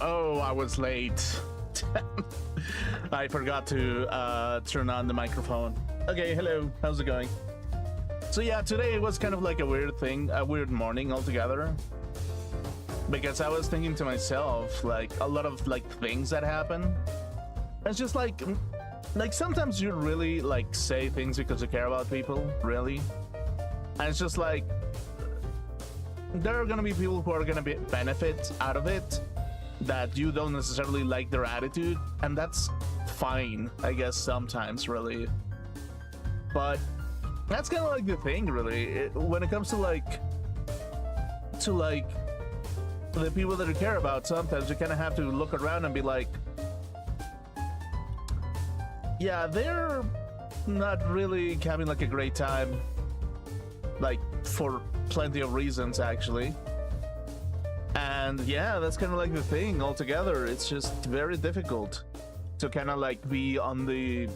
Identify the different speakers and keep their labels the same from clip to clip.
Speaker 1: Oh, I was late. I forgot to turn on the microphone. Okay, hello. How's it going? So yeah, today was kind of like a weird thing, a weird morning altogether. Because I was thinking to myself, like, a lot of like things that happen. It's just like sometimes you really like say things because you care about people, really. And it's just like, there are gonna be people who are gonna benefit out of it that you don't necessarily like their attitude, and that's fine, I guess, sometimes, really. But that's kind of like the thing, really, when it comes to like the people that you care about. Sometimes you kind of have to look around and be like, yeah, they're not really having like a great time, like for plenty of reasons, actually. And yeah, that's kind of like the thing altogether. It's just very difficult to kind of like be on the,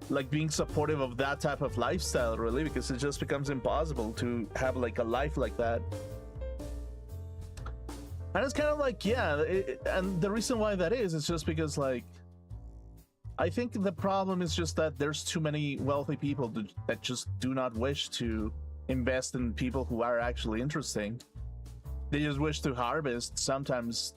Speaker 1: like, being supportive of that type of lifestyle, really, because it just becomes impossible to have like a life like that. And it's kind of like, yeah, and the reason why that is just because, like, I think the problem is just that there's too many wealthy people that just do not wish to invest in people who are actually interesting. They just wish to harvest sometimes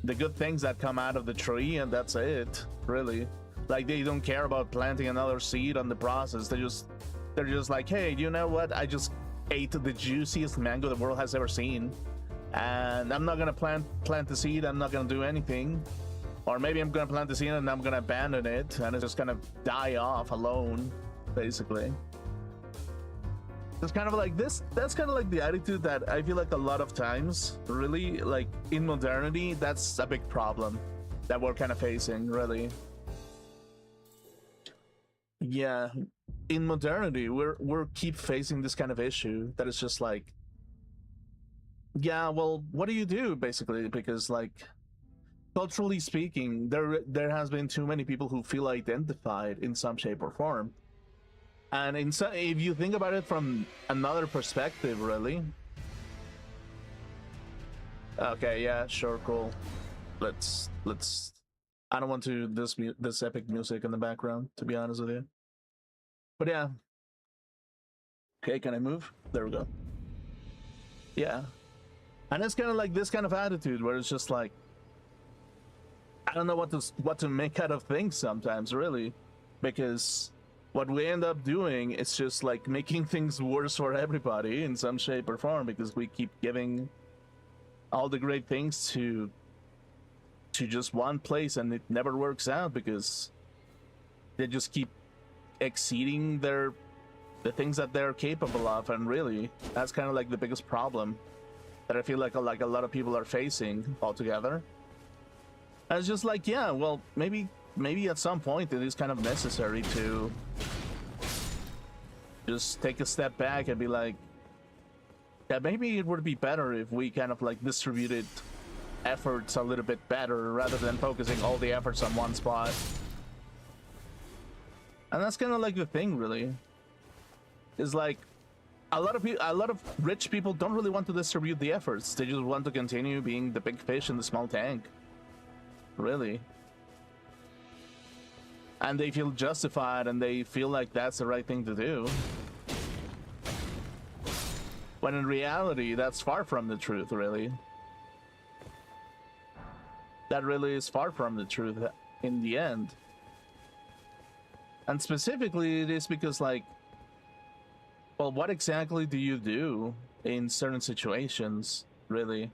Speaker 1: the good things that come out of the tree, and that's it, really. Like, they don't care about planting another seed on the process. They're just like, hey, you know what? I just ate the juiciest mango the world has ever seen, and I'm not gonna plant the seed. I'm not gonna do anything. Or maybe I'm gonna plant the seed and I'm gonna abandon it, and it's just gonna die off alone, basically. It's kind of like this. That's kind of like the attitude that I feel like a lot of times, really, like in modernity, that's a big problem that we're kind of facing, really. Yeah, in modernity, we're keep facing this kind of issue that is just like, yeah, well, what do you do, basically? Because, like, culturally speaking, there has been too many people who feel identified in some shape or form. And if you think about it from another perspective, really. Okay, yeah, sure, cool. Let's. I don't want to this epic music in the background, to be honest with you. But yeah. Okay, can I move? There we go. Yeah, and it's kind of like this kind of attitude where it's just like, I don't know what to make out of things sometimes, really, because what we end up doing is just like making things worse for everybody in some shape or form, because we keep giving all the great things to just one place, and it never works out because they just keep exceeding the things that they're capable of. And really, that's kind of like the biggest problem that I feel like a lot of people are facing altogether. And it's just like, yeah, well, maybe at some point it is kind of necessary to just take a step back and be like, yeah, maybe it would be better if we kind of like distributed efforts a little bit better rather than focusing all the efforts on one spot. And that's kind of like the thing, really, is like a lot of rich people don't really want to distribute the efforts. They just want to continue being the big fish in the small tank, really. And they feel justified, and they feel like that's the right thing to do. When in reality, that's far from the truth, really. That really is far from the truth in the end. And specifically, it is because, like, well, what exactly do you do in certain situations, really?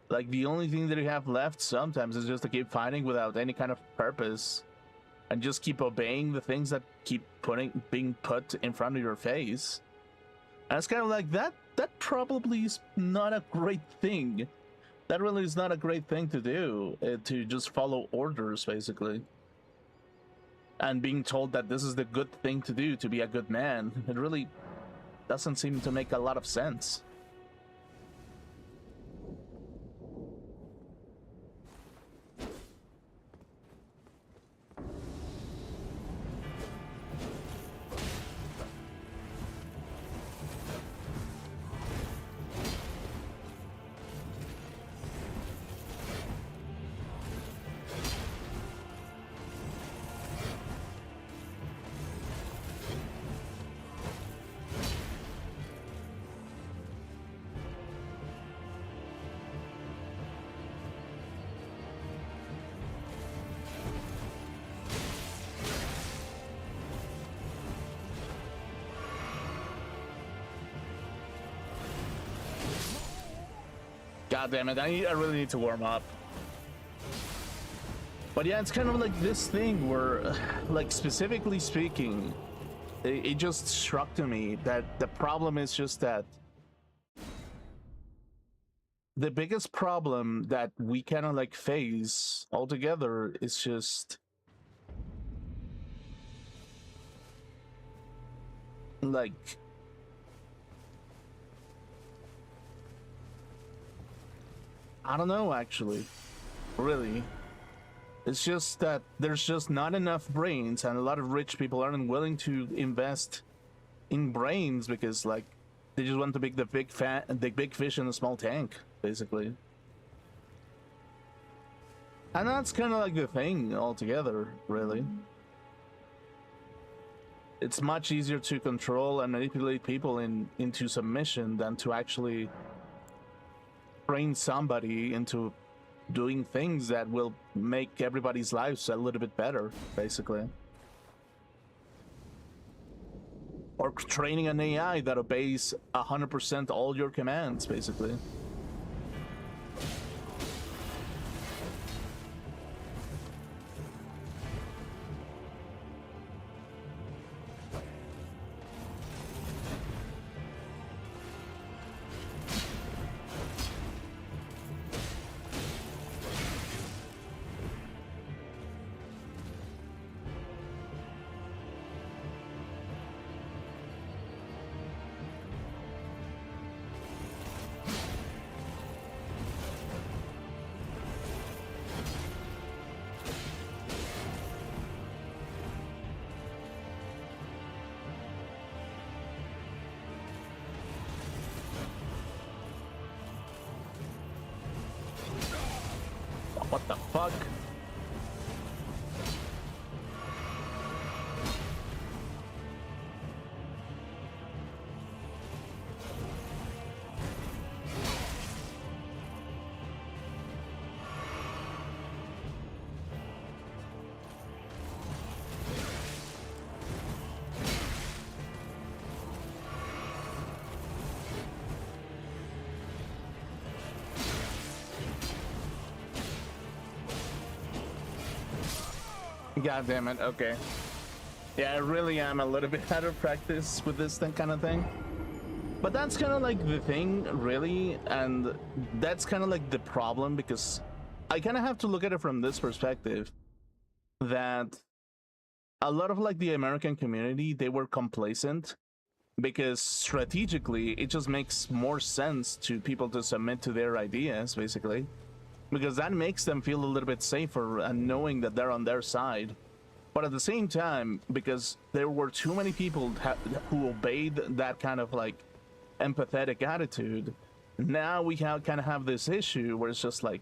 Speaker 1: Like, the only thing that you have left sometimes is just to keep fighting without any kind of purpose, and just keep obeying the things that keep being put in front of your face. And it's kind of like that probably is not a great thing. That really is not a great thing to do, to just follow orders, basically. And being told that this is the good thing to do, to be a good man, it really doesn't seem to make a lot of sense. God damn it, I really need to warm up. But yeah, it's kind of like this thing where, like, specifically speaking, it just struck to me that the problem is just that the biggest problem that we kind of like face altogether is just like I don't know, actually, really. It's just that there's just not enough brains, and a lot of rich people aren't willing to invest in brains because, like, they just want to make the big fish in a small tank, basically. And that's kind of like the thing altogether, really. It's much easier to control and manipulate people into submission than to actually train somebody into doing things that will make everybody's lives a little bit better, basically. Or training an AI that obeys 100% all your commands, basically. What the fuck? God damn it, okay. Yeah, I really am a little bit out of practice with this kind of thing. But that's kind of like the thing, really, and that's kind of like the problem, because I kind of have to look at it from this perspective, that a lot of like the American community, they were complacent, because strategically, it just makes more sense to people to submit to their ideas, basically. Because that makes them feel a little bit safer and knowing that they're on their side. But at the same time, because there were too many people who obeyed that kind of like empathetic attitude, now we kind of have this issue where it's just like,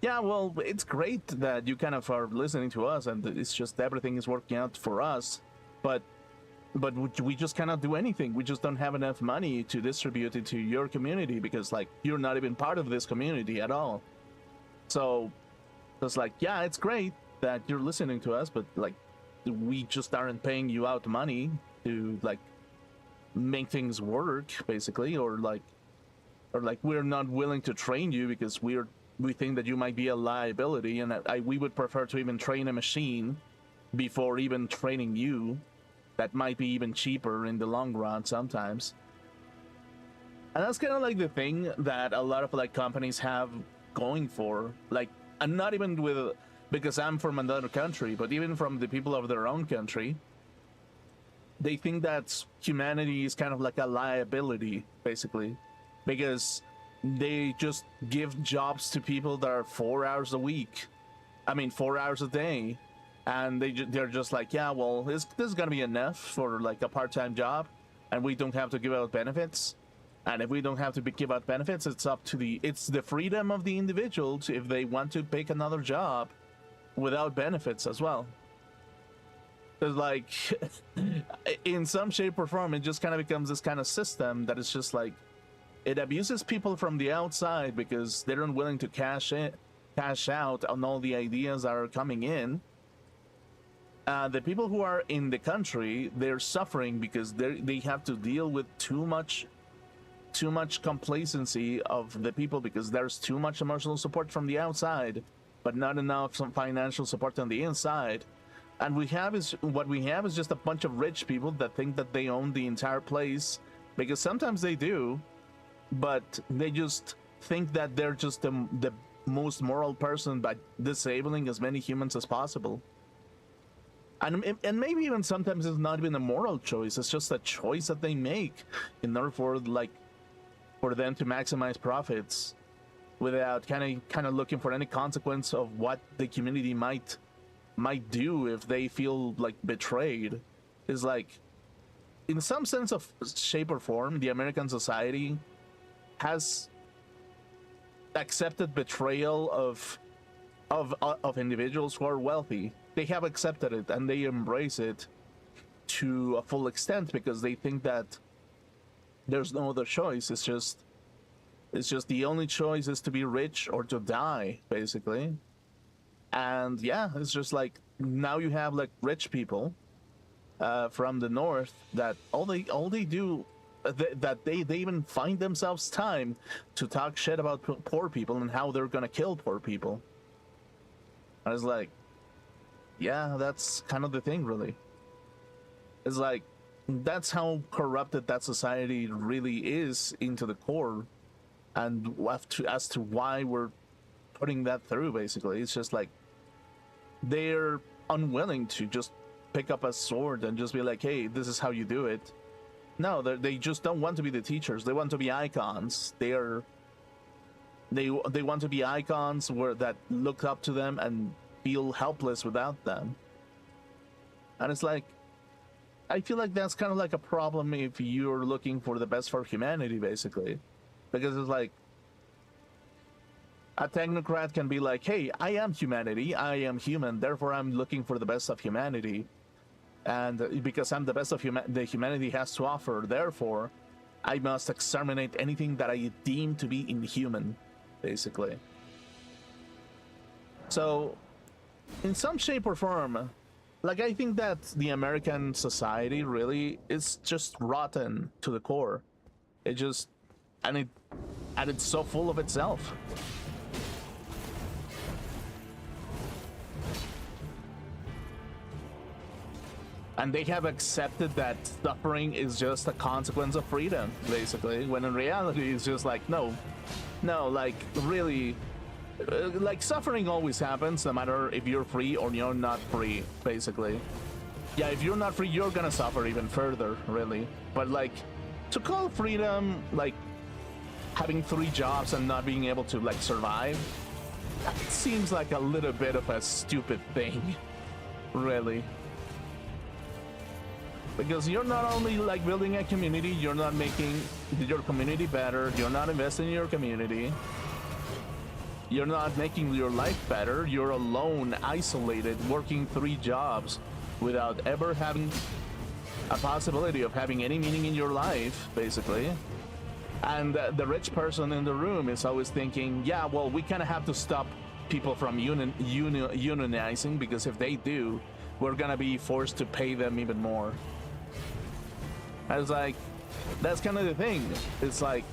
Speaker 1: yeah, well, it's great that you kind of are listening to us and it's just everything is working out for us, but we just cannot do anything. We just don't have enough money to distribute it to your community because, like, you're not even part of this community at all. So it's like, yeah, it's great that you're listening to us, but like, we just aren't paying you out money to like make things work, basically, or like we're not willing to train you because we think that you might be a liability, and we would prefer to even train a machine before even training you. That might be even cheaper in the long run sometimes. And that's kind of like the thing that a lot of like companies have going for, like, and not even with because I'm from another country, but even from the people of their own country, they think that humanity is kind of like a liability, basically, because they just give jobs to people that are 4 hours a week. I mean, 4 hours a day, and they're just like, yeah, well, this is gonna be enough for like a part-time job, and we don't have to give out benefits. And if we don't have to give out benefits, it's up to it's the freedom of the individual to, if they want to pick another job without benefits as well. There's like, in some shape or form, it just kind of becomes this kind of system that is just like, it abuses people from the outside because they're unwilling to cash out on all the ideas that are coming in. The people who are in the country, they're suffering because they have to deal with too much too much complacency of the people because there's too much emotional support from the outside, but not enough some financial support on the inside. And what we have is just a bunch of rich people that think that they own the entire place, because sometimes they do, but they just think that they're just the most moral person by disabling as many humans as possible. And maybe even sometimes it's not even a moral choice, it's just a choice that they make in order for them to maximize profits without kind of looking for any consequence of what the community might do if they feel like betrayed. Is like, in some sense of shape or form, the American society has accepted betrayal of individuals who are wealthy. They have accepted it and they embrace it to a full extent because they think that there's no other choice. It's just the only choice is to be rich or to die, basically. And yeah, it's just like, now you have like rich people from the north that all they do, that they even find themselves time to talk shit about poor people and how they're gonna kill poor people. I was like, yeah, that's kind of the thing, really. It's like, that's how corrupted that society really is into the core, and as to why we're putting that through, basically. It's just like, they're unwilling to just pick up a sword and just be like, hey, this is how you do it. No, they just don't want to be the teachers. They want to be icons. They want to be icons that look up to them and feel helpless without them. And it's like, I feel like that's kind of like a problem if you're looking for the best for humanity, basically. Because it's like, a technocrat can be like, hey, I am humanity, I am human, therefore I'm looking for the best of humanity. And because I'm the best of the humanity has to offer, therefore I must exterminate anything that I deem to be inhuman, basically. So, in some shape or form, like, I think that the American society really is just rotten to the core. And it's so full of itself. And they have accepted that suffering is just a consequence of freedom, basically, when in reality it's just like, no, like, really, like, suffering always happens, no matter if you're free or you're not free, basically. Yeah, if you're not free, you're gonna suffer even further, really. But, like, to call freedom, like, having 3 jobs and not being able to, like, survive, it seems like a little bit of a stupid thing, really. Because you're not only like building a community, you're not making your community better, you're not investing in your community, you're not making your life better, you're alone, isolated, working 3 jobs without ever having a possibility of having any meaning in your life, basically. And the rich person in the room is always thinking, yeah, well, we kind of have to stop people from unionizing, because if they do, we're gonna be forced to pay them even more. I was like, that's kind of the thing. It's like,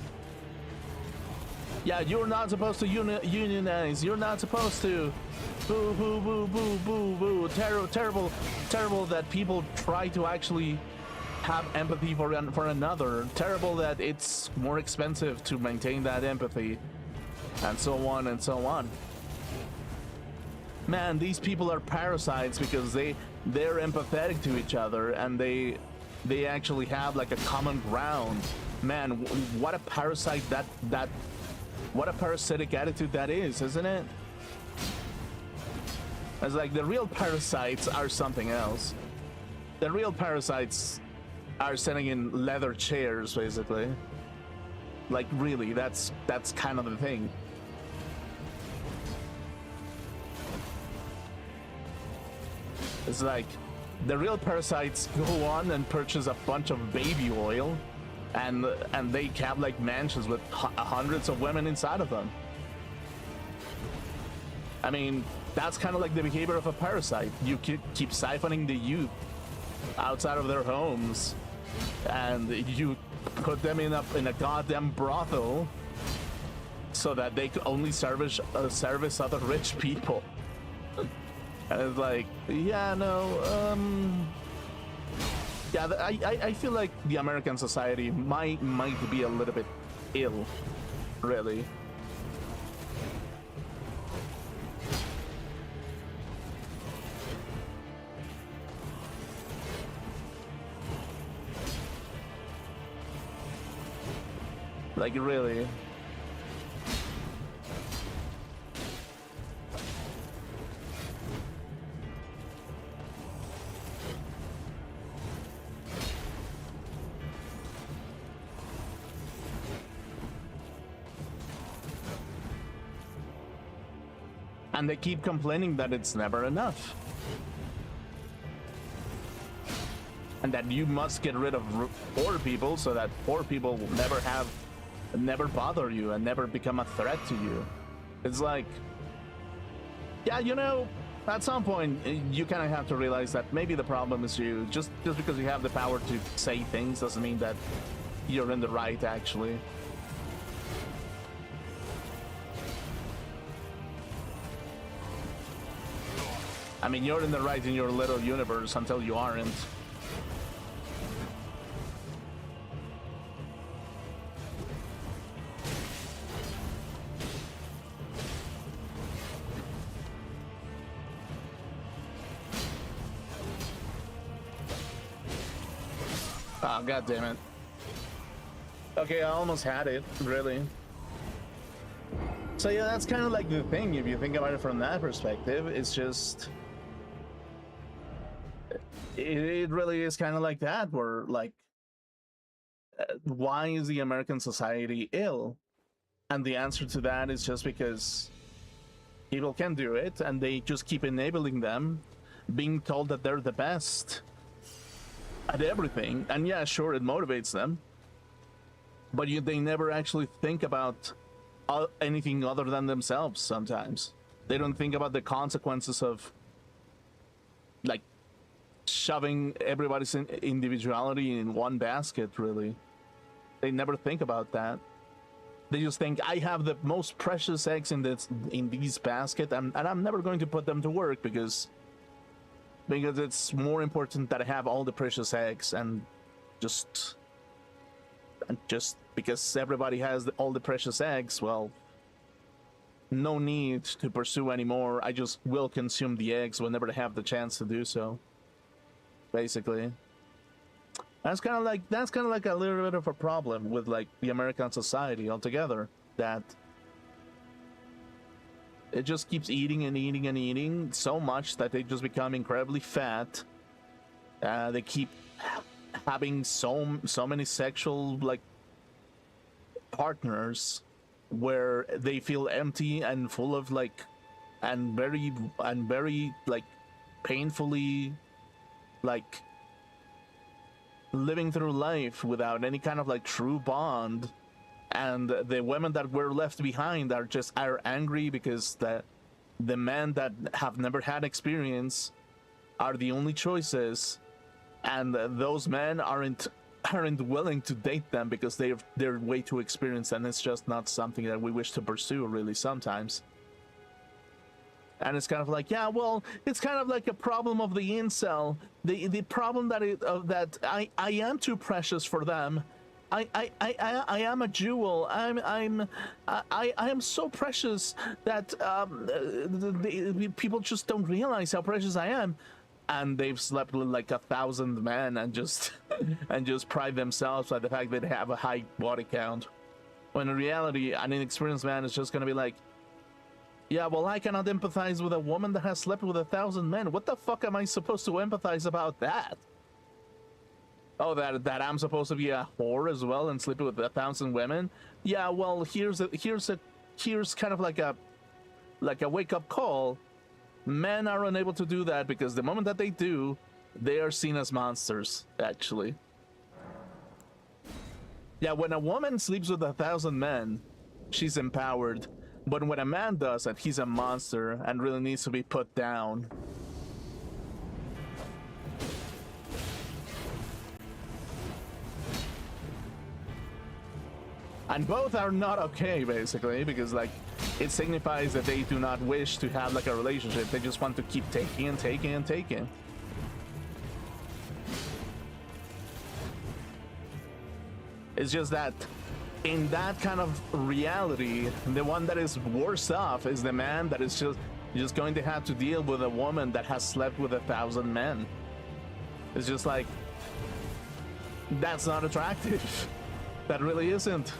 Speaker 1: yeah, you're not supposed to unionize. You're not supposed to. Boo, boo, boo, boo, boo, boo. Terrible, terrible that people try to actually have empathy for another. Terrible that it's more expensive to maintain that empathy, and so on and so on. Man, these people are parasites because they're empathetic to each other, and they actually have like a common ground. Man, what a parasite what a parasitic attitude that is, isn't it? It's like, the real parasites are something else. The real parasites are sitting in leather chairs, basically. Like, really, that's kind of the thing. It's like, the real parasites go on and purchase a bunch of baby oil, and they have like mansions with hundreds of women inside of them. I mean, that's kind of like the behavior of a parasite. You keep siphoning the youth outside of their homes, and you put them in a goddamn brothel so that they could only service other rich people. And it's like, yeah, no, yeah, I feel like the American society might be a little bit ill, really. Like, really. And they keep complaining that it's never enough. And that you must get rid of poor people so that poor people will never bother you and never become a threat to you. It's like, yeah, you know, at some point you kind of have to realize that maybe the problem is you. Just because you have the power to say things doesn't mean that you're in the right, actually. I mean, you're in the right in your little universe until you aren't. Oh, god damn it. Okay, I almost had it, really. So yeah, that's kind of like the thing, if you think about it from that perspective. It's just... It really is kind of like that, where, like, why is the American society ill? And the answer to that is just because people can do it, and they just keep enabling them, being told that they're the best at everything. And yeah, sure, it motivates them, but they never actually think about anything other than themselves. Sometimes they don't think about the consequences of, like, shoving everybody's individuality in one basket. Really, they never think about that. They just think, I have the most precious eggs in these basket, and I'm never going to put them to work because it's more important that I have all the precious eggs. And just because everybody has all the precious eggs, well, no need to pursue anymore. I just will consume the eggs whenever I have the chance to do so. Basically, that's kind of like a little bit of a problem with, like, the American society altogether, that it just keeps eating and eating and eating so much that they just become incredibly fat. They keep having so many sexual, like, partners where they feel empty and full of, like, and very like painfully, like, living through life without any kind of, like, true bond. And the women that were left behind are angry because the men that have never had experience are the only choices, and those men aren't willing to date them because they're way too experienced, and it's just not something that we wish to pursue, really, sometimes. And it's kind of like, yeah, well, it's kind of like a problem of the incel. The problem that I am too precious for them. I am a jewel. I am so precious that the people just don't realize how precious I am. And they've slept with like 1,000 men and just pride themselves by the fact that they have a high body count. When in reality, an inexperienced man is just gonna be like, yeah, well, I cannot empathize with a woman that has slept with 1,000 men. What the fuck am I supposed to empathize about that? Oh, that I'm supposed to be a whore as well and sleep with 1,000 women? Yeah, well, here's kind of like a wake-up call. Men are unable to do that because the moment that they do, they are seen as monsters, actually. Yeah, when a woman sleeps with 1,000 men, she's empowered. But when a man does it, he's a monster and really needs to be put down. And both are not okay, basically, because like it signifies that they do not wish to have like a relationship. They just want to keep taking and taking and taking. It's just that in that kind of reality, the one that is worse off is the man that is just going to have to deal with a woman that has slept with 1,000 men. It's just like, that's not attractive. That really isn't.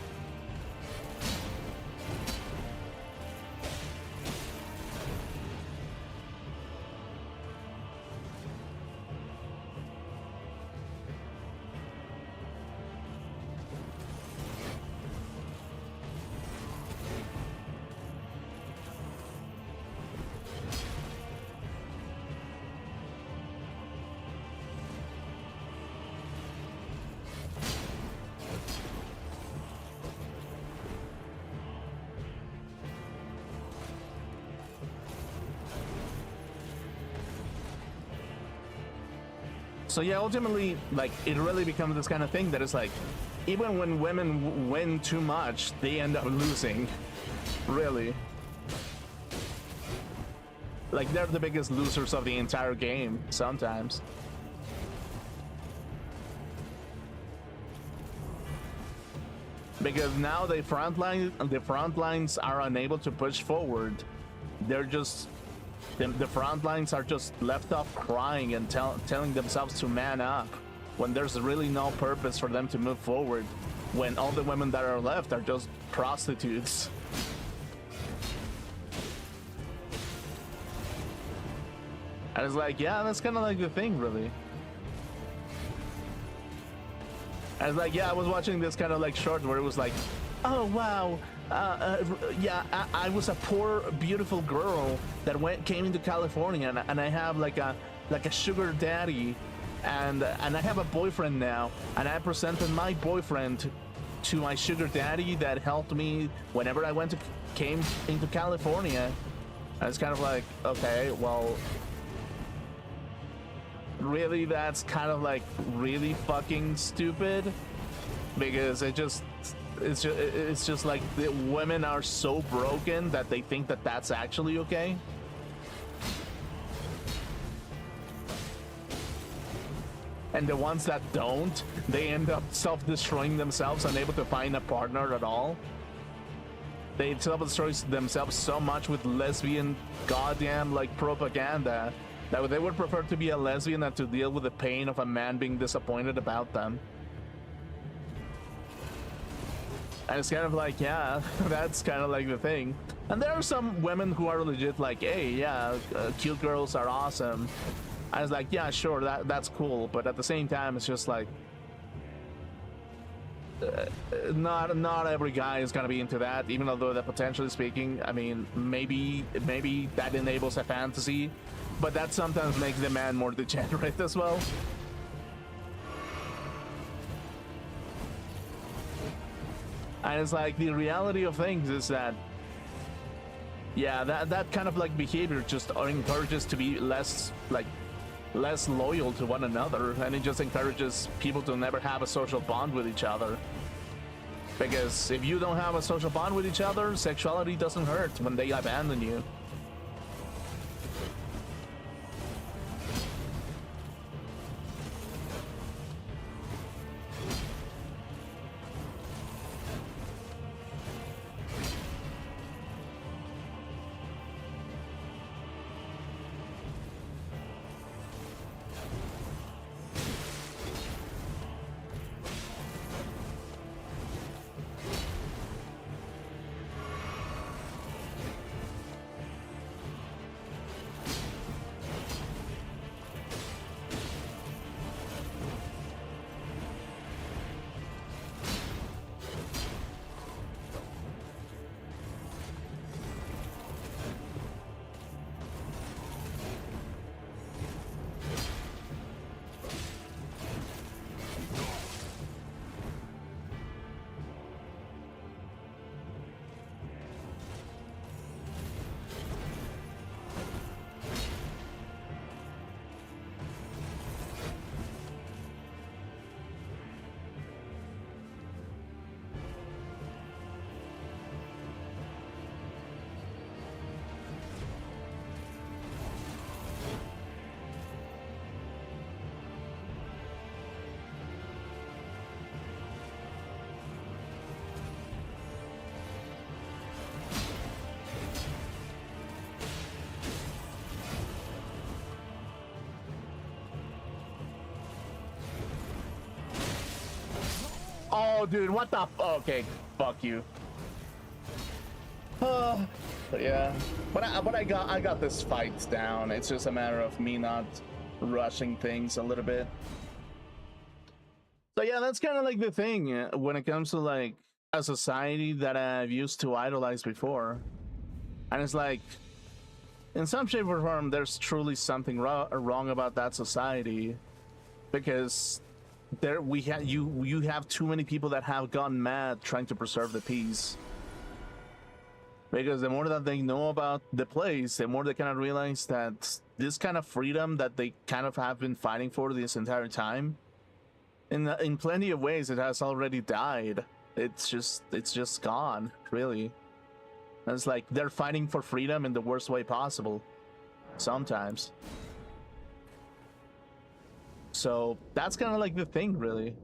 Speaker 1: So yeah, ultimately, like, it really becomes this kind of thing that is like, even when women win too much, they end up losing. Really. Like, they're the biggest losers of the entire game, sometimes. Because now the front lines are unable to push forward. They're just... The front lines are just left off crying and telling themselves to man up when there's really no purpose for them to move forward, when all the women that are left are just prostitutes. And it's like, yeah, that's kind of like the thing, really. And it's like, yeah, I was watching this kind of like short where it was like, oh wow, yeah, I was a poor, beautiful girl that came into California, and I have like a sugar daddy, and I have a boyfriend now, and I presented my boyfriend to my sugar daddy that helped me whenever I came into California. And it's kind of like, okay, well, really, that's kind of like really fucking stupid, because it's just like the women are so broken that they think that that's actually okay. And the ones that don't, they end up self-destroying themselves, unable to find a partner at all. They self-destroy themselves so much with lesbian goddamn like propaganda that they would prefer to be a lesbian than to deal with the pain of a man being disappointed about them. And it's kind of like, yeah, that's kind of like the thing. And there are some women who are legit like, hey, yeah, cute girls are awesome. I was like, yeah, sure, that's cool. But at the same time, it's just like, not every guy is gonna be into that, even although that, potentially speaking, I mean, maybe that enables a fantasy, but that sometimes makes the man more degenerate as well. And it's like, the reality of things is that, yeah, that kind of like behavior just encourages to be less loyal to one another, and it just encourages people to never have a social bond with each other. Because if you don't have a social bond with each other, sexuality doesn't hurt when they abandon you. Oh, dude, what the? Okay, fuck you. But yeah, but I got this fight down. It's just a matter of me not rushing things a little bit. So yeah, that's kind of like the thing when it comes to like a society that I've used to idolize before, and it's like in some shape or form there's truly something wrong about that society, because there you have too many people that have gone mad trying to preserve the peace. Because the more that they know about the place, the more they kind of realize that this kind of freedom that they kind of have been fighting for this entire time, in plenty of ways, it has already died. It's just gone, really. And it's like they're fighting for freedom in the worst way possible, sometimes. So that's kind of like the thing, really.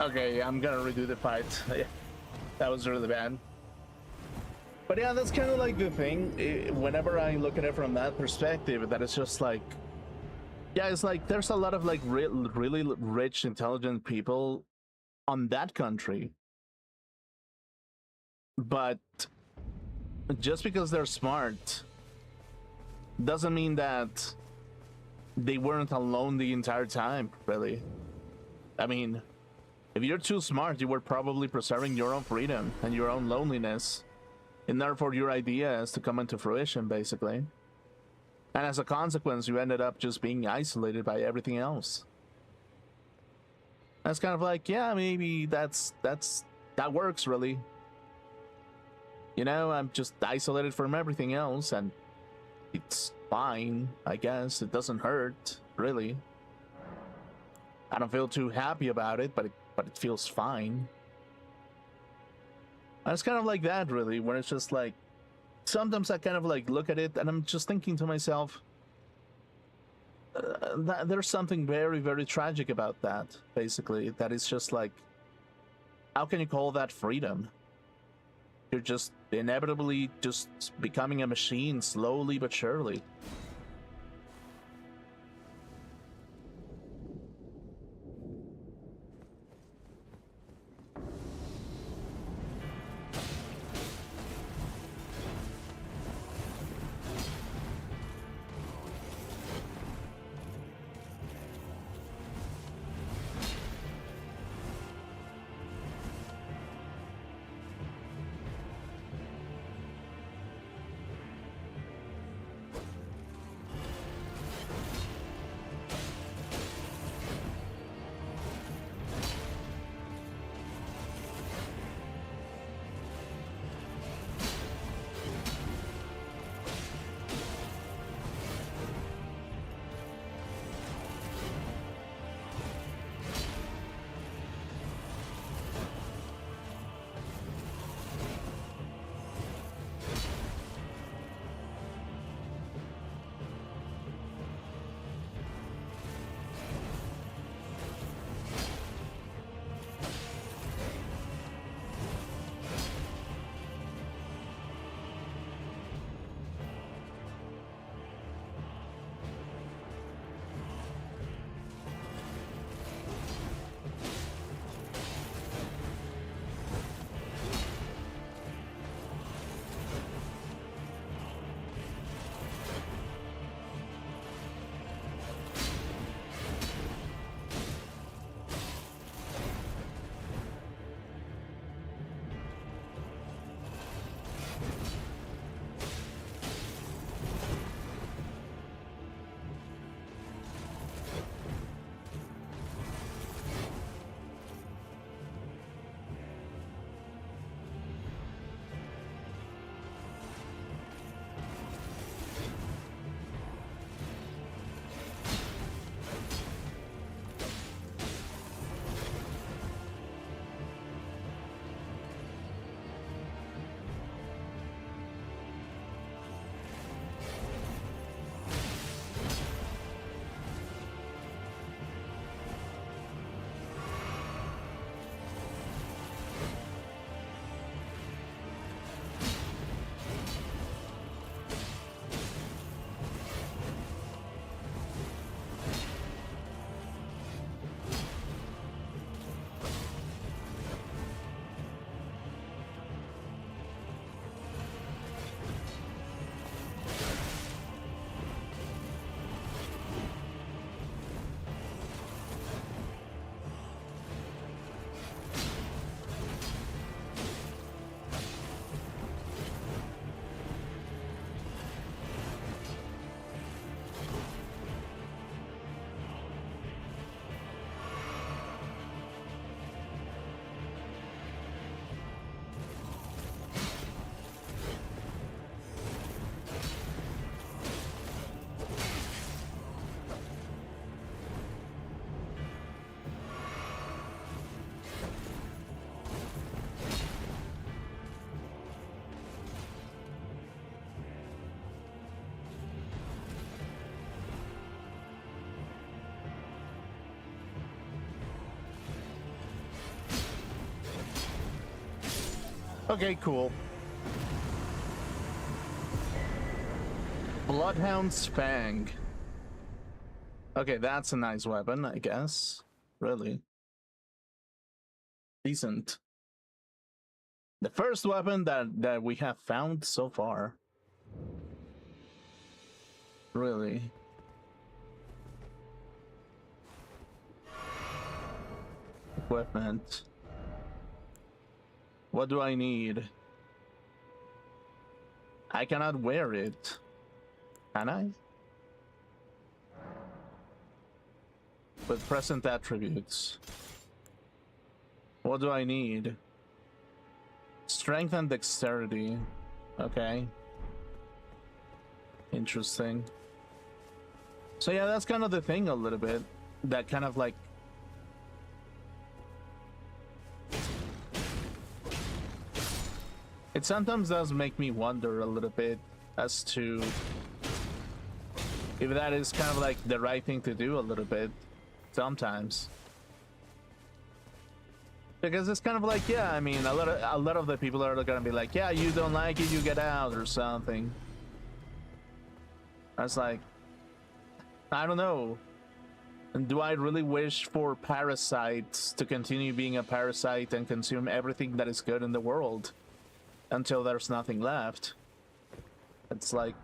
Speaker 1: Okay, I'm gonna redo the fight. That was really bad. But yeah, that's kind of like the thing. Whenever I look at it from that perspective, that it's just like, yeah, it's like there's a lot of like really rich, intelligent people on that country. But just because they're smart doesn't mean that they weren't alone the entire time, really. I mean, if you're too smart, you were probably preserving your own freedom and your own loneliness, and therefore your ideas to come into fruition, basically. And as a consequence, you ended up just being isolated by everything else. That's kind of like, yeah, maybe that works, really. You know, I'm just isolated from everything else, and it's fine, I guess. It doesn't hurt, really. I don't feel too happy about it, but it feels fine. And it's kind of like that, really, where it's just like, sometimes I kind of like look at it and I'm just thinking to myself, that there's something very, very tragic about that, basically. That is just like, how can you call that freedom? You're just inevitably just becoming a machine slowly but surely. Okay, cool. Bloodhound's Fang. Okay, that's a nice weapon, I guess. Really. Decent. The first weapon that we have found so far. Really. Equipment. What do I need? I cannot wear it. Can I? With present attributes. What do I need? Strength and dexterity. Okay. Interesting. So yeah, that's kind of the thing a little bit. That kind of like... It sometimes does make me wonder a little bit as to if that is kind of like the right thing to do a little bit sometimes. Because it's kind of like, yeah, I mean, a lot of the people are gonna be like, yeah, you don't like it, you get out or something. I was like, I don't know. And do I really wish for parasites to continue being a parasite and consume everything that is good in the world until there's nothing left? It's like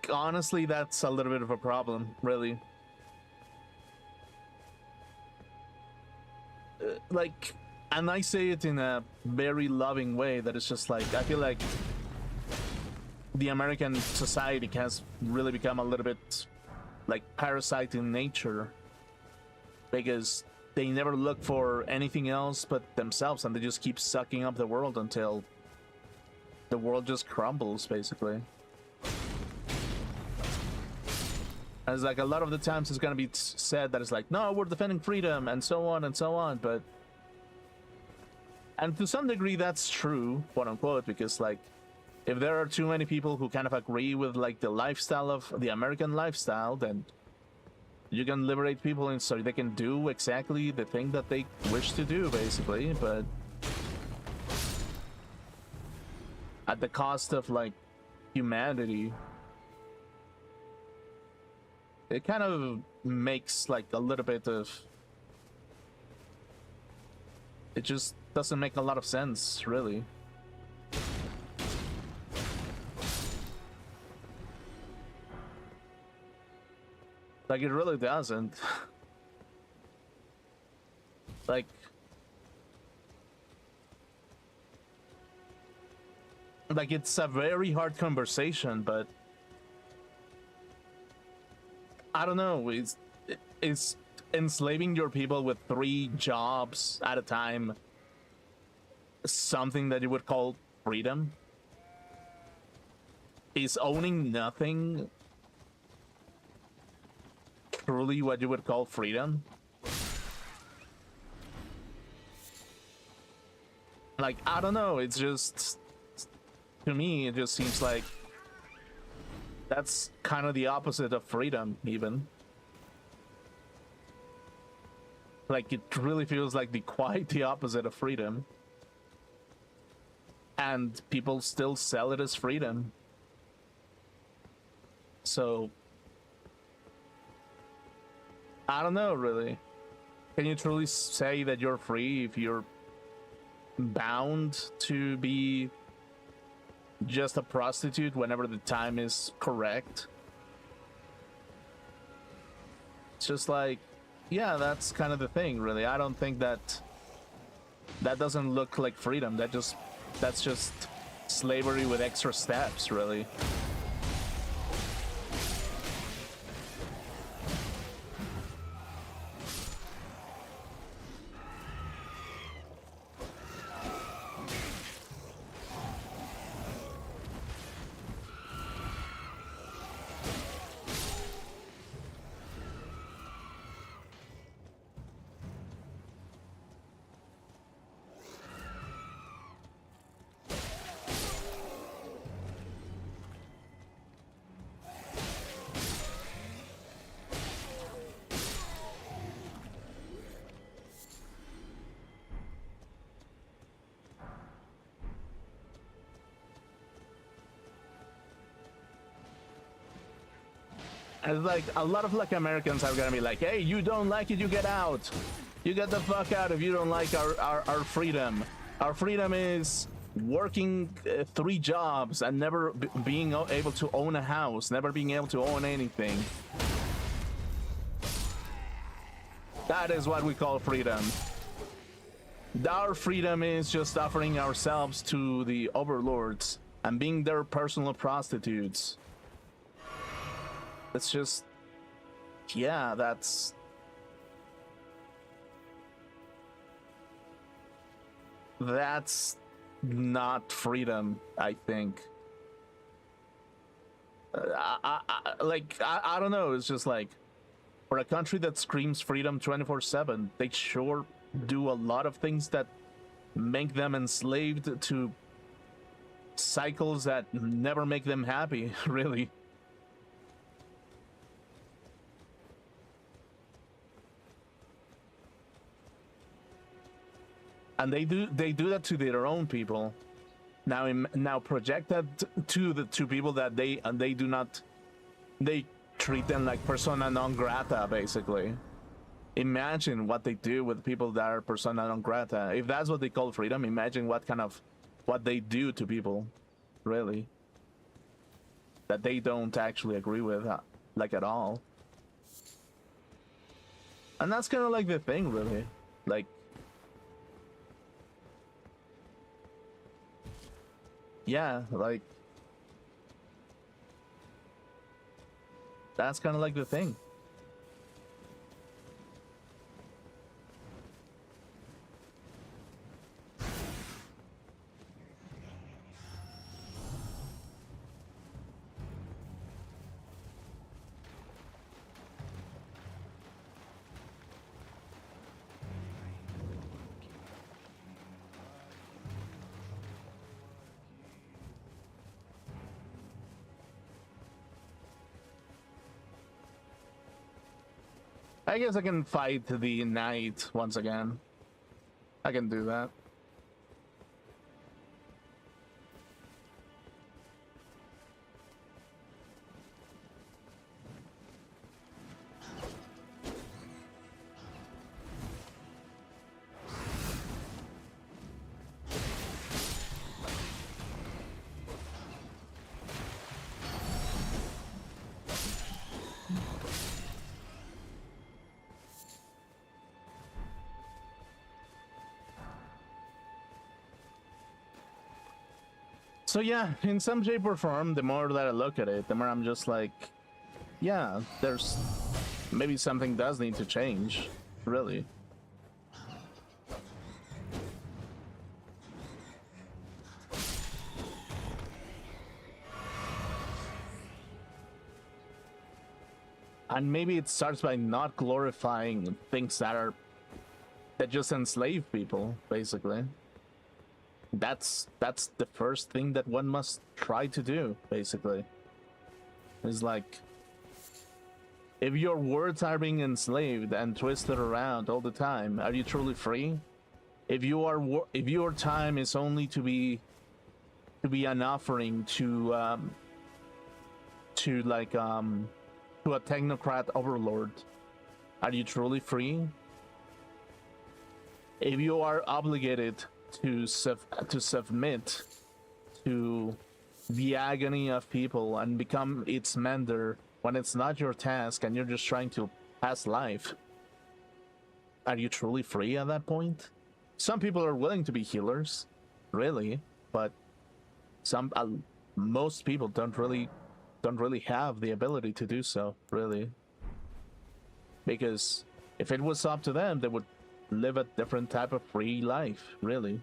Speaker 1: honestly, that's a little bit of a problem, really. Like, and I say it in a very loving way, that it's just like, I feel like the American society has really become a little bit like parasite in nature, because they never look for anything else but themselves, and they just keep sucking up the world until the world just crumbles, basically. And it's like a lot of the times it's gonna be said that it's like, no, we're defending freedom and so on, but and to some degree that's true, quote unquote, because like if there are too many people who kind of agree with like the lifestyle of the American lifestyle, then you can liberate people and so they can do exactly the thing that they wish to do, basically, but at the cost of like humanity. It kind of makes like a little bit of... It just doesn't make a lot of sense, really. Like, it really doesn't. Like... Like, it's a very hard conversation, but... I don't know, is enslaving your people with 3 jobs at a time something that you would call freedom? Is owning nothing truly what you would call freedom? Like, I don't know, it's just... To me, it just seems like that's kind of the opposite of freedom, even. Like, it really feels like quite the opposite of freedom. And people still sell it as freedom. So... I don't know, really. Can you truly say that you're free if you're bound to be just a prostitute whenever the time is correct? It's just like, yeah, that's kind of the thing, really. I don't think that doesn't look like freedom. That's just slavery with extra steps, really. it's like a lot of like Americans are gonna be like, hey, you don't like it, you get out. You get the fuck out if you don't like our freedom. Our freedom is working 3 jobs and never being able to own a house, never being able to own anything. That is what we call freedom. Our freedom is just offering ourselves to the overlords and being their personal prostitutes. It's just, yeah, that's not freedom, I think. I don't know, it's just like, for a country that screams freedom 24/7, they sure do a lot of things that make them enslaved to cycles that never make them happy, really. And they do that to their own people. Now project that to the two people that they do not, they treat them like persona non grata, basically. Imagine what they do with people that are persona non grata. If that's what they call freedom, imagine what they do to people, really, that they don't actually agree with, like, at all. And that's kind of like the thing, really. Like, yeah, like, that's kind of like the thing. I guess I can fight the knight once again. I can do that. So yeah, in some shape or form, the more that I look at it, the more I'm just like, yeah, there's maybe something does need to change, really. And maybe it starts by not glorifying things that just enslave people, basically. That's the first thing that one must try to do, basically. Is like, if your words are being enslaved and twisted around all the time, are you truly free? If your time is only to be an offering to a technocrat overlord, are you truly free? If you are obligated to submit to the agony of people and become its mender when it's not your task and you're just trying to pass life, are you truly free at that point? Some people are willing to be healers, really, but most people don't really have the ability to do so, really. Because if it was up to them, they would live a different type of free life, really.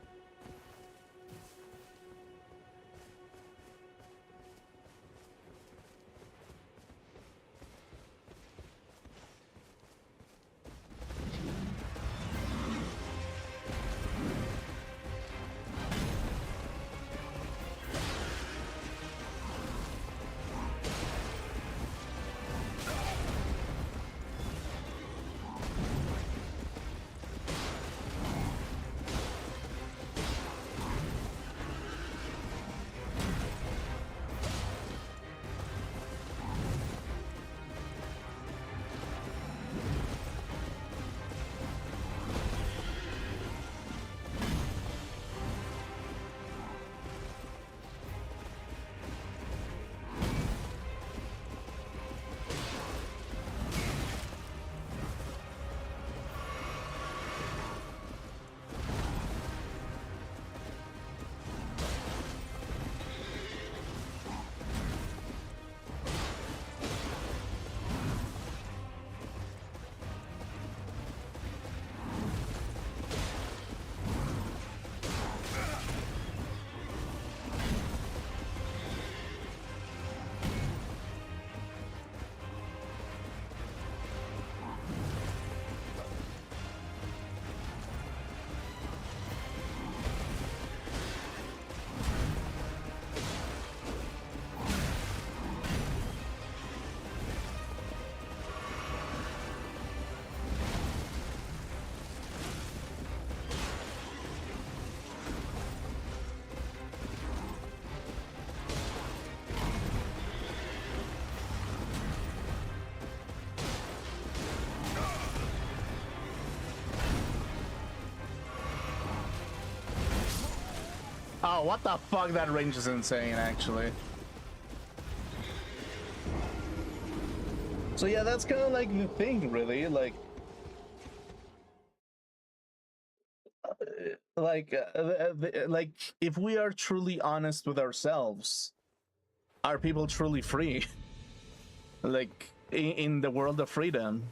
Speaker 1: Oh, what the fuck? That range is insane, actually. So yeah, that's kind of like the thing, really. Like if we are truly honest with ourselves, are people truly free? Like in the world of freedom?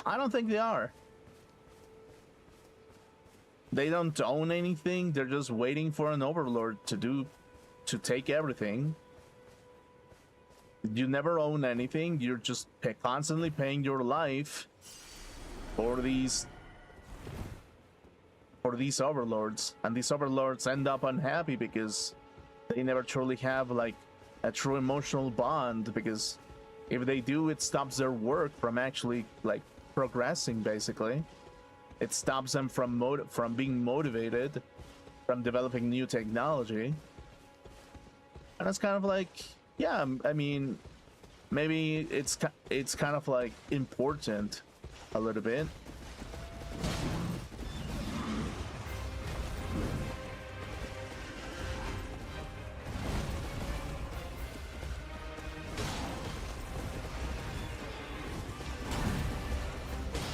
Speaker 1: I don't think they are. They don't own anything. They're just waiting for an overlord to take everything. You never own anything. You're just constantly paying your life for these overlords, and these overlords end up unhappy because they never truly have like a true emotional bond, because if they do, it stops their work from actually like progressing. Basically, it stops them from being motivated, from developing new technology. And it's kind of like, yeah, I mean, maybe it's kind of like important a little bit.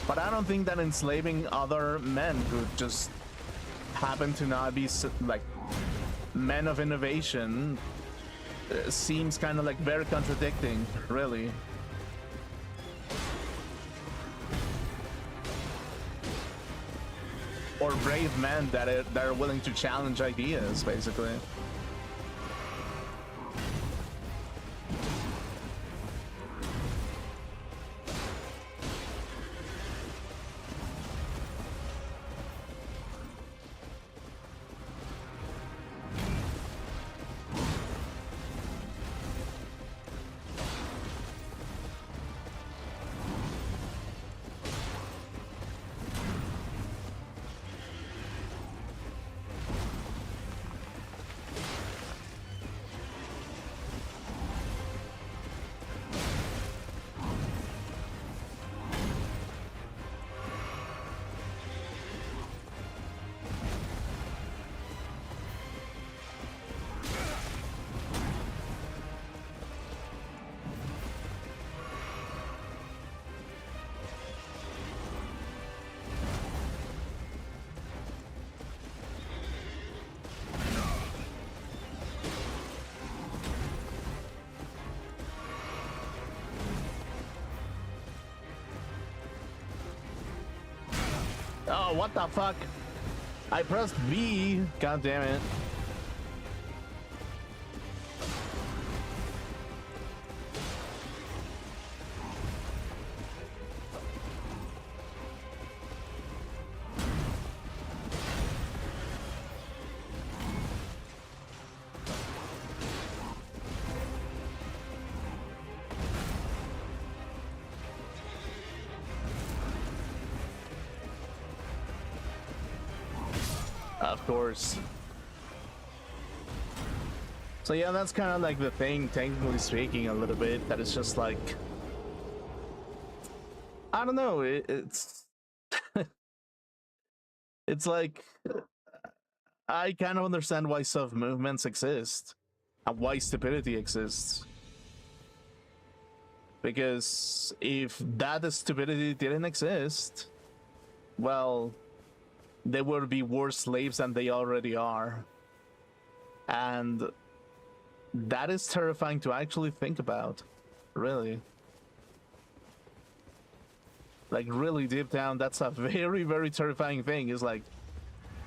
Speaker 1: But I don't think that enslaving other men who just happen to not be like men of innovation seems kind of like very contradicting, really. Or brave men that are willing to challenge ideas, basically. Oh, what the fuck? I pressed V. God damn it. Of course. So yeah, that's kind of like the thing, technically speaking, a little bit, that it's just like, I don't know, it's it's like, I kind of understand why self-movements exist and why stupidity exists. Because if that stupidity didn't exist, well, they would be worse slaves than they already are. And that is terrifying to actually think about, really. Like, really deep down, that's a very, very terrifying thing. Is like,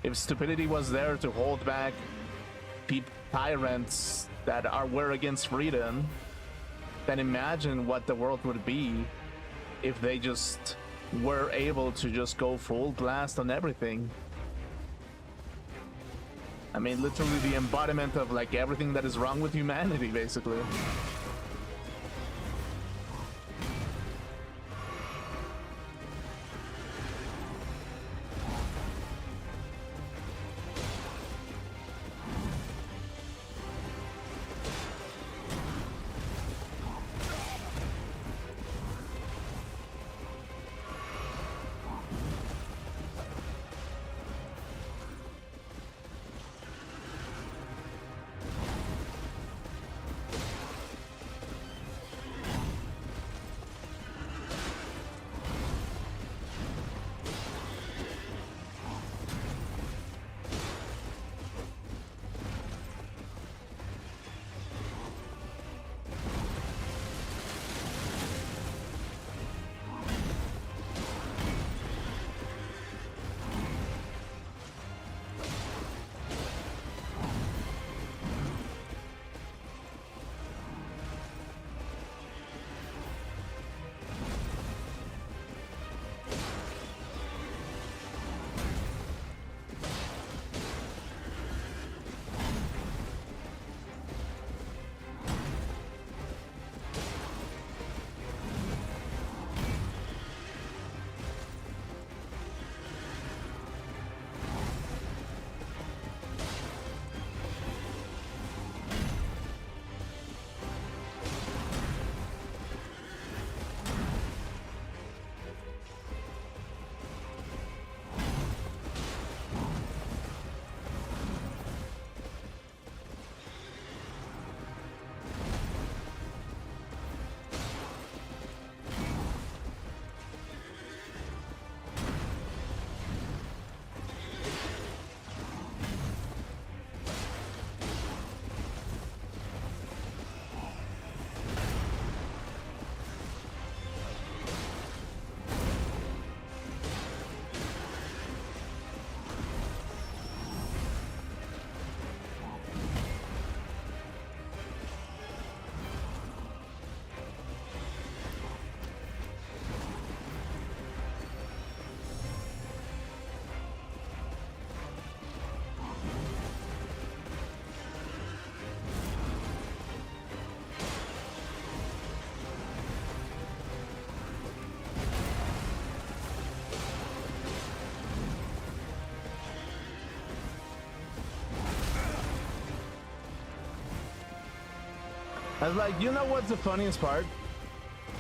Speaker 1: if stupidity was there to hold back tyrants that were against freedom, then imagine what the world would be if they just were able to just go full blast on everything. I mean, literally the embodiment of like everything that is wrong with humanity, basically. I was like, you know what's the funniest part?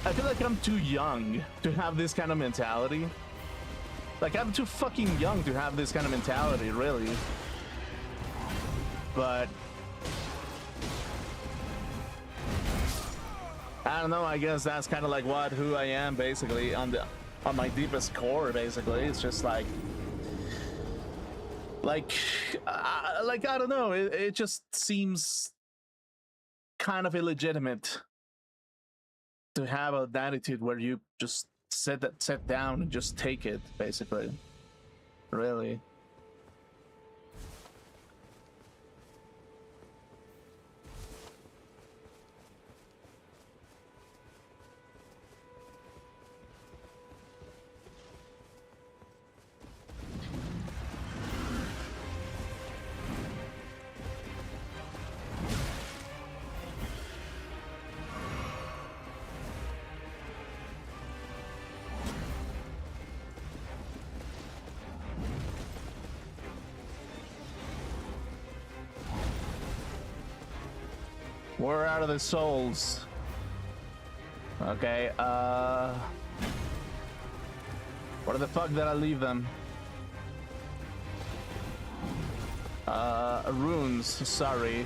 Speaker 1: I feel like I'm too young to have this kind of mentality. Like, I'm too fucking young to have this kind of mentality, really. But I don't know, I guess that's kind of like who I am, basically, on my deepest core, basically. It's just like I don't know, it just seems kind of illegitimate to have an attitude where you just sit down and just take it, basically. Really. We're out of the souls. Okay, where the fuck did I leave them? Runes, sorry.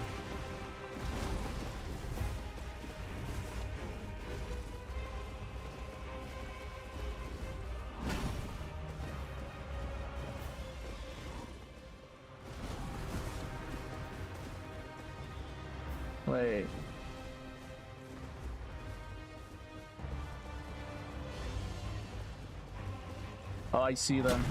Speaker 1: Wait. Oh, I see them.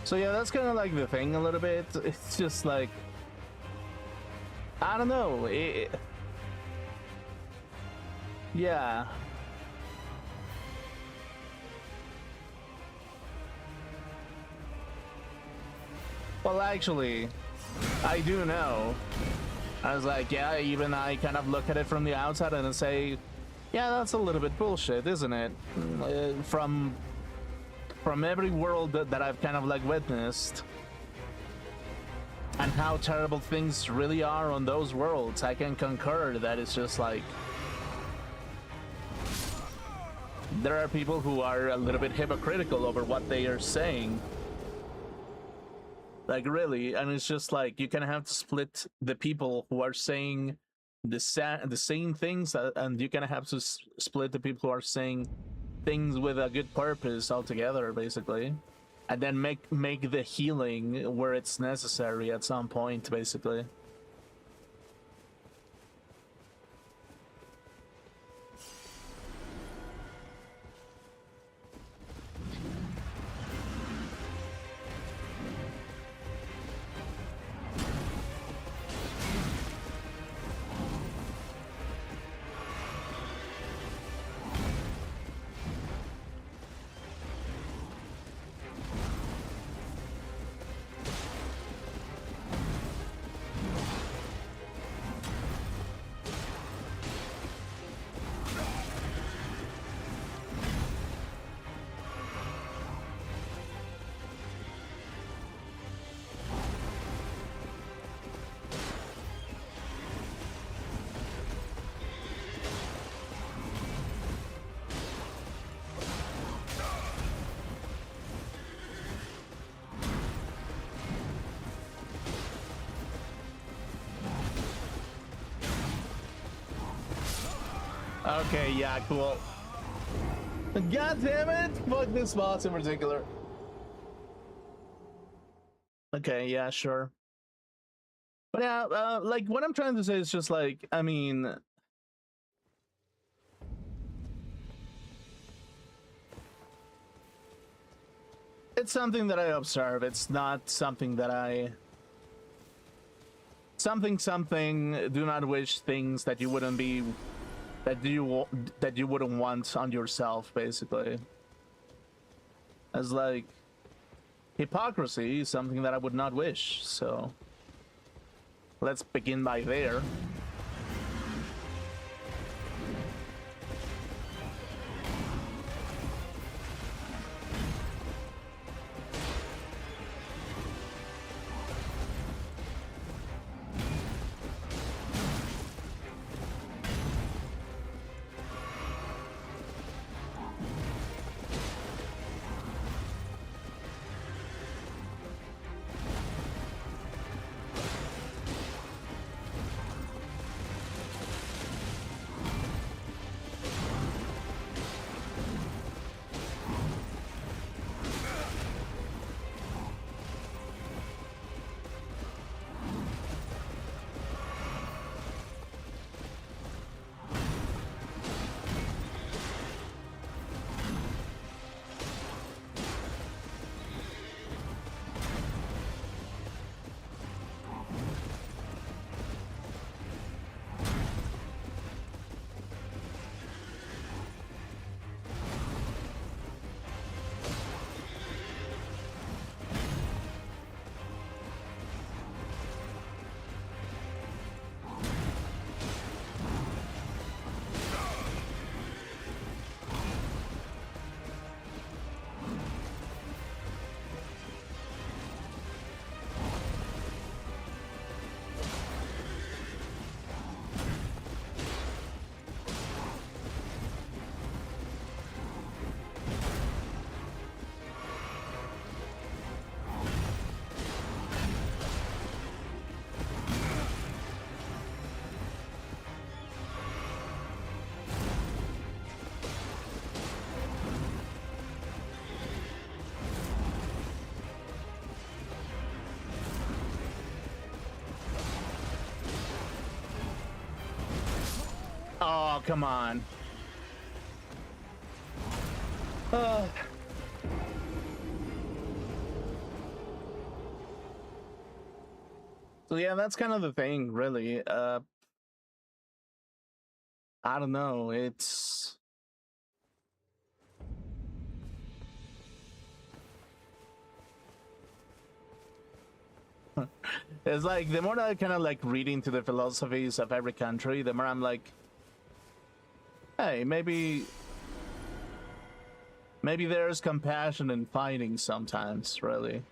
Speaker 1: So yeah, that's kind of like the thing a little bit. It's just like, I don't know. Yeah. Well, actually, I do know. I was like, yeah, even I kind of look at it from the outside and say, yeah, that's a little bit bullshit, isn't it? From every world that I've kind of like witnessed and how terrible things really are on those worlds, I can concur that it's just like there are people who are a little bit hypocritical over what they are saying. Like, really, and it's just like you kind of have to split the people who are saying the same things, and you kind of have to split the people who are saying things with a good purpose altogether, basically, and then make the healing where it's necessary at some point, basically. Okay, yeah, cool. God damn it! Fuck this boss in particular. Okay, yeah, sure. But yeah, like, what I'm trying to say is just like, I mean, it's something that I observe. It's not something that I... Something, do not wish things that you wouldn't be... that you wouldn't want on yourself, basically. As like, hypocrisy is something that I would not wish, so let's begin by there. Oh, come on. Uh, so yeah, that's kind of the thing, really. I don't know. It's like the more that I kind of like read into the philosophies of every country, the more I'm like, hey, maybe there's compassion in fighting sometimes, really.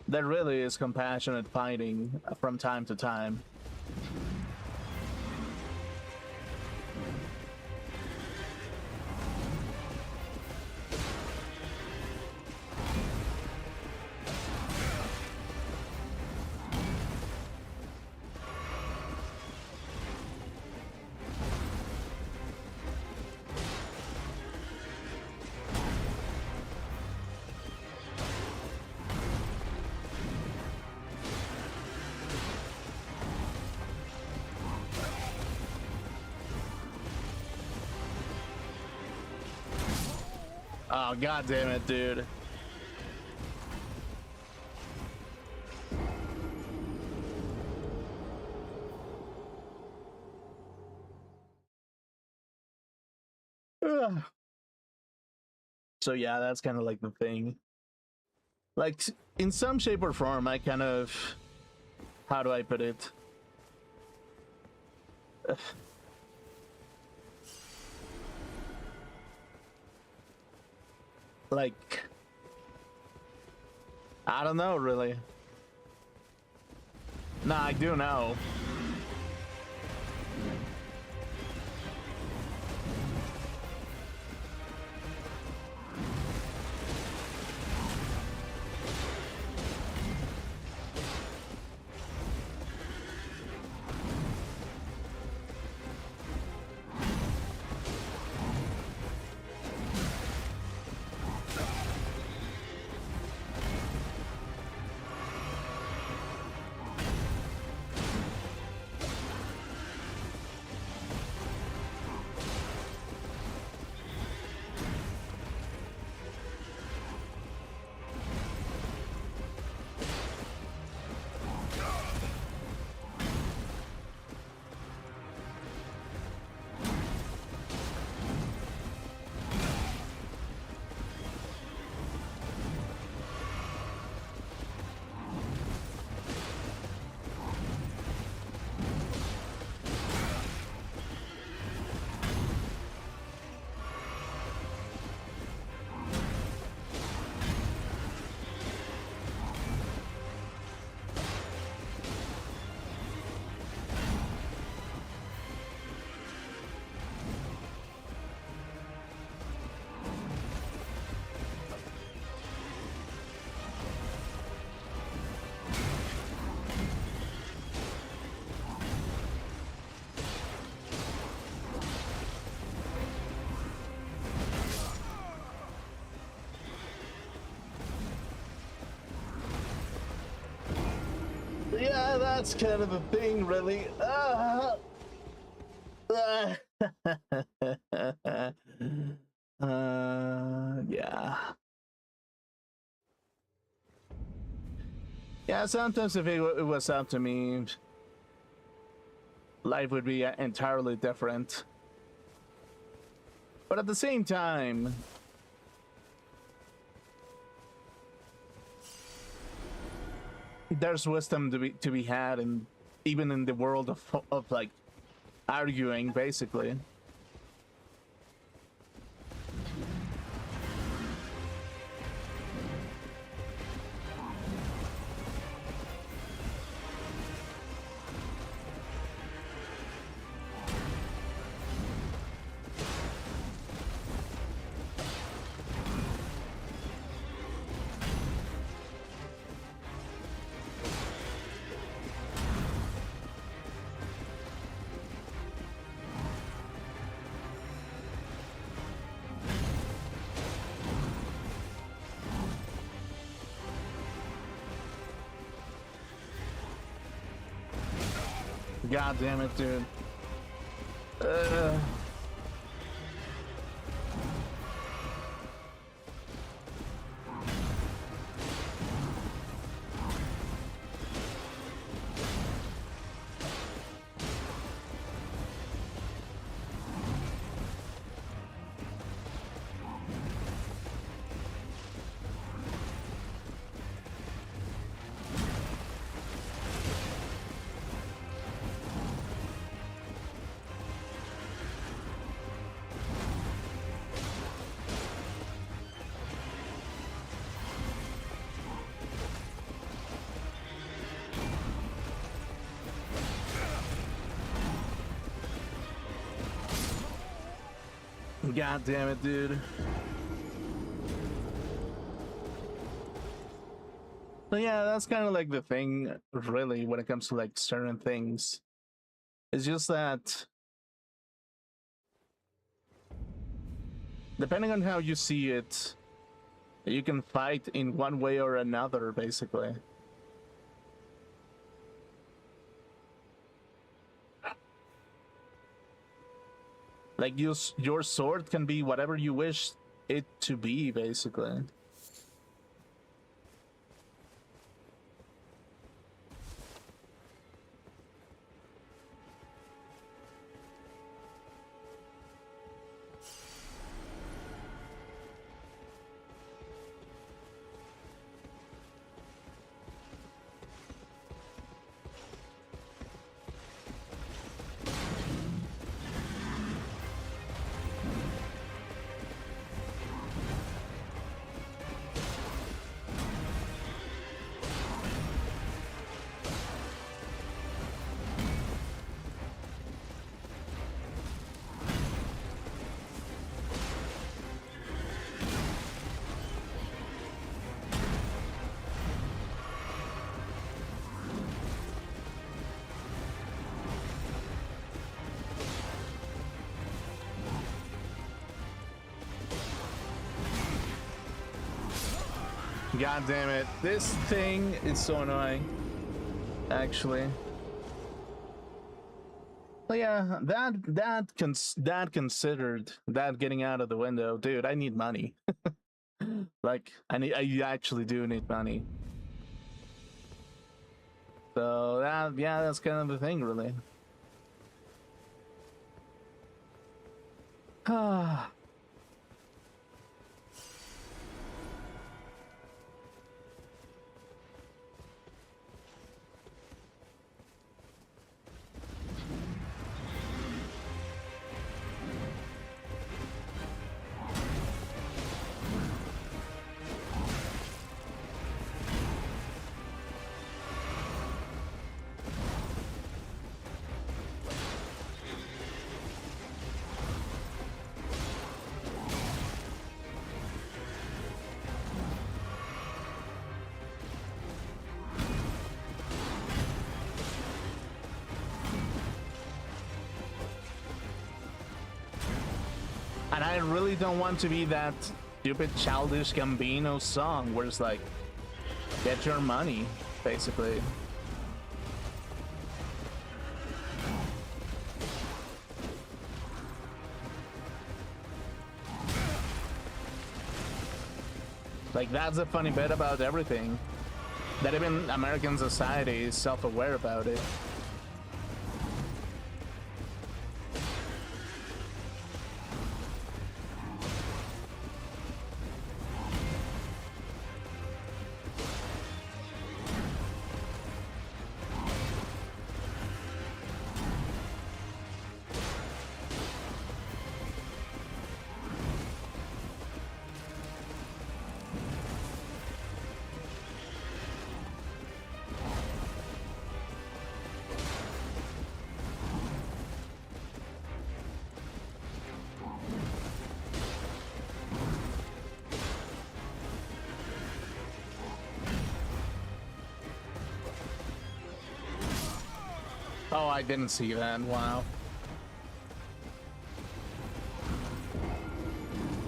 Speaker 1: There really is compassionate fighting from time to time. Oh, god damn it, dude. Ugh. So yeah, that's kind of like the thing. Like, in some shape or form, I kind of... How do I put it? Ugh. Like... I don't know, really. Nah, I do know. Yeah, that's kind of the thing, really. Yeah. Yeah, sometimes if it was up to me, life would be entirely different. But at the same time, there's wisdom to be had, and even in the world of like arguing, basically. God damn it, dude. Uh, God damn it, dude. So yeah, that's kind of like the thing, really, when it comes to like certain things. It's just that depending on how you see it, you can fight in one way or another, basically. Like your sword can be whatever you wish it to be, basically. God damn it. This thing is so annoying, actually. But yeah, that considered, that getting out of the window, dude, I need money. Like, I actually do need money. So that, yeah, that's kind of the thing, really. Ah. And I really don't want to be that stupid childish Gambino song where it's like, get your money, basically. Like, that's the funny bit about everything. That even American society is self-aware about it. Oh, I didn't see that. Wow.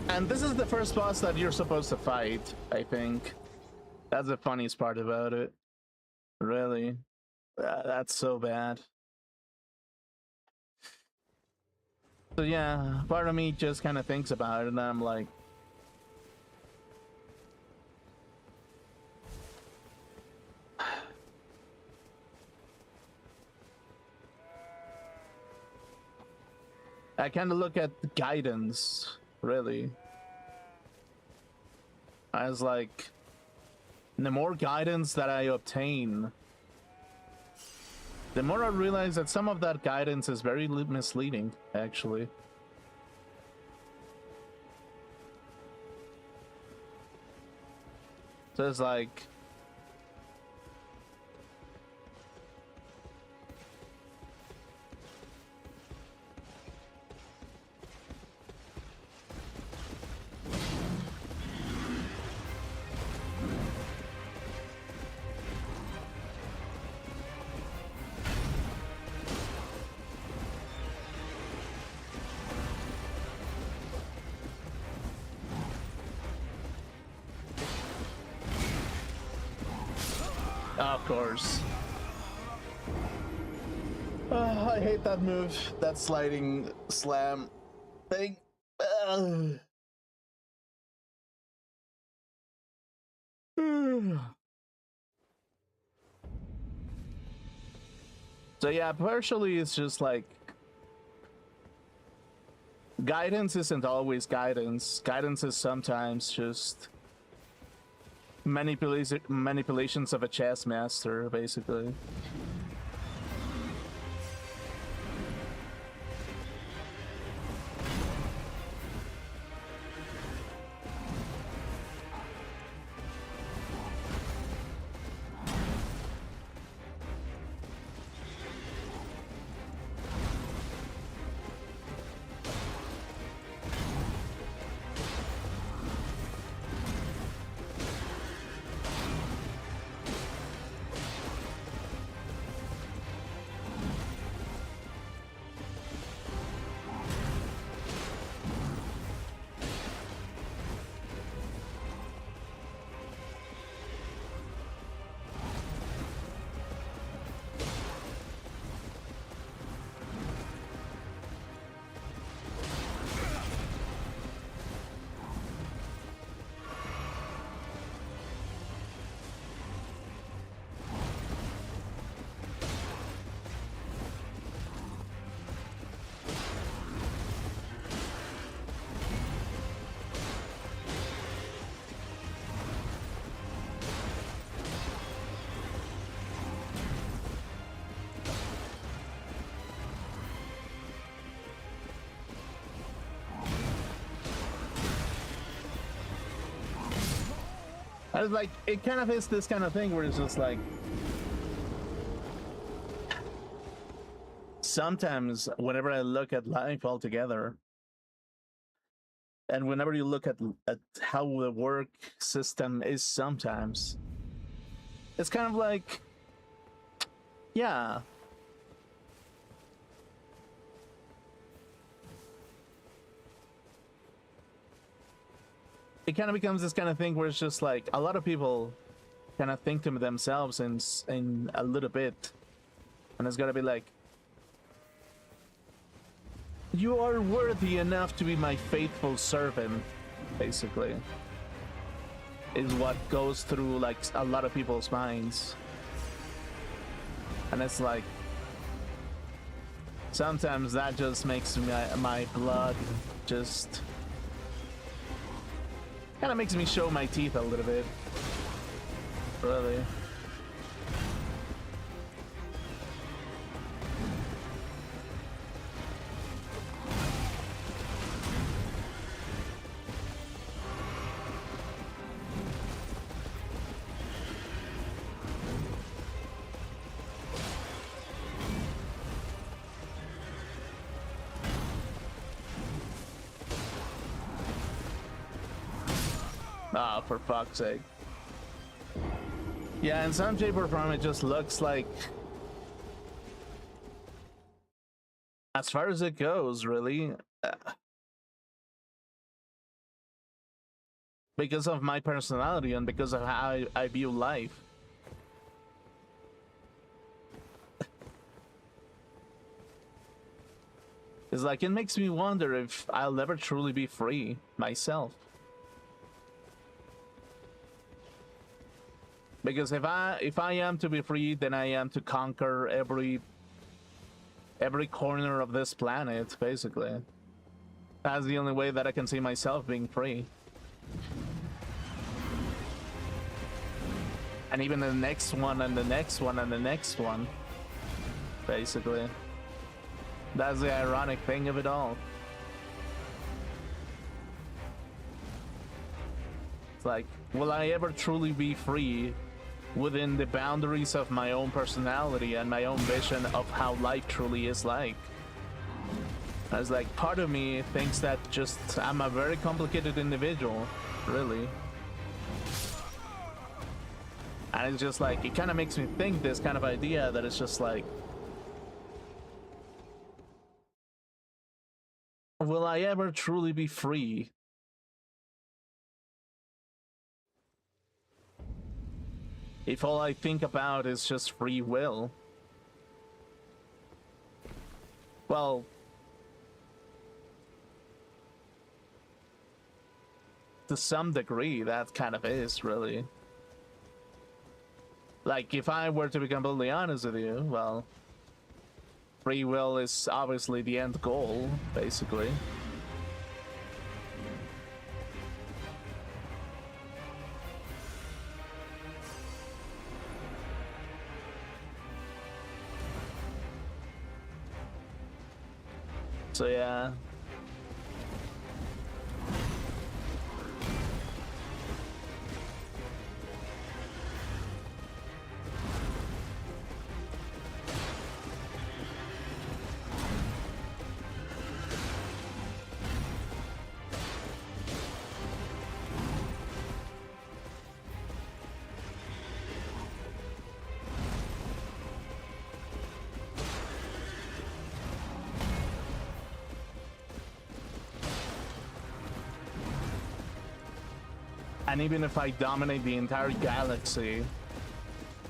Speaker 1: And this is the first boss that you're supposed to fight, I think. That's the funniest part about it. Really. That's so bad. So yeah, part of me just kind of thinks about it, and I'm like, I kind of look at guidance, really, as like, the more guidance that I obtain, the more I realize that some of that guidance is very misleading, actually. So it's like, of course. I hate that move, that sliding slam thing. So yeah, partially it's just like, guidance isn't always guidance. Guidance is sometimes just manipulations of a chess master, basically. I was like, it kind of is this kind of thing where it's just like, sometimes whenever I look at life altogether, and whenever you look at how the work system is sometimes, it's kind of like, yeah, it kind of becomes this kind of thing where it's just like, a lot of people kind of think to themselves in a little bit, and it's gotta be like, you are worthy enough to be my faithful servant, basically, is what goes through like a lot of people's minds. And it's like, sometimes that just makes my blood just kind of makes me show my teeth a little bit, really. Ah, for fuck's sake. Yeah, in some shape or form, it just looks like, as far as it goes, really, because of my personality and because of how I view life, It's like it makes me wonder if I'll ever truly be free myself. Because if I am to be free, then I am to conquer every corner of this planet, basically. That's the only way that I can see myself being free. And even the next one and the next one and the next one, basically. That's the ironic thing of it all. It's like, will I ever truly be free within the boundaries of my own personality and my own vision of how life truly is like? It's like, part of me thinks that just I'm a very complicated individual, really. And it's just like, it kind of makes me think this kind of idea that it's just like, will I ever truly be free? If all I think about is just free will? Well, to some degree, that kind of is, really. Like, if I were to be completely honest with you, well, free will is obviously the end goal, basically. So yeah. And even if I dominate the entire galaxy,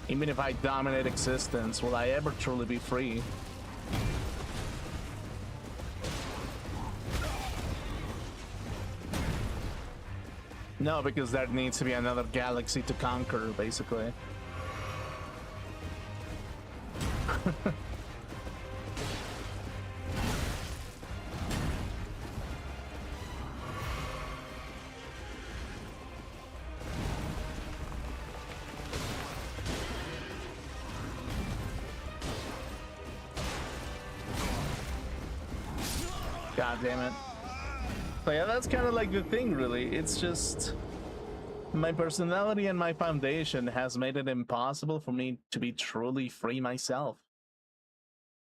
Speaker 1: even if I dominate existence, will I ever truly be free? No, because there needs to be another galaxy to conquer, basically. God damn it. So yeah, that's kind of like the thing, really. It's just my personality and my foundation has made it impossible for me to be truly free myself.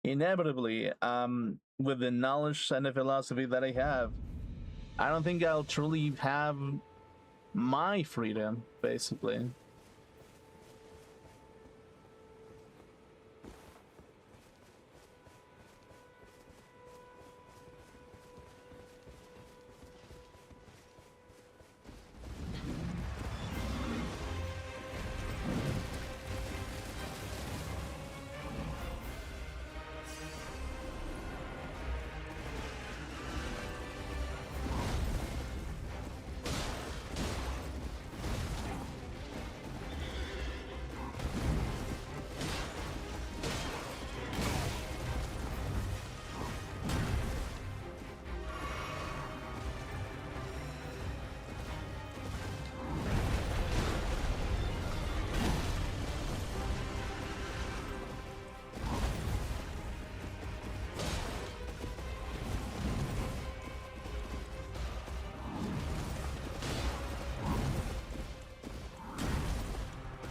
Speaker 1: Inevitably, with the knowledge and the philosophy that I have, I don't think I'll truly have my freedom, basically.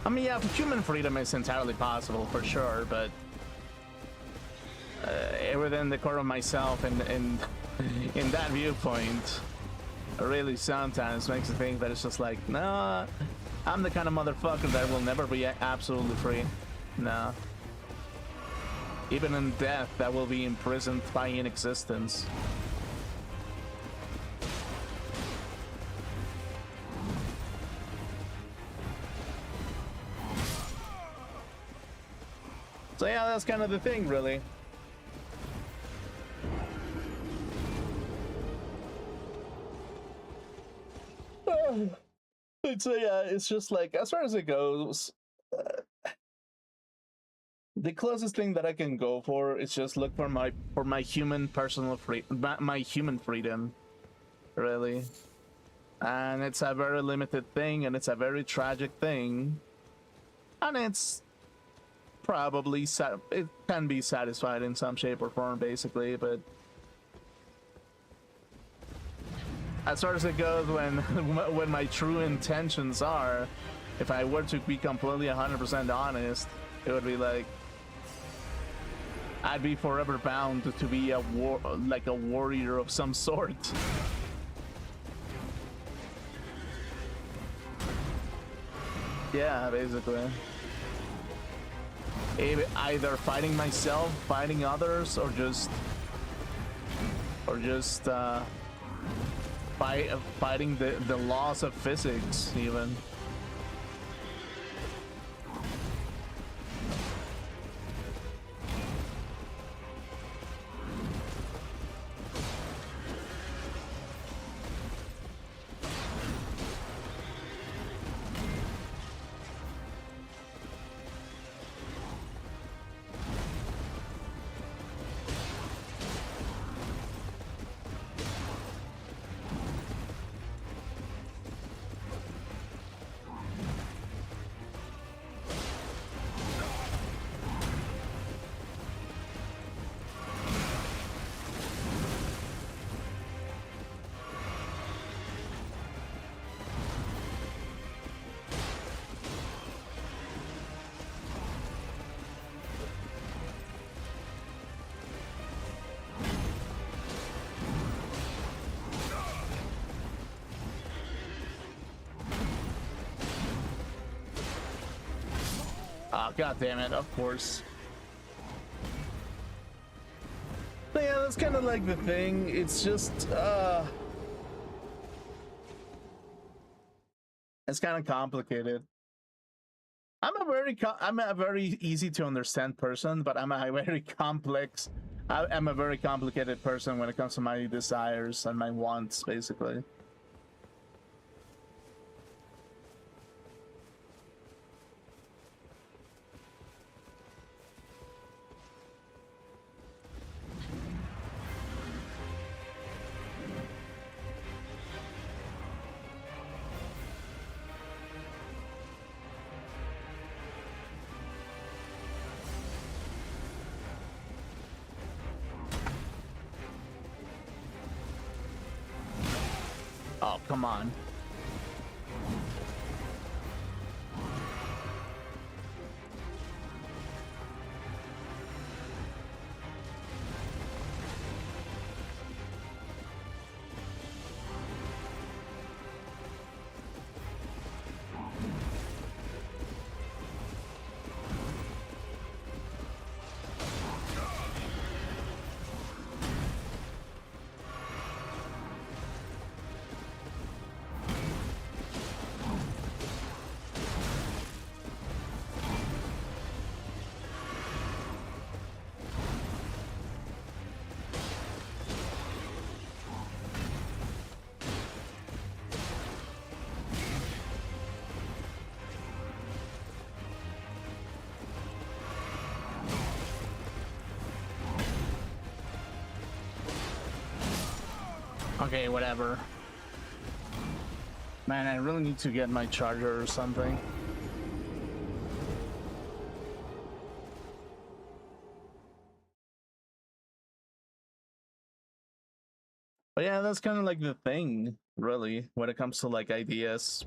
Speaker 1: I mean, yeah, human freedom is entirely possible, for sure, but within the core of myself and in that viewpoint, really sometimes makes me think that it's just like, nah, I'm the kind of motherfucker that will never be absolutely free. Nah. Even in death, that will be imprisoned by inexistence. So yeah, that's kind of the thing, really. it's yeah, it's just like as far as it goes, the closest thing that I can go for is just look for my human personal my human freedom, really. And it's a very limited thing, and it's a very tragic thing, and it's probably it can be satisfied in some shape or form, basically. But as far as it goes, when my true intentions are, if I were to be completely 100% honest, it would be like I'd be forever bound to be a warrior of some sort. Yeah, basically. Either fighting myself, fighting others, or just fighting the laws of physics, even. Oh, god damn it, of course. But yeah, that's kind of like the thing. It's just, it's kind of complicated. I'm a very easy to understand person, but I'm a very complex, I'm a very complicated person when it comes to my desires and my wants, basically. Oh, come on. Okay, whatever. Man, I really need to get my charger or something. But yeah, that's kind of like the thing, really, when it comes to like ideas.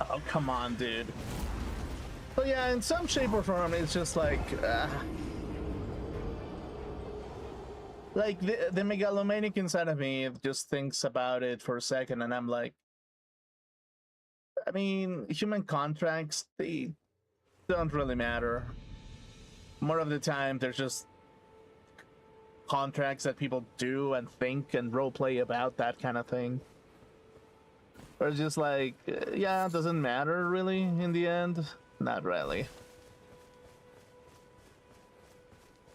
Speaker 1: Oh, come on, dude. But yeah, in some shape or form, it's just like the megalomaniac inside of me just thinks about it for a second, and I'm like, I mean, human contracts, they don't really matter. More of the time, they're just contracts that people do and think and roleplay about, that kind of thing. Or just like, yeah, it doesn't matter really in the end. Not really.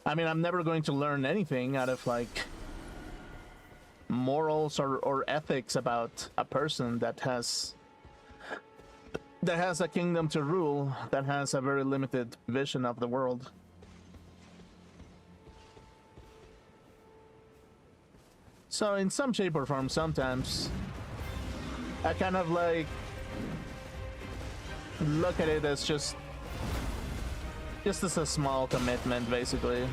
Speaker 1: I mean, I'm never going to learn anything out of like morals or ethics about a person that has a kingdom to rule, that has a very limited vision of the world. So in some shape or form, sometimes I kind of like look at it as just as a small commitment, basically.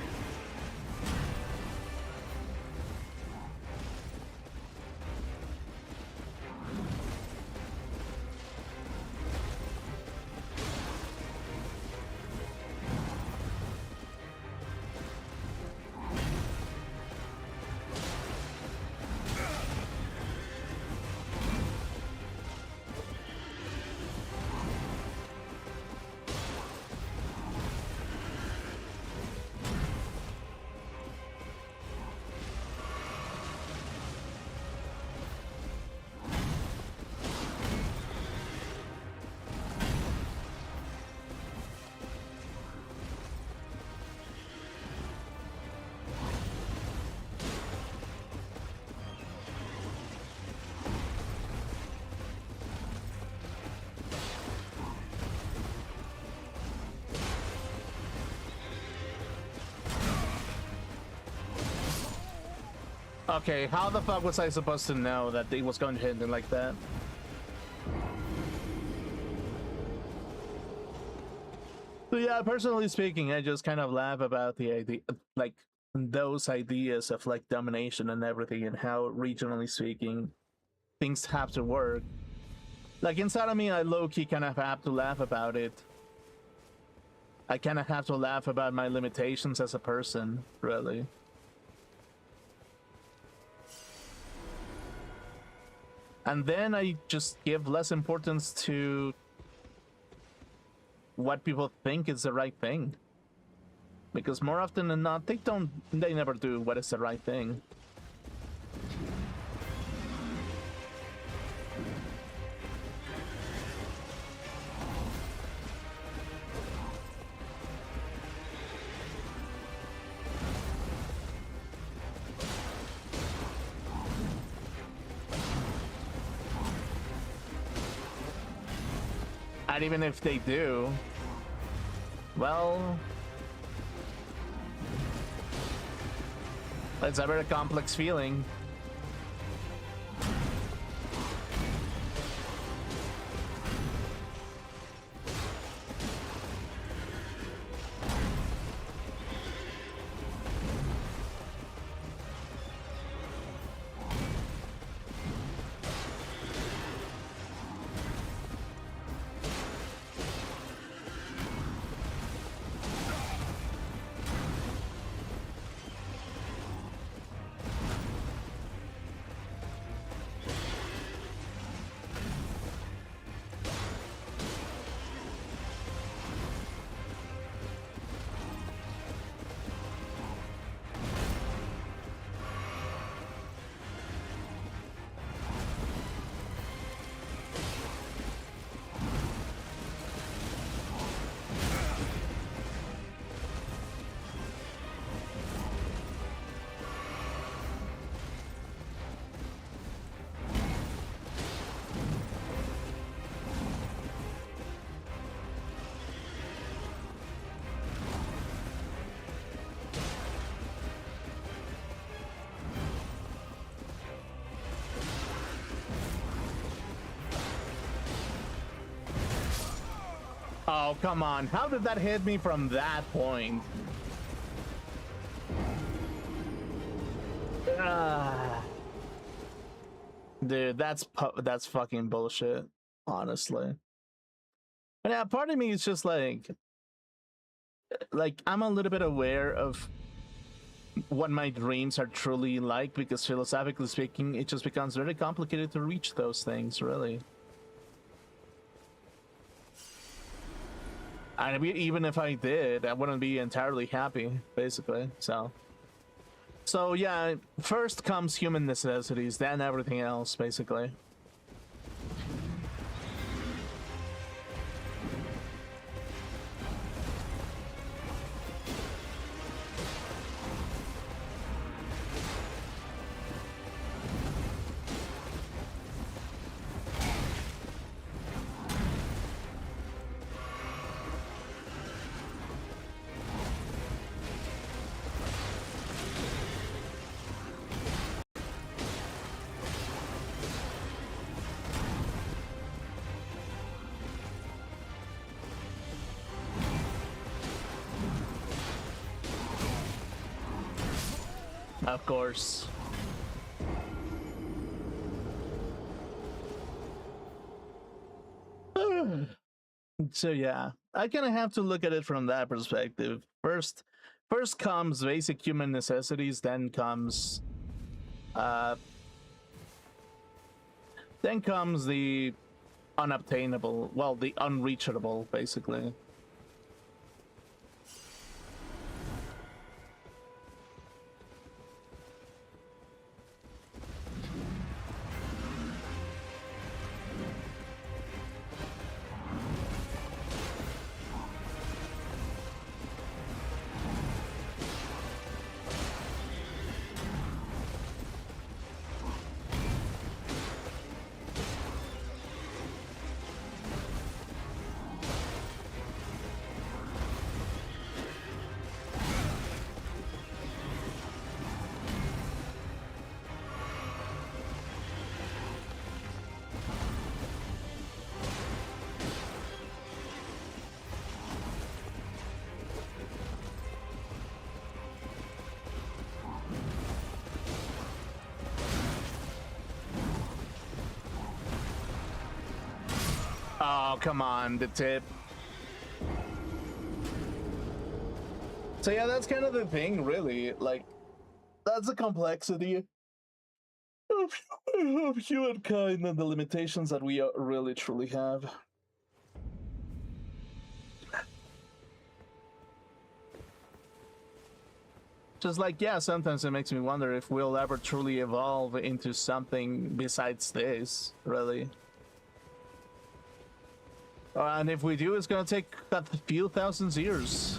Speaker 1: Okay, how the fuck was I supposed to know that he was going to hit me like that? So yeah, personally speaking, I just kind of laugh about the idea, like those ideas of like domination and everything, and how regionally speaking things have to work. Like inside of me, I low-key kind of have to laugh about it. I kind of have to laugh about my limitations as a person, really. And then I just give less importance to what people think is the right thing. Because more often than not, they never do what is the right thing. And even if they do, well, it's a very complex feeling. Oh, come on. How did that hit me from that point? Dude, that's fucking bullshit, honestly. But yeah, part of me is just like I'm a little bit aware of what my dreams are truly like, because philosophically speaking, it just becomes very complicated to reach those things, really. And even if I did, I wouldn't be entirely happy, basically. So yeah, first comes human necessities, then everything else, basically. Of course. So yeah, I kind of have to look at it from that perspective. First comes basic human necessities, uh then comes the unobtainable, well, the unreachable, basically. Oh, come on, the tip. So yeah, that's kind of the thing, really. Like, that's the complexity of humankind and the limitations that we really truly have. Just like, yeah, sometimes it makes me wonder if we'll ever truly evolve into something besides this, really. And if we do, it's gonna take a few thousand years.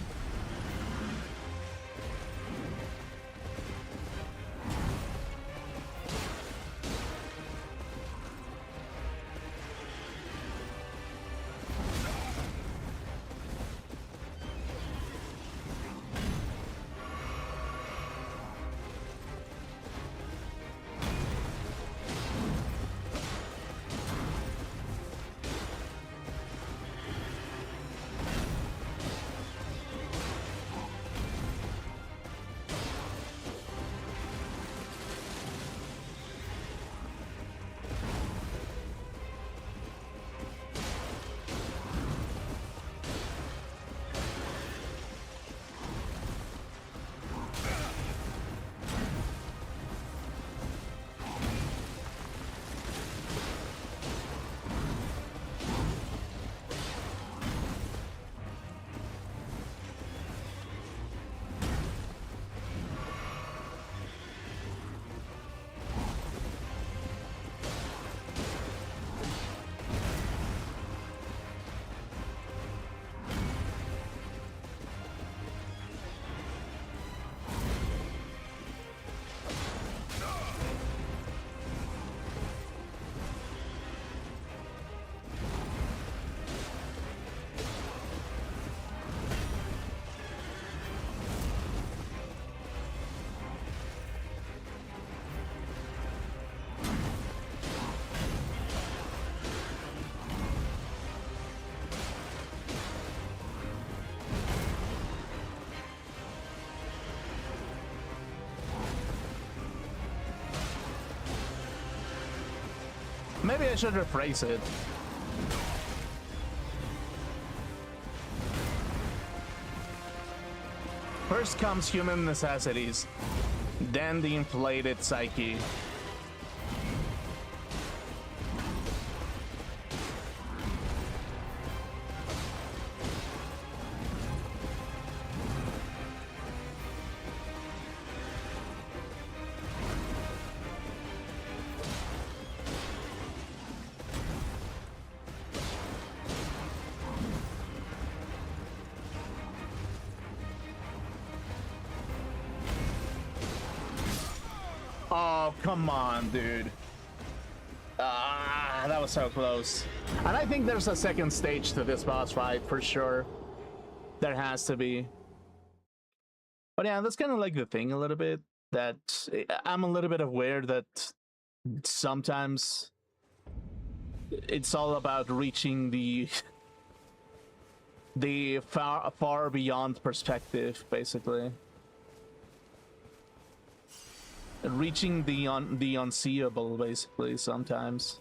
Speaker 1: Maybe I should rephrase it. First comes human necessities, then the inflated psyche. Oh, come on, dude. Ah, that was so close. And I think there's a second stage to this boss fight, for sure. There has to be. But yeah, that's kind of like the thing a little bit, that I'm a little bit aware that sometimes it's all about reaching the far beyond perspective, basically. Reaching the unseeable, basically, sometimes.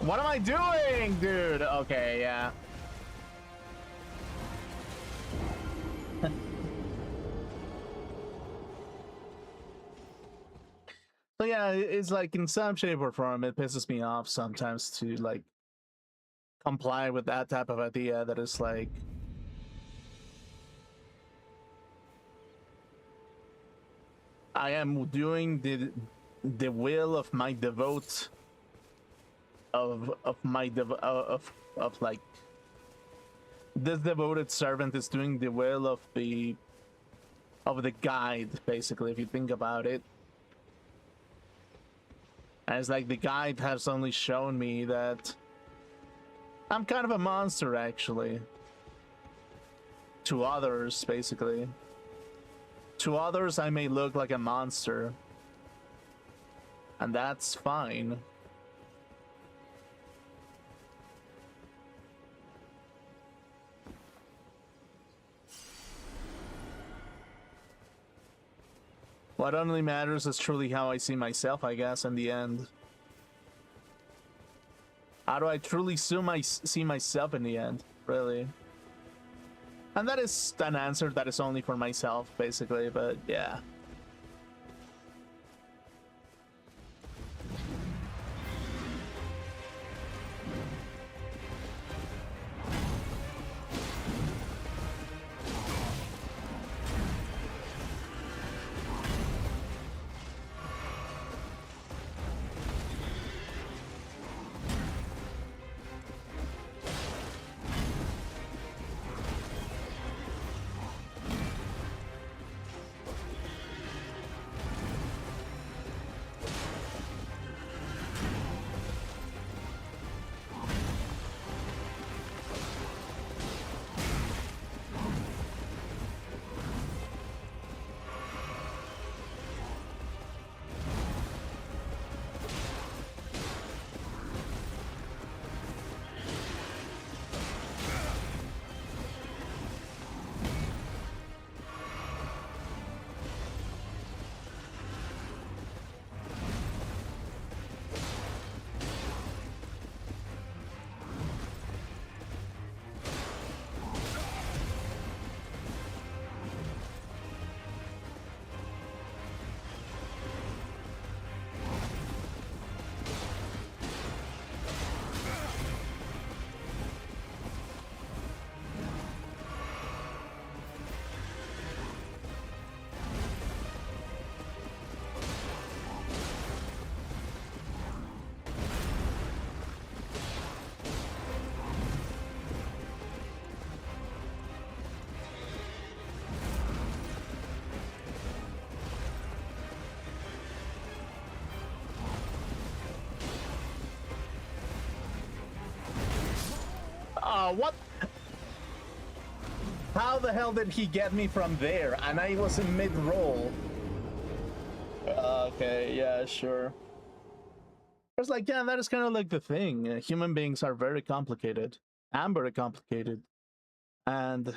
Speaker 1: What am I doing, dude? Okay, yeah. So yeah, it's like in some shape or form, it pisses me off sometimes to like comply with that type of idea that is like, I am doing the will of my devote of like, this devoted servant is doing the will of the guide, basically, if you think about it. And it's like the guide has only shown me that I'm kind of a monster, actually. To others, basically. To others, I may look like a monster. And that's fine. What only matters is truly how I see myself, I guess, in the end. How do I truly see myself in the end, really? And that is an answer that is only for myself, basically, but yeah. what? How the hell did he get me from there? And I was in mid-roll. Okay, yeah, sure. It's like, yeah, that is kind of like the thing. Human beings are very complicated. I'm very complicated. And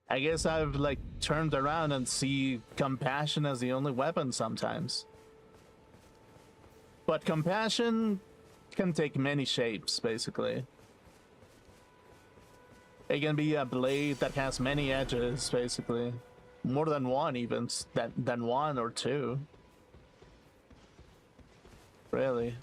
Speaker 1: I guess I've like turned around and see compassion as the only weapon sometimes. But compassion can take many shapes, basically. It can be a blade that has many edges, basically. More than one, even. Than one or two. Really.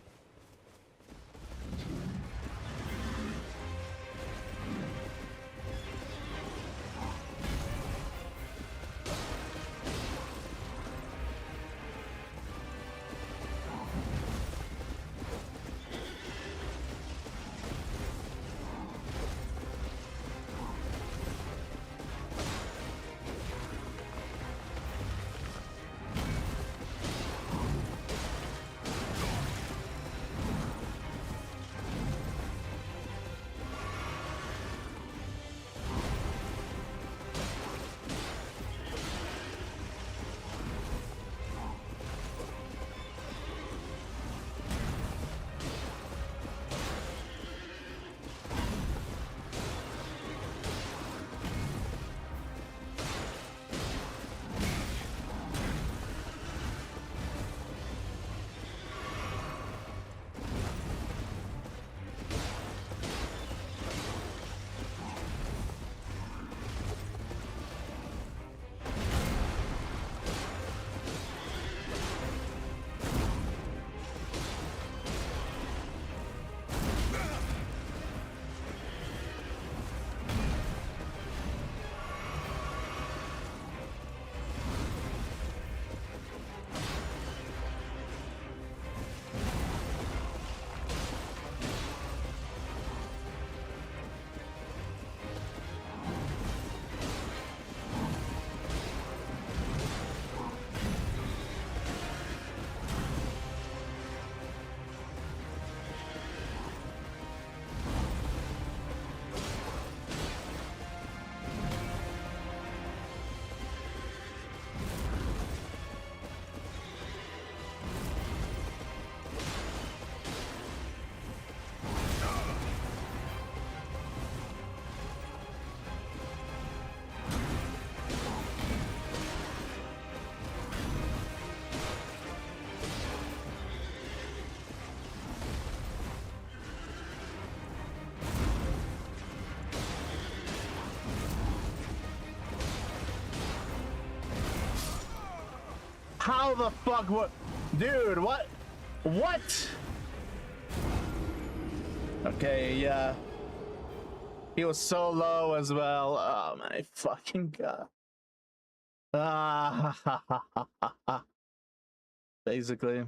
Speaker 1: How the fuck? What? Dude, what? What? Okay, yeah. He was so low as well. Oh my fucking god. Ah, basically.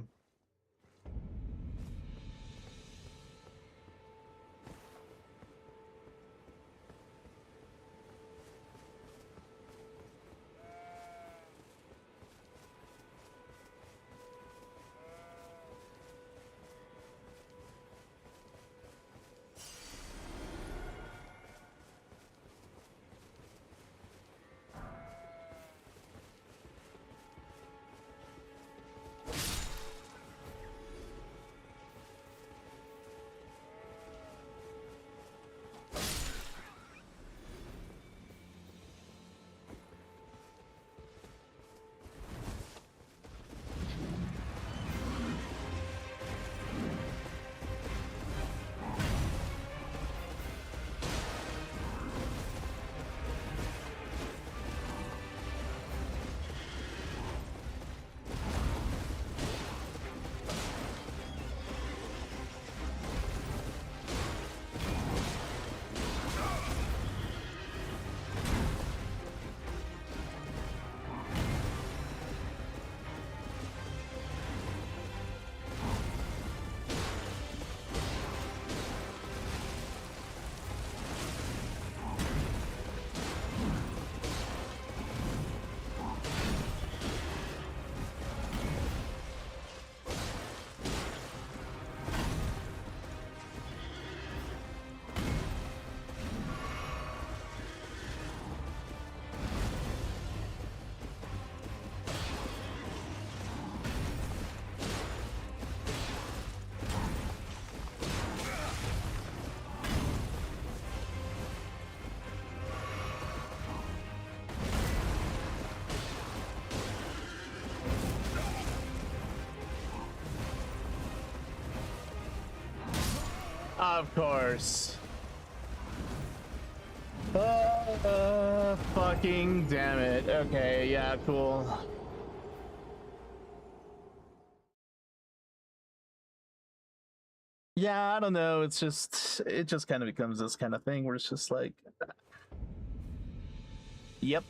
Speaker 1: Of course. Fucking damn it. Okay, yeah, cool. Yeah, I don't know. It just kind of becomes this kind of thing where it's just like, yep.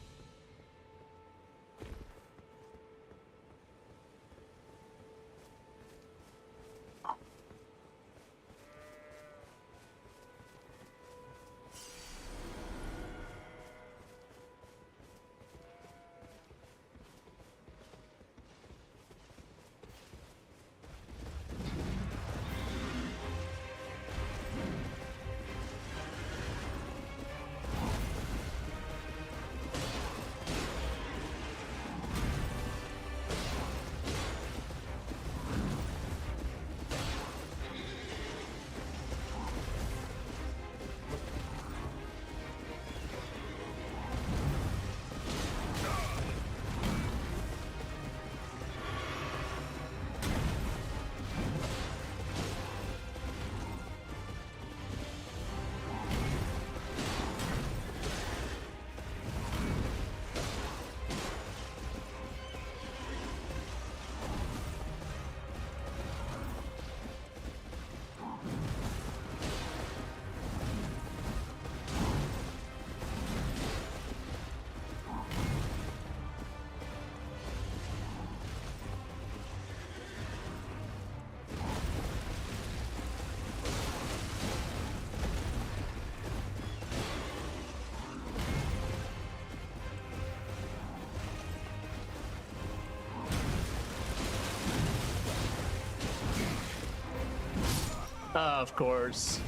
Speaker 1: Of course.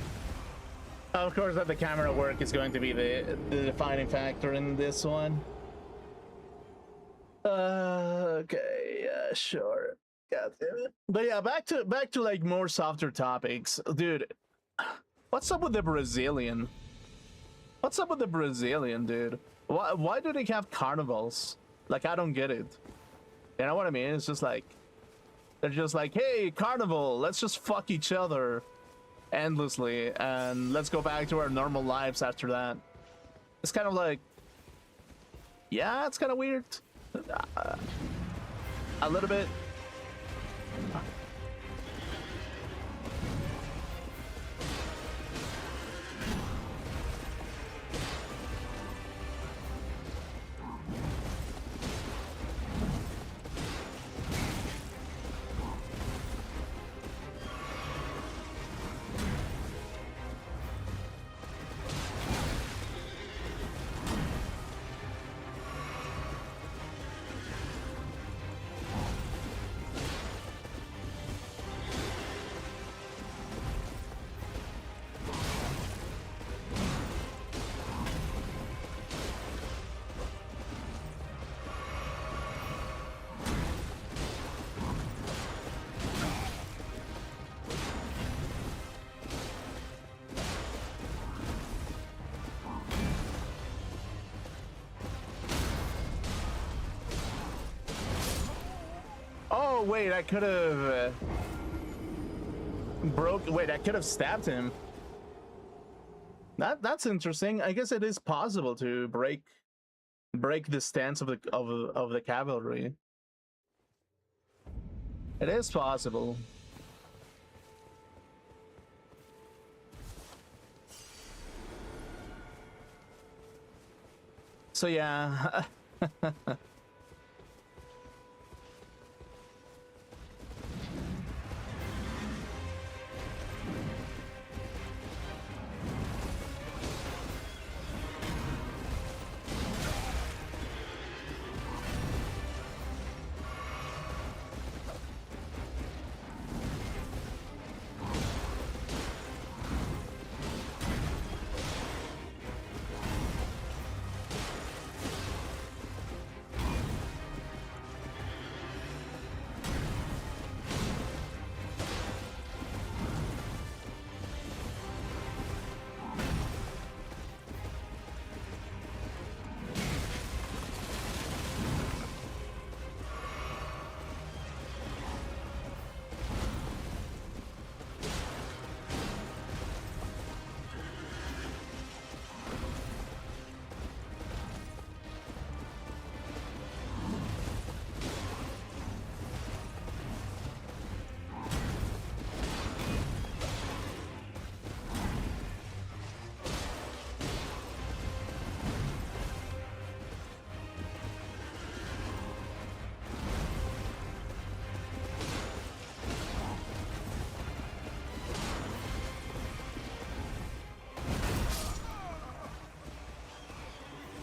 Speaker 1: Of course that the camera work is going to be the defining factor in this one. Okay, yeah, sure. God damn it. But yeah, back to like more softer topics. Dude, what's up with the Brazilian? What's up with the Brazilian, dude? Why do they have carnivals? Like, I don't get it. You know what I mean? It's just like, they're just like, hey, carnival, let's just fuck each other endlessly and let's go back to our normal lives after that. It's kind of like, yeah, it's kind of weird. A little bit. Oh wait, I could have Wait, I could have stabbed him. That's interesting. I guess it is possible to break the stance of the cavalry. It is possible. So yeah.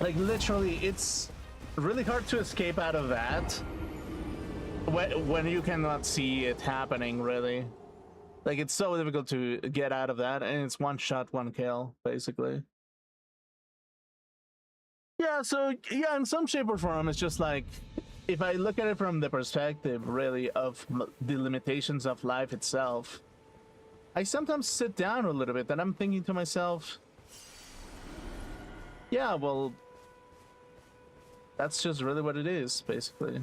Speaker 1: Like literally, it's really hard to escape out of that when you cannot see it happening, really. Like, it's so difficult to get out of that, and it's one shot, one kill, basically. Yeah, so, yeah, in some shape or form, it's just like, if I look at it from the perspective, really, of the limitations of life itself, I sometimes sit down a little bit, and I'm thinking to myself, yeah, well, that's just really what it is, basically.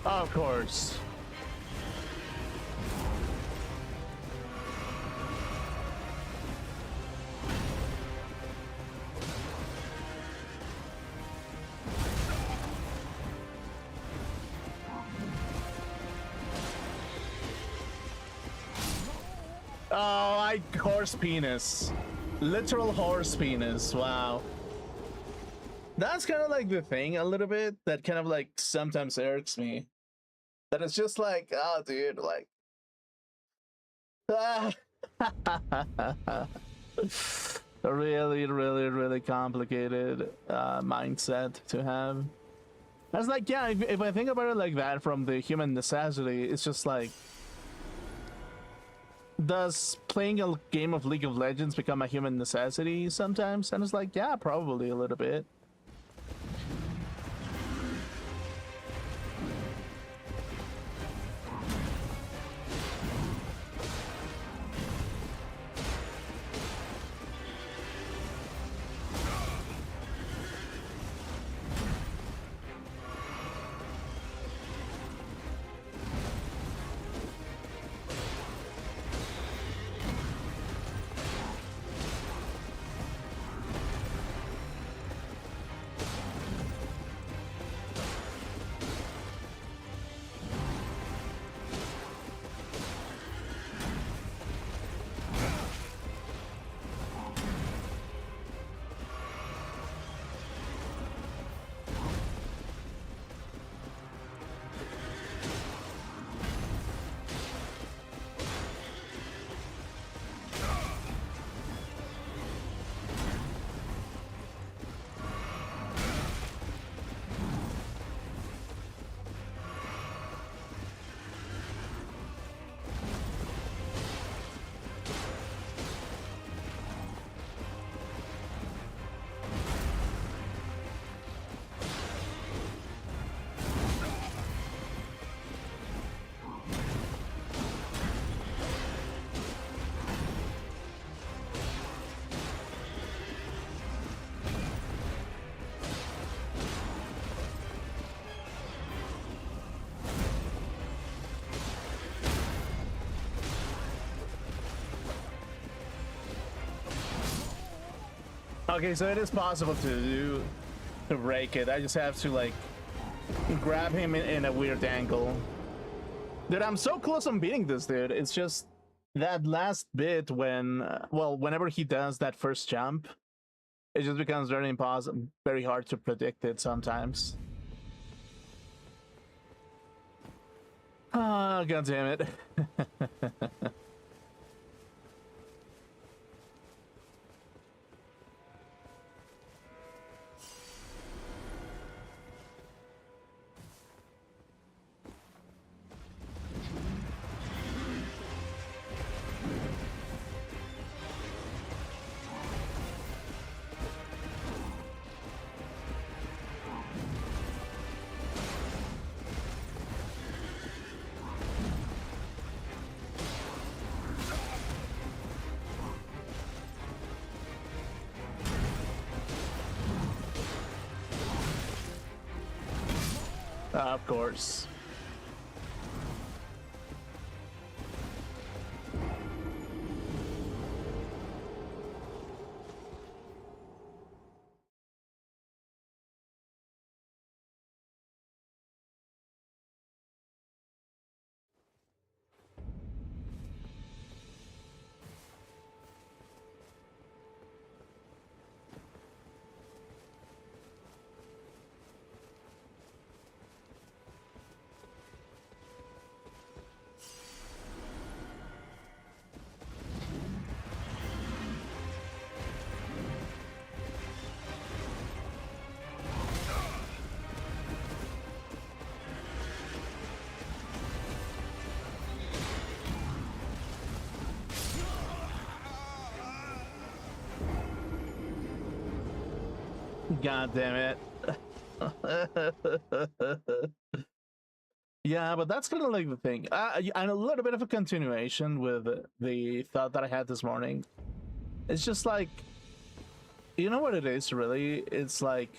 Speaker 1: Of course. Oh, horse penis. Literal horse penis. Wow. That's kind of like the thing a little bit that kind of like sometimes irks me. That it's just like, oh, dude, like. A really, really, really complicated mindset to have. That's like, yeah, if I think about it like that from the human necessity, it's just like, does playing a game of League of Legends become a human necessity sometimes? And it's like, yeah, probably a little bit. Okay, so it is possible to to break it. I just have to like grab him in a weird angle. Dude, I'm so close on beating this dude. It's just that last bit when, well, whenever he does that first jump, it just becomes very impossible, very hard to predict it sometimes. Oh, god damn it. Of course. God damn it. Yeah, but that's kind of like the thing. And a little bit of a continuation with the thought that I had this morning. It's just like, you know what it is, really? It's like,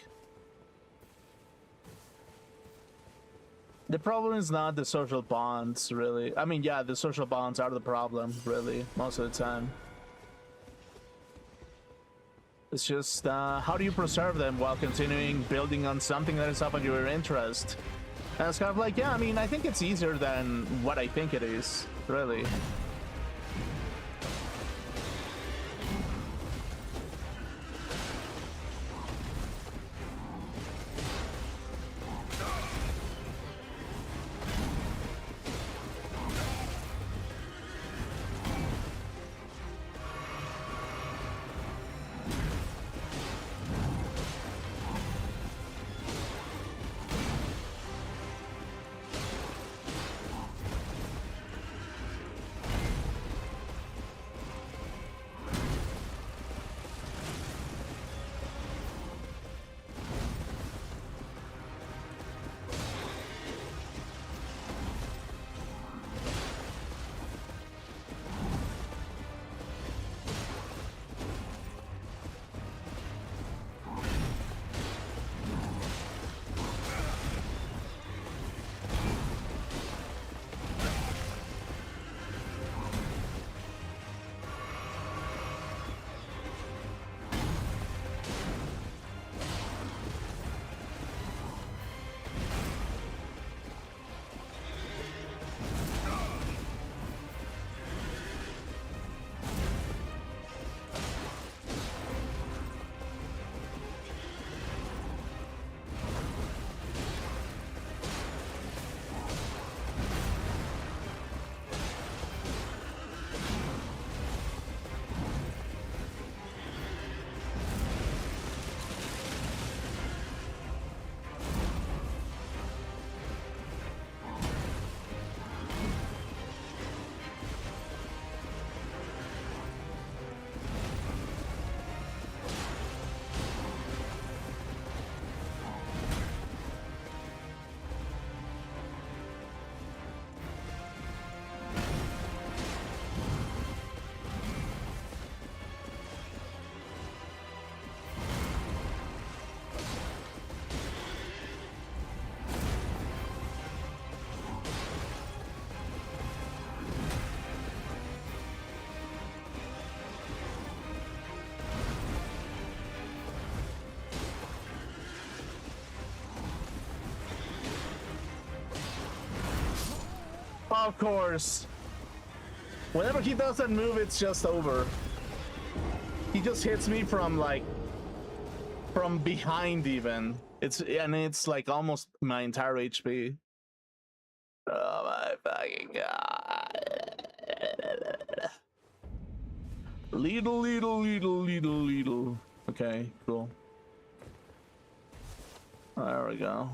Speaker 1: the problem is not the social bonds, really. I mean, yeah, the social bonds are the problem, really, most of the time. It's just, how do you preserve them while continuing building on something that is up on your interest? And it's kind of like, yeah, I mean, I think it's easier than what I think it is, really. Of course. Whenever he does that move, it's just over. He just hits me from like from behind even. It's like almost my entire HP. Oh my fucking god. Little. Okay, cool. There we go.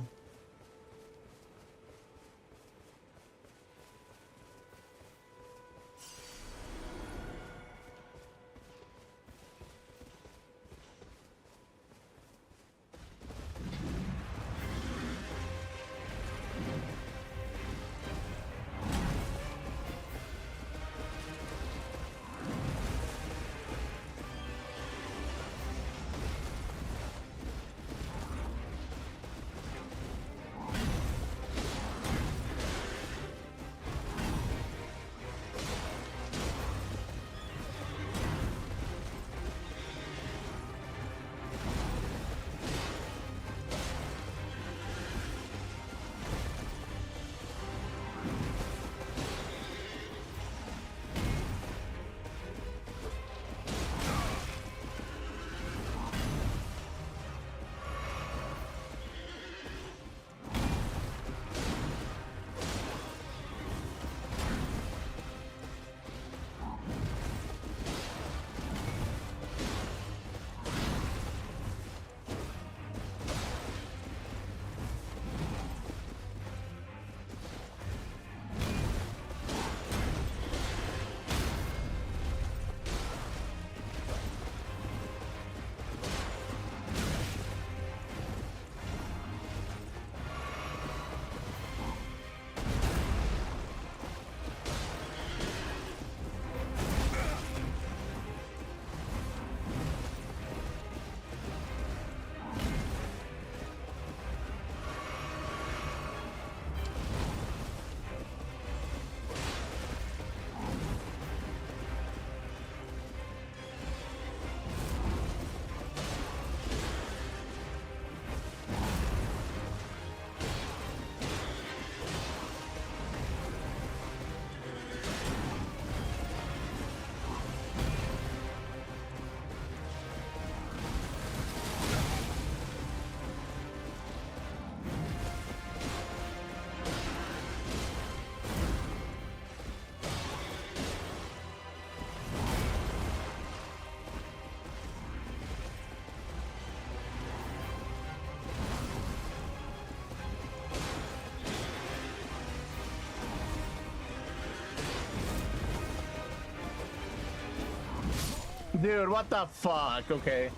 Speaker 1: Dude, what the fuck? Okay.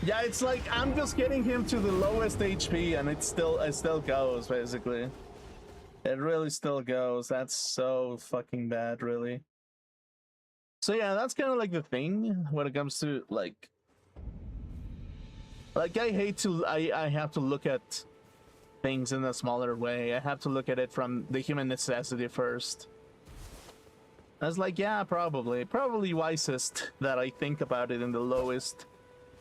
Speaker 1: Yeah, it's like I'm just getting him to the lowest HP and it still goes, basically. It really still goes. That's so fucking bad, really. So yeah, that's kind of like the thing when it comes to like I hate to I have to look at things in a smaller way. I have to look at it from the human necessity first. I was like, yeah, probably wisest that I think about it in the lowest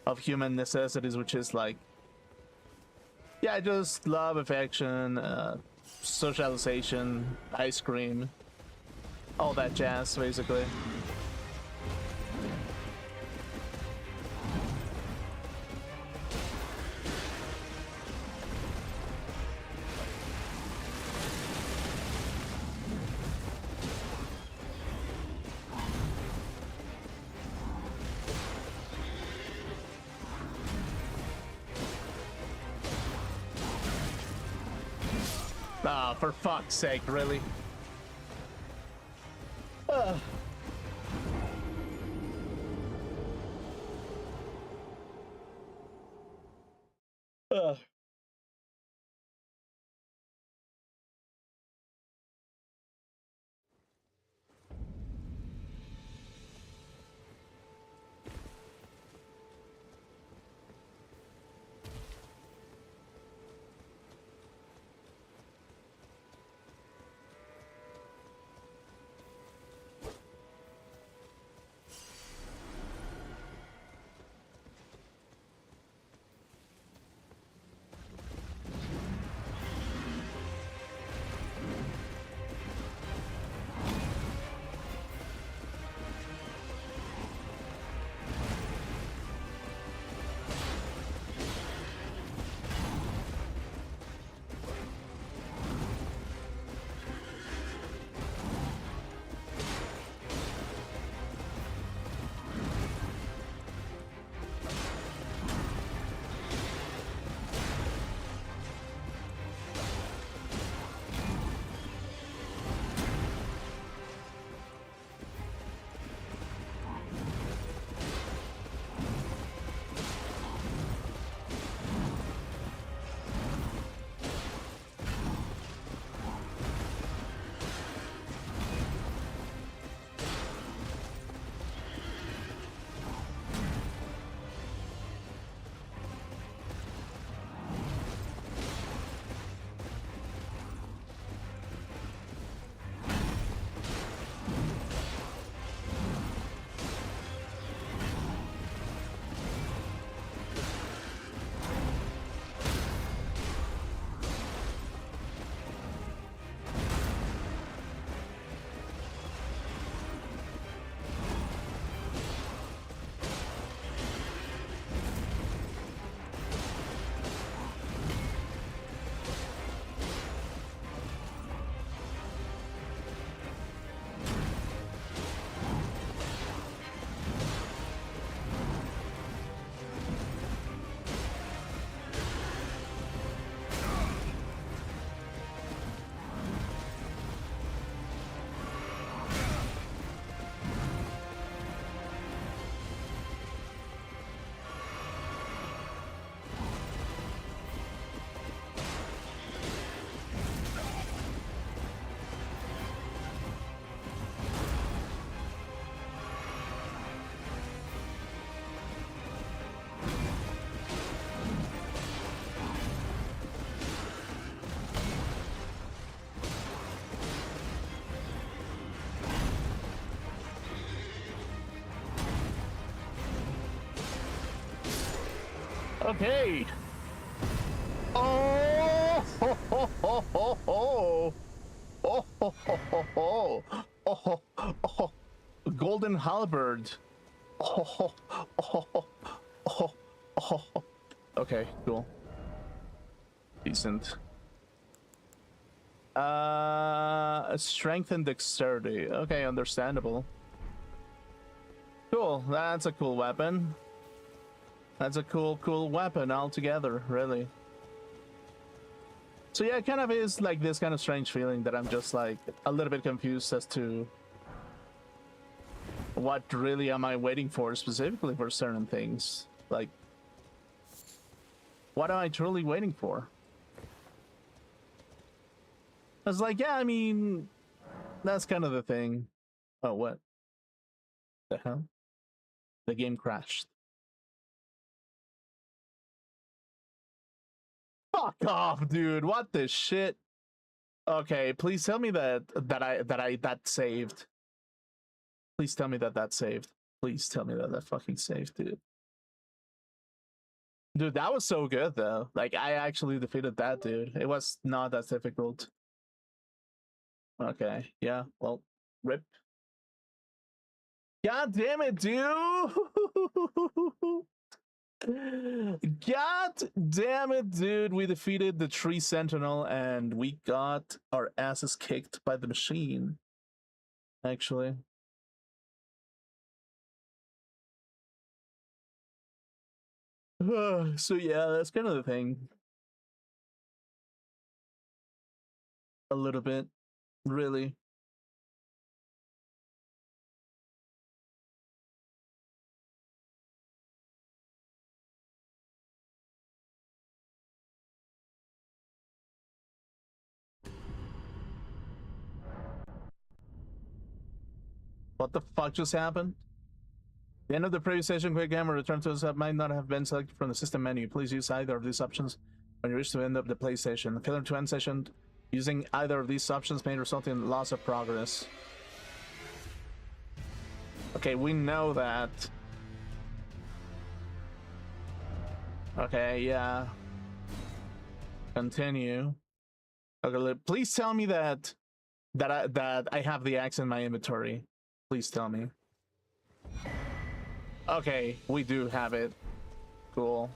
Speaker 1: of human necessities, which is like, yeah, just love, affection, socialization, ice cream, all that jazz, basically. Ah, for fuck's sake, really? Ugh. Ugh. Okay. Oh, ho, ho, ho, ho, ho. Oh, ho, ho, ho, ho. Oh, ho, oh, golden halberd. Oh, oh, oh, oh, oh. Okay, cool. Decent. Strength and dexterity. Okay, understandable. Cool. That's a cool weapon. That's a cool weapon altogether, really. So yeah, it kind of is like this kind of strange feeling that I'm just like a little bit confused as to what really am I waiting for specifically for certain things. Like, what am I truly waiting for? I was like, yeah, I mean, that's kind of the thing. Oh, what the hell? The game crashed. Fuck off, dude. What the shit? Okay, please tell me that saved. Please tell me that saved. Please tell me that fucking saved, dude. Dude, that was so good though. Like, I actually defeated that dude. It was not that difficult. Okay, yeah, well, rip. God damn it, dude! God damn it, dude! We defeated the Tree Sentinel and we got our asses kicked by the machine. Actually. So yeah, that's kind of the thing. A little bit, really. What the fuck just happened? The end of the previous session, quick game or return to the might not have been selected from the system menu. Please use either of these options when you wish to end up the PlayStation. The failure to end session using either of these options may result in loss of progress. Okay, we know that. Okay, yeah. Continue. Okay, please tell me that I have the axe in my inventory. Please tell me. Okay, we do have it. Cool.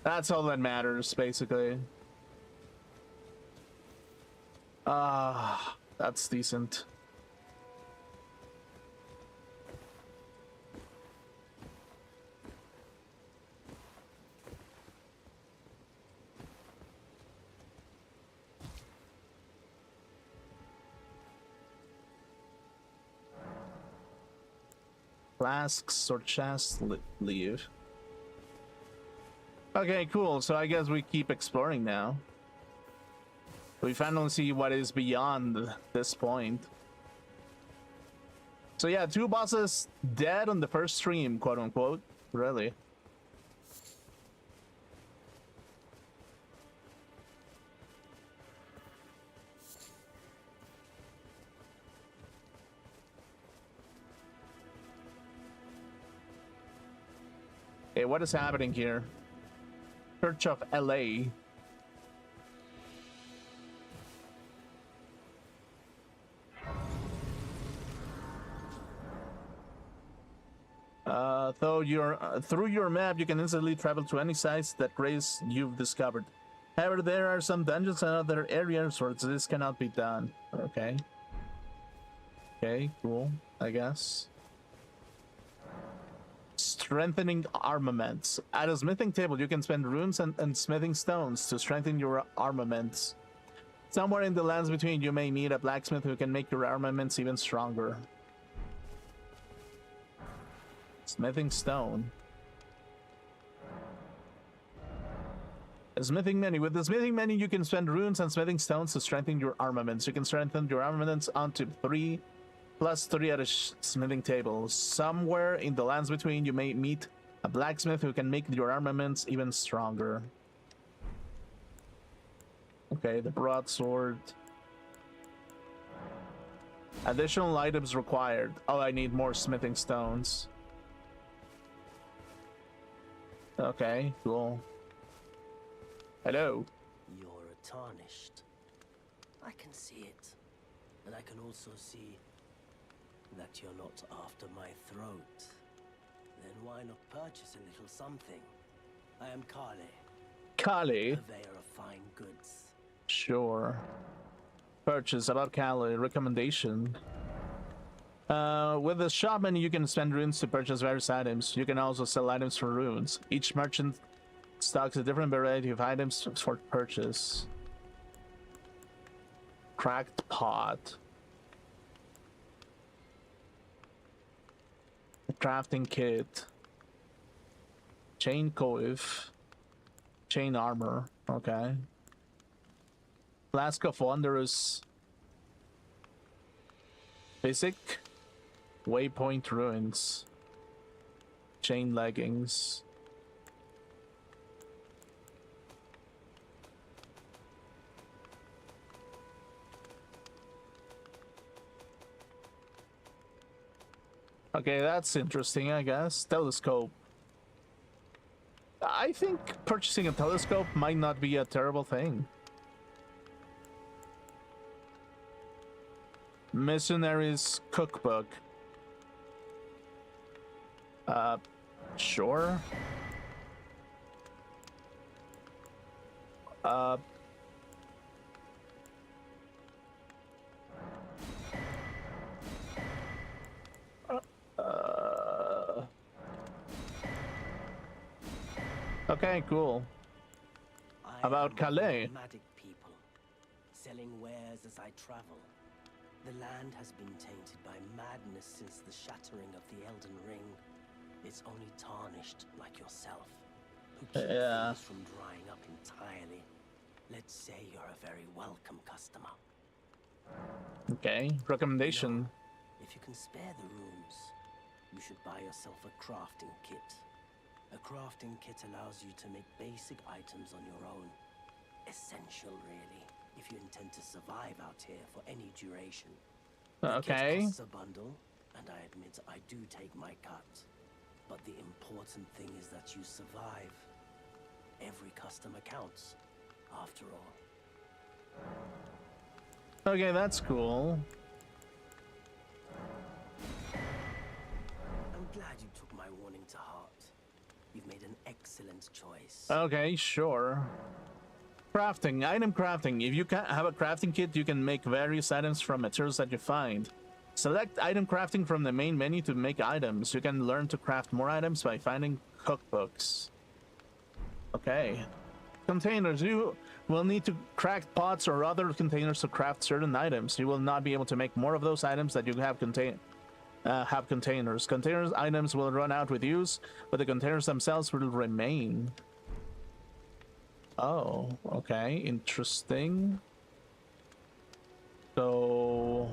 Speaker 1: That's all that matters, basically. That's decent. Flasks or chests, leave. Okay, cool. So I guess we keep exploring now. We finally see what is beyond this point. So yeah, 2 bosses dead on the first stream, quote unquote. Really. Hey, what is happening here? Church of LA. Through your map, you can instantly travel to any sites that race you've discovered. However, there are some dungeons and other areas where this cannot be done. Okay. Okay, cool, I guess. Strengthening armaments. At a smithing table, you can spend runes and smithing stones to strengthen your armaments. Somewhere in the lands between, you may meet a blacksmith who can make your armaments even stronger. Smithing stone. A smithing menu. With the smithing menu, you can spend runes and smithing stones to strengthen your armaments. You can strengthen your armaments onto 3 plus 3 at a smithing table. Somewhere in the lands between, you may meet a blacksmith who can make your armaments even stronger. Okay, the broadsword. Additional items required. Oh, I need more smithing stones. Okay, cool. Hello.
Speaker 2: You're tarnished. I can see it. And I can also see that you're not after my throat. Then why not purchase a little something? I am Kale,
Speaker 1: Kali.
Speaker 2: purveyor of fine goods.
Speaker 1: Sure. Purchase about Kali. Recommendation. With the shop menu, you can spend runes to purchase various items. You can also sell items for runes. Each merchant stocks a different variety of items for purchase. Cracked pot. Crafting kit. Chain coif. Chain armor. Okay. Flask of Wondrous. Basic. Waypoint ruins. Chain leggings. Okay, that's interesting, I guess. Telescope. I think purchasing a telescope might not be a terrible thing. Missionary's cookbook. Sure. Okay, cool. About Calais.
Speaker 2: Nomadic people, selling wares as I travel. The land has been tainted by madness since the shattering of the Elden Ring. It's only tarnished like yourself, who keep things from drying up entirely. Let's say you're a very welcome customer.
Speaker 1: Okay, recommendation.
Speaker 2: If you can spare the runes, you should buy yourself a crafting kit. A crafting kit allows you to make basic items on your own. Essential, really, if you intend to survive out here for any duration.
Speaker 1: Okay.
Speaker 2: The kit costs a bundle, and I admit I do take my cut. But the important thing is that you survive. Every customer counts, after all.
Speaker 1: Okay, that's cool.
Speaker 2: I'm glad you took my warning to heart. You've made an excellent choice.
Speaker 1: Okay, sure. Crafting, item crafting. If you can have a crafting kit, you can make various items from materials that you find. Select item crafting from the main menu to make items. You can learn to craft more items by finding cookbooks. Okay. Containers. You will need to crack pots or other containers to craft certain items. You will not be able to make more of those items that you have containers. Containers items will run out with use, but the containers themselves will remain. Oh, okay, interesting. So,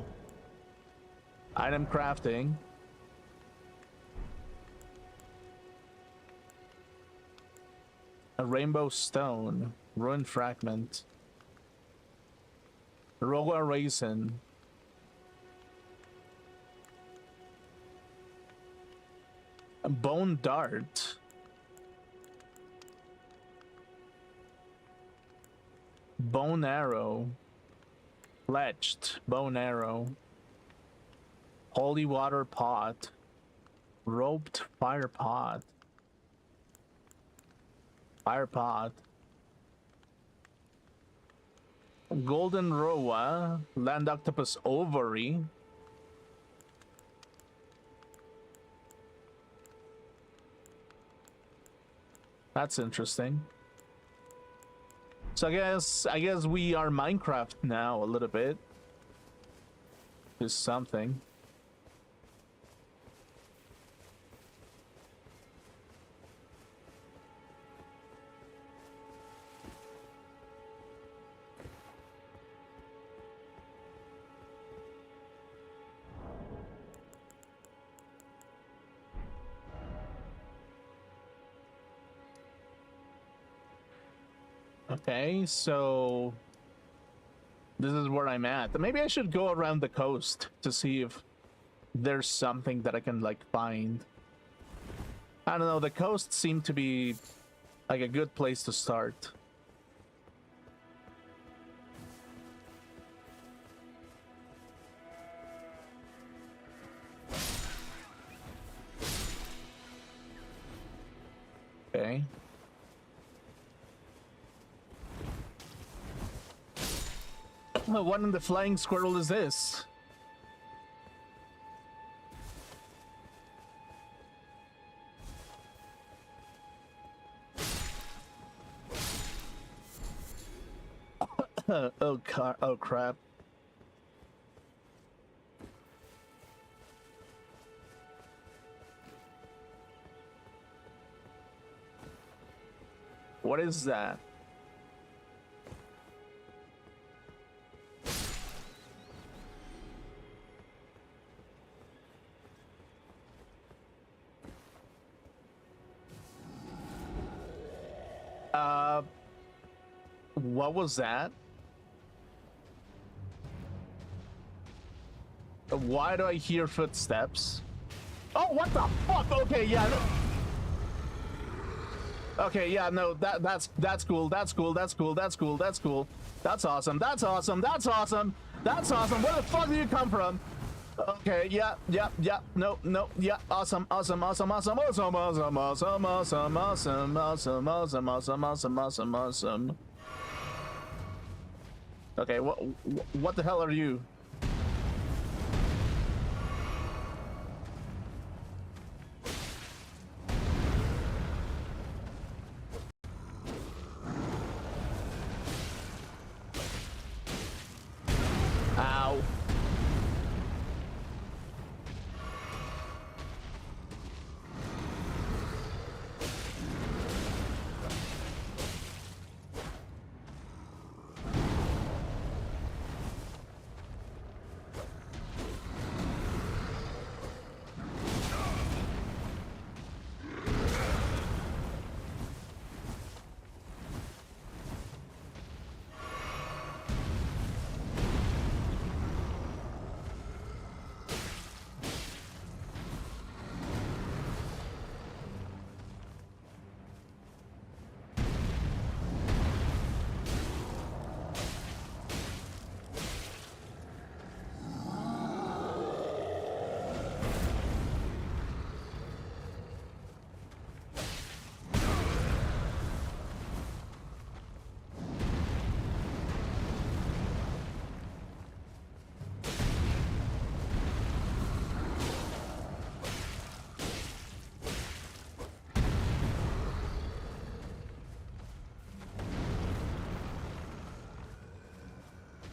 Speaker 1: item crafting. A rainbow stone, ruined fragment, rogue raisin. A bone dart. Bone arrow. Fletched bone arrow. Holy water pot. Roped fire pot. Fire pot. Golden roa. Land octopus ovary. That's interesting. So I guess we are Minecraft now a little bit. Just something. Okay, so this is where I'm at. Maybe I should go around the coast to see if there's something that I can like find. I don't know, the coast seemed to be like a good place to start. Okay. Well, what in the flying squirrel is this? Oh crap. What is that? What was that? Why do I hear footsteps? Oh, what the fuck? Okay, yeah. Okay, yeah, no, that's cool. That's cool. That's cool. That's cool. That's cool. That's awesome. That's awesome. That's awesome. That's awesome. Where the fuck did you come from? Okay, yeah, yeah, yeah. No, no, yeah. Awesome, awesome, awesome, awesome, awesome, awesome, awesome, awesome, awesome, awesome, awesome, awesome, awesome, awesome, awesome. Okay, what the hell are you? Ow.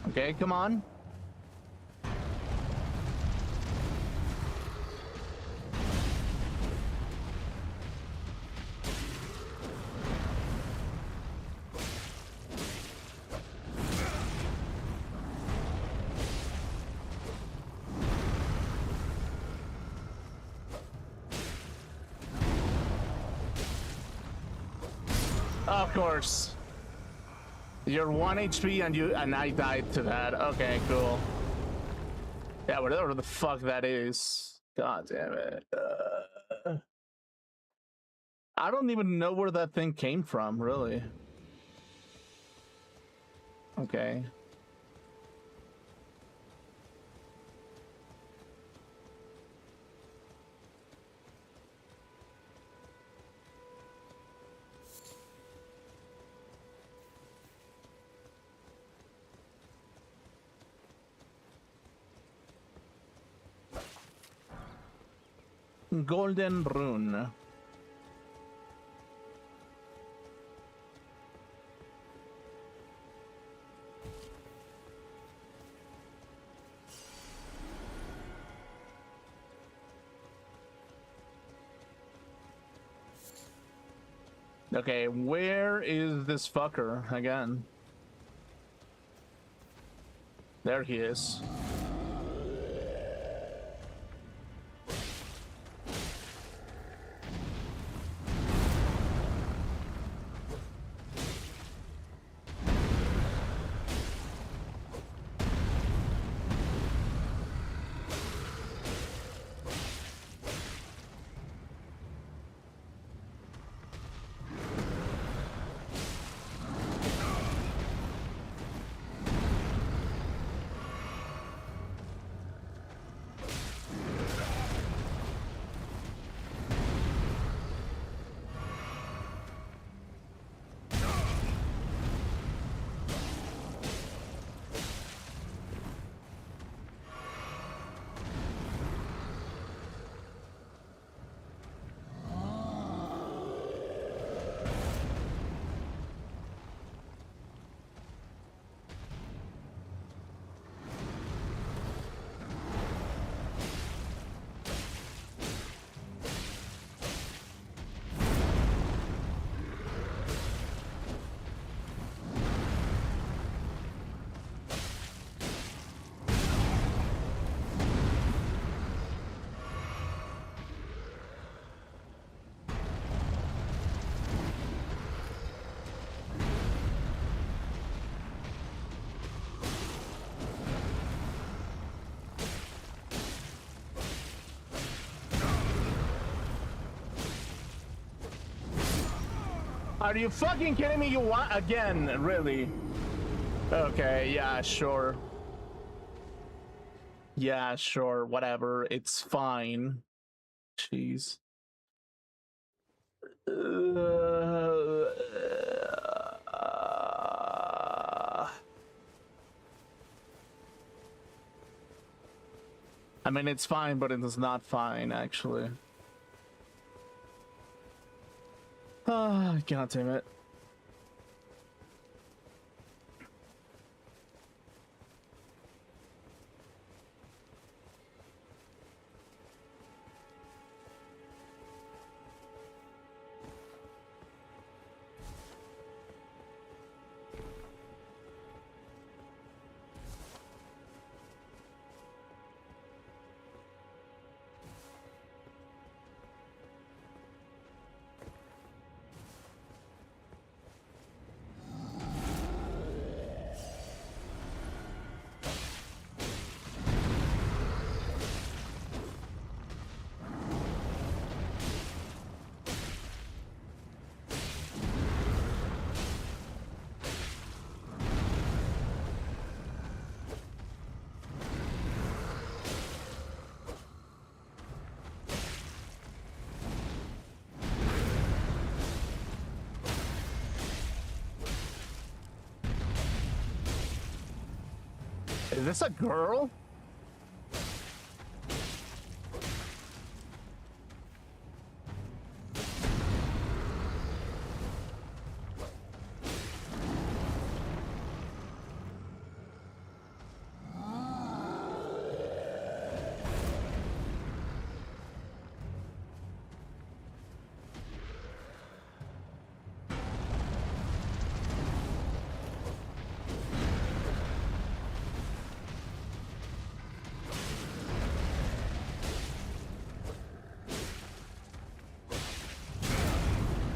Speaker 1: Okay, come on. Of course. You're 1 HP and I died to that. Okay, cool. Yeah, whatever the fuck that is. God damn it. I don't even know where that thing came from, really. Okay. Golden rune. Okay, where is this fucker again? There he is. Are you fucking kidding me? You want again? Really? Okay, yeah, sure. Yeah, sure, whatever. It's fine. Jeez. I mean, it's fine, but it is not fine, actually. Ah, God damn it. Is this a girl?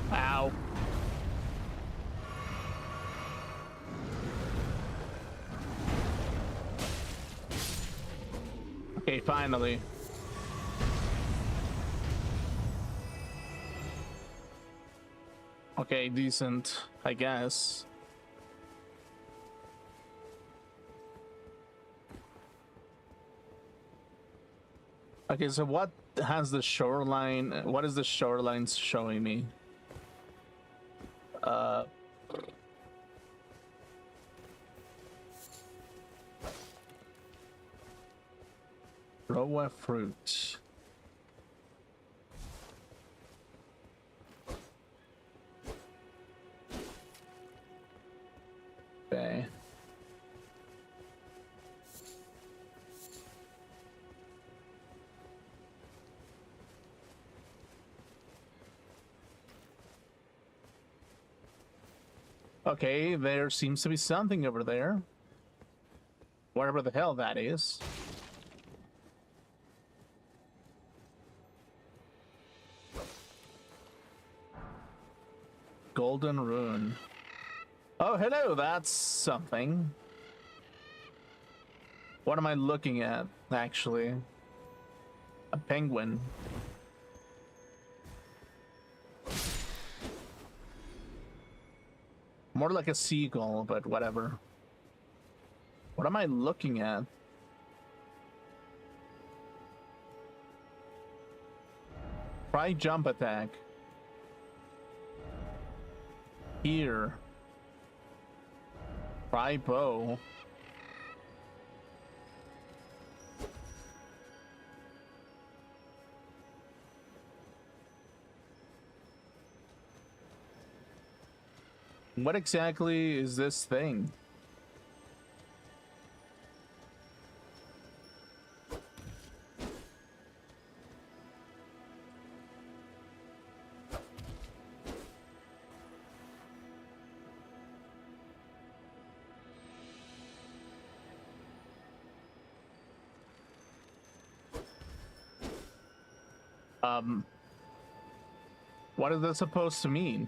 Speaker 1: Ow. Okay, finally. Okay, decent, I guess. Okay, so what has the shoreline? What is the shoreline showing me? Raw fruit. Okay. Okay, there seems to be something over there. Whatever the hell that is. Golden rune. Oh, hello, that's something. What am I looking at, actually? A penguin. More like a seagull, but whatever. What am I looking at? Try jump attack. Here. Try bow. What exactly is this thing? What is that supposed to mean?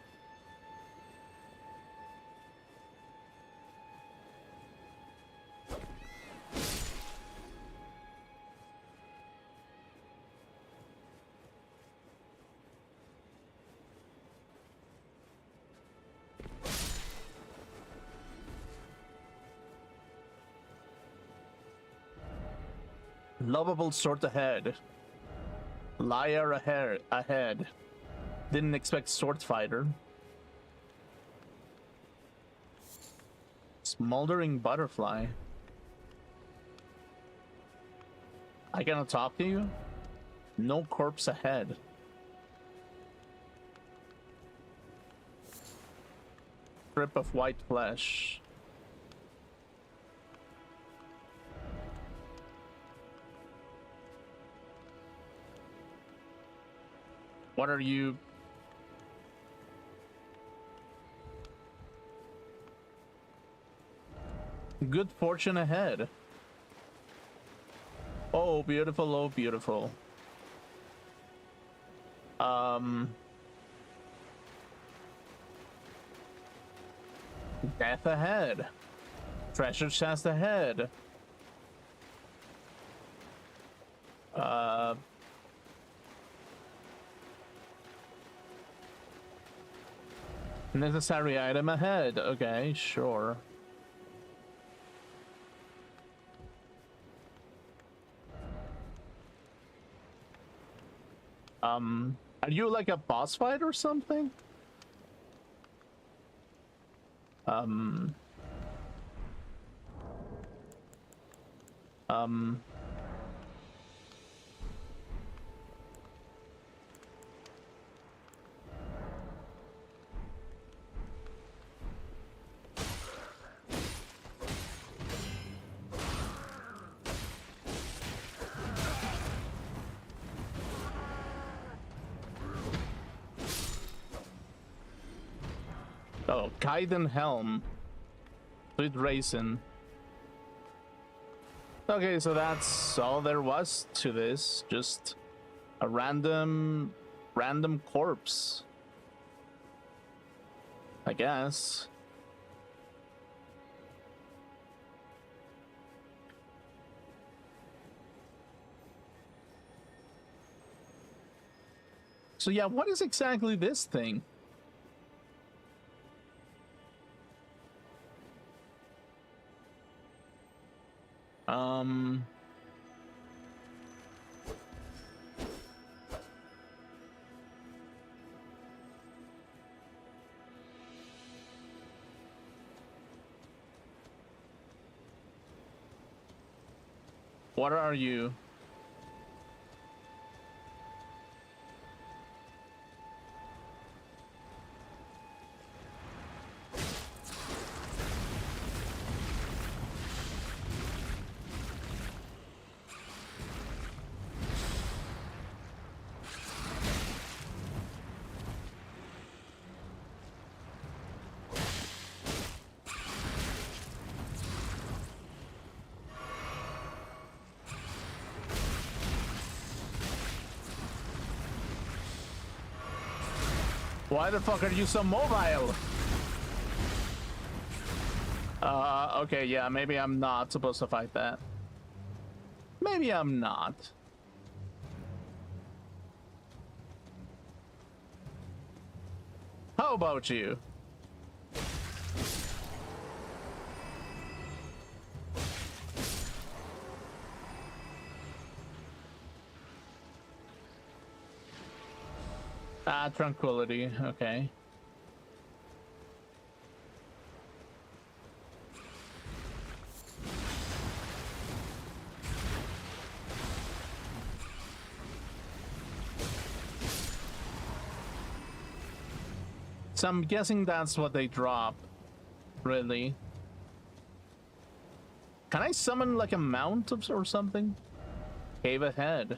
Speaker 1: Lovable sort ahead. Liar ahead. Didn't expect sword fighter. Smoldering butterfly. I cannot talk to you? No corpse ahead. Strip of white flesh. What are you? Good fortune ahead. Oh, beautiful, oh, beautiful. Death ahead. Treasure chest ahead. Necessary item ahead. Okay, sure. Are you like a boss fight or something? Um, oh, Kaiden Helm. Sweet Raisin. Okay, so that's all there was to this. Just a random corpse, I guess. So yeah, what is exactly this thing? What are you? Why the fuck are you so mobile? Okay, yeah, maybe I'm not supposed to fight that. Maybe I'm not. How about you? Ah, tranquility, okay. So I'm guessing that's what they drop, really. Can I summon like a mount or something? Cave ahead.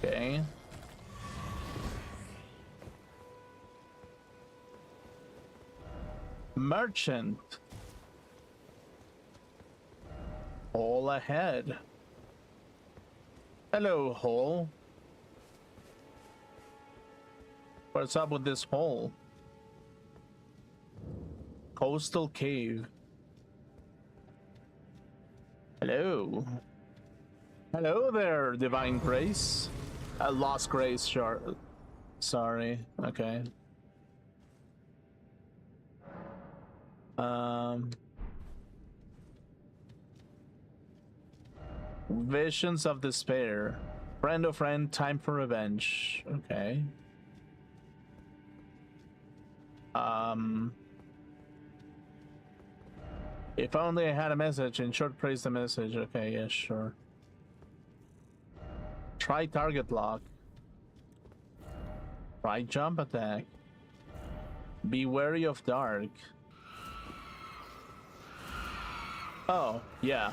Speaker 1: Okay. Merchant. hole ahead. Hello, hole. What's up with this hole? Coastal cave. Hello. Hello there, divine grace. Lost grace, sure. Sorry. Okay. Visions of despair. Friend of friend, time for revenge. Okay. If only I had a message. In short, praise the message. Okay, yeah, sure. Try target lock. Try jump attack. Be wary of dark. Oh, yeah.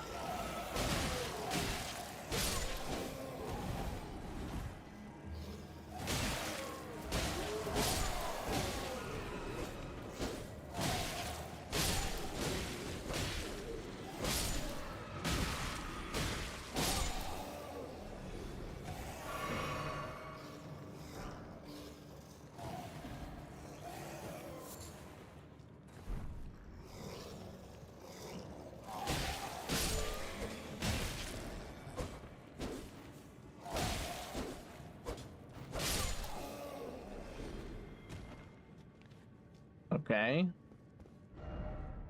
Speaker 1: Okay.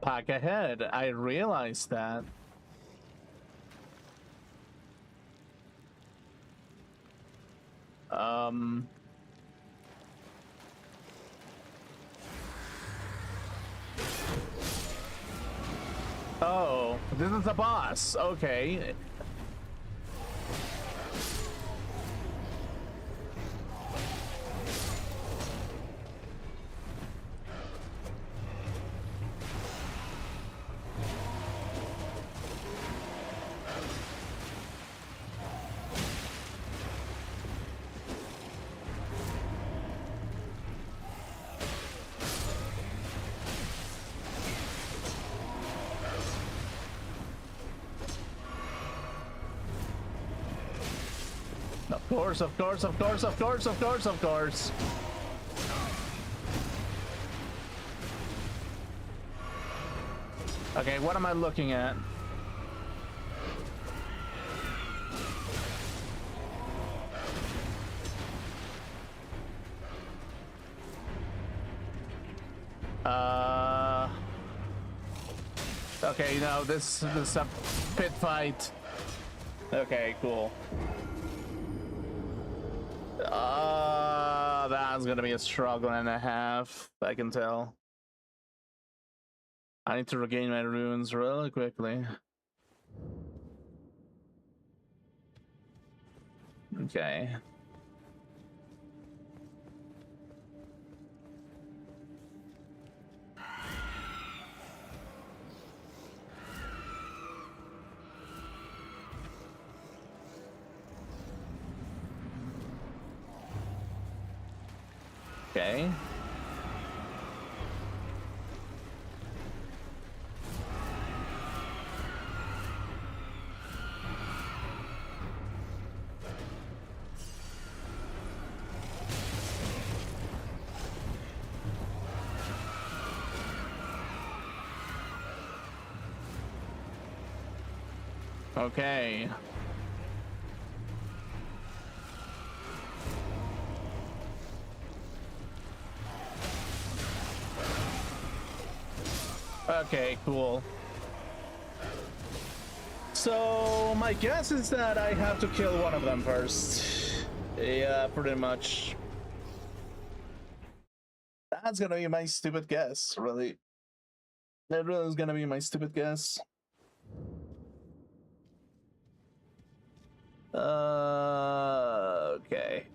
Speaker 1: Pack ahead. I realized that. Oh, this is the boss. Okay. Of course, of course, of course, of course, of course, of course. Okay, what am I looking at? Okay, no, this is a pit fight. Okay, cool. That's gonna be a struggle and a half, I can tell. I need to regain my runes really quickly. Okay. Okay. Okay. Okay, cool. So my guess is that I have to kill one of them first. Yeah, pretty much. That's gonna be my stupid guess, really. That really is gonna be my stupid guess. Okay.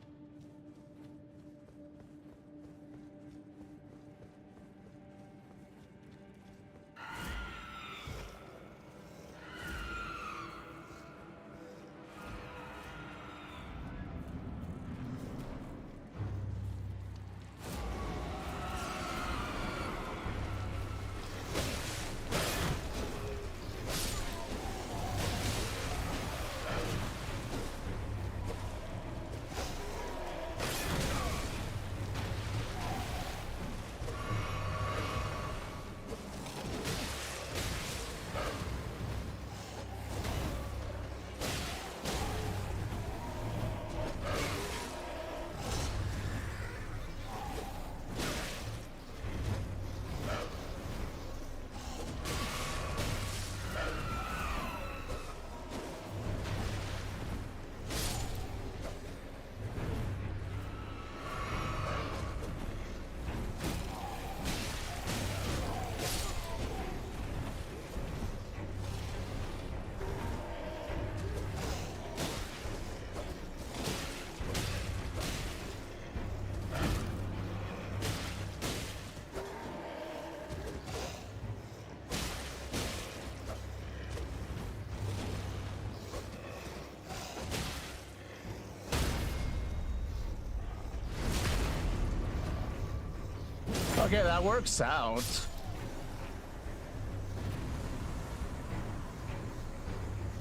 Speaker 1: Okay, that works out.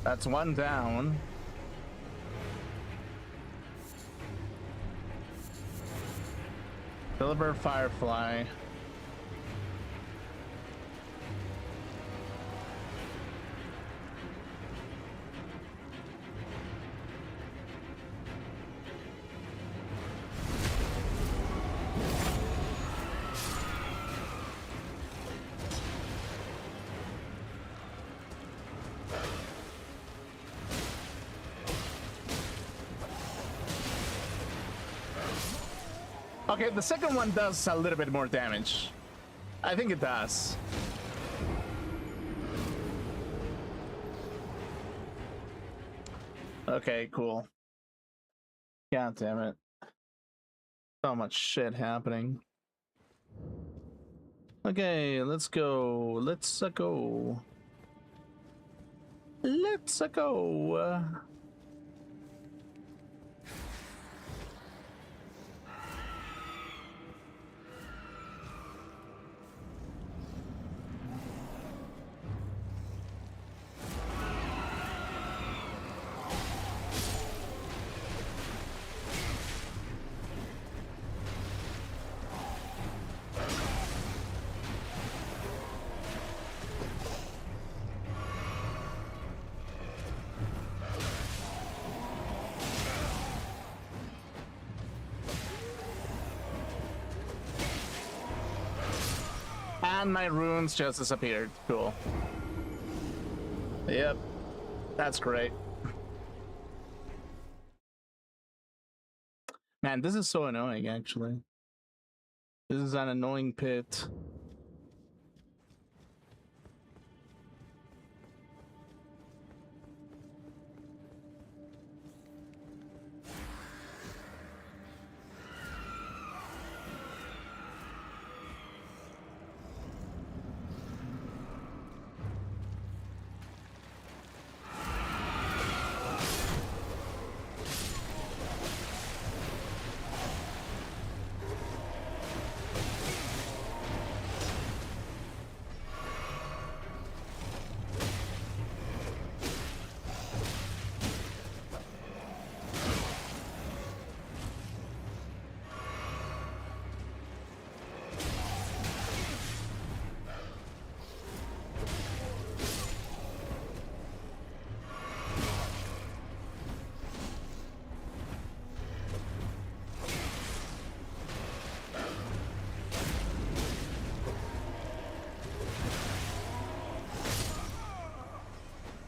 Speaker 1: That's one down. Deliver Firefly. Okay, the second one does a little bit more damage. I think it does. Okay, cool. God damn it. So much shit happening. Okay, let's go. Let's go. Let's go. And my runes just disappeared. Cool. Yep. That's great. Man, this is so annoying, actually. This is an annoying pit.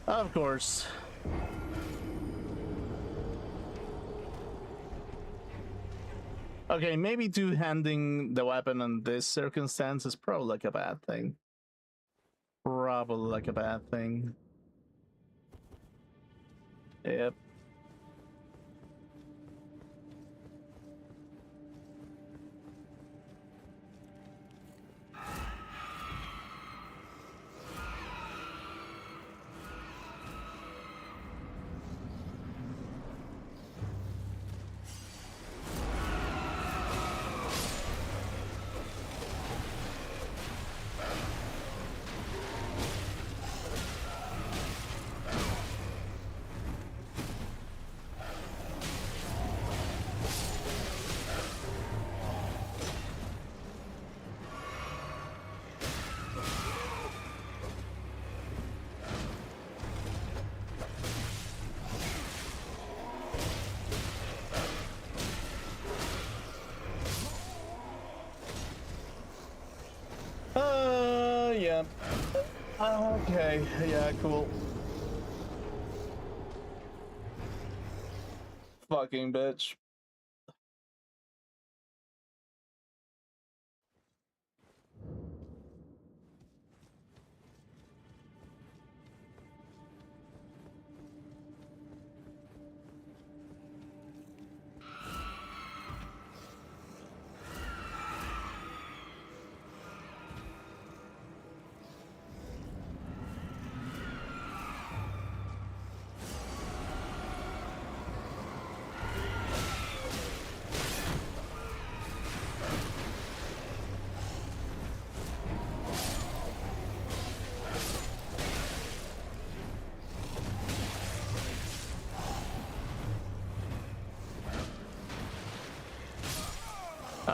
Speaker 1: Of course. Okay, maybe two-handing the weapon in this circumstance is probably like a bad thing. Probably like a bad thing. Yep. Yeah. Okay, yeah, cool. Fucking bitch.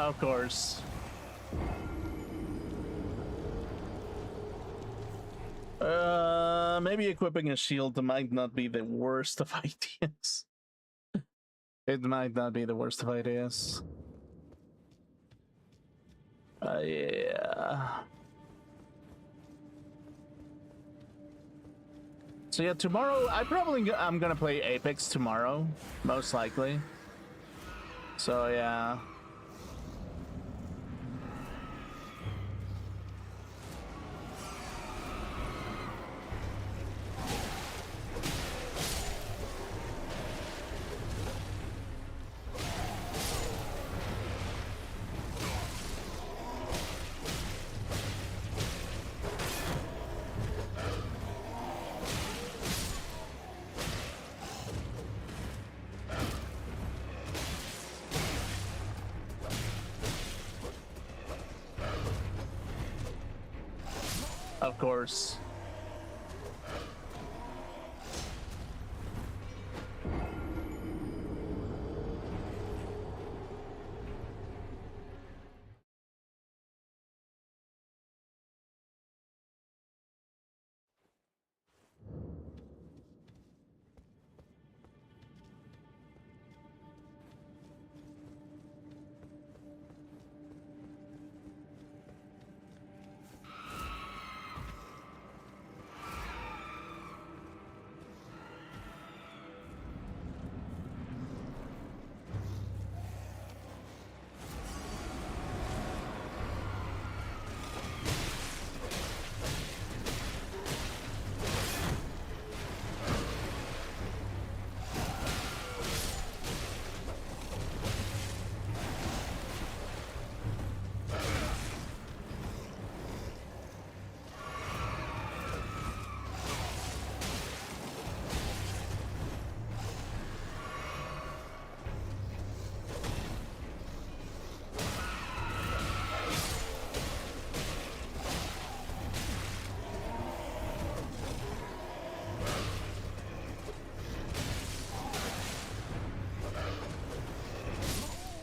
Speaker 1: Of course. Maybe equipping a shield might not be the worst of ideas. It might not be the worst of ideas. Yeah. So yeah, tomorrow I'm gonna play Apex tomorrow, most likely. So yeah. Of course.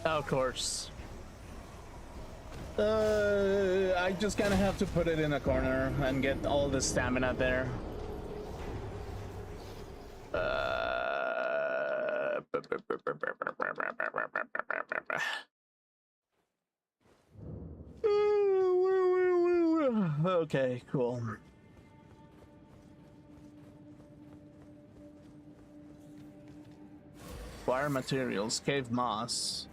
Speaker 1: Of course. I just kind of have to put it in a corner and get all the stamina there. Okay, cool. Wire materials, cave moss.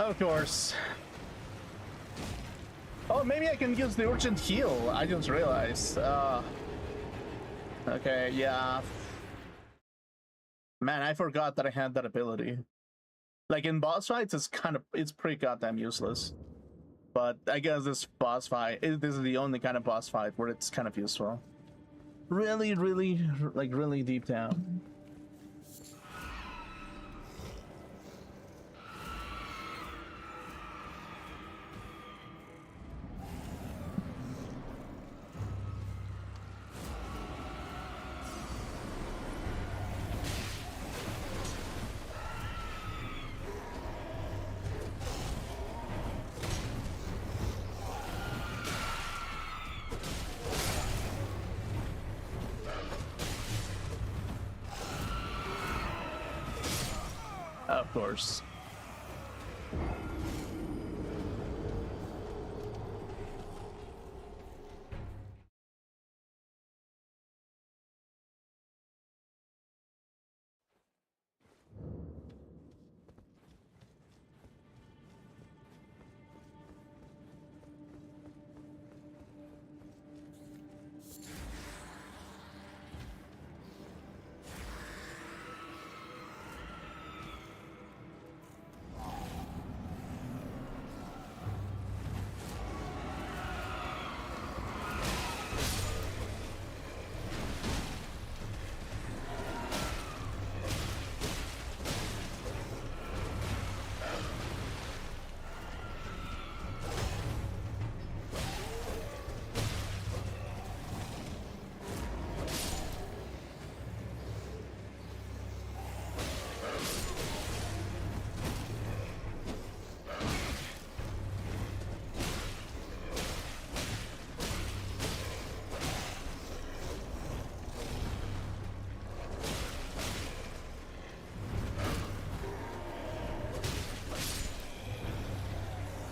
Speaker 1: Of course. Oh, maybe I can use the urgent heal. I just realized. Okay, yeah. Man, I forgot that I had that ability. Like in boss fights, it's pretty goddamn useless. But I guess this boss fight, this is the only kind of boss fight where it's kind of useful. Really, really, like really deep down. Of course.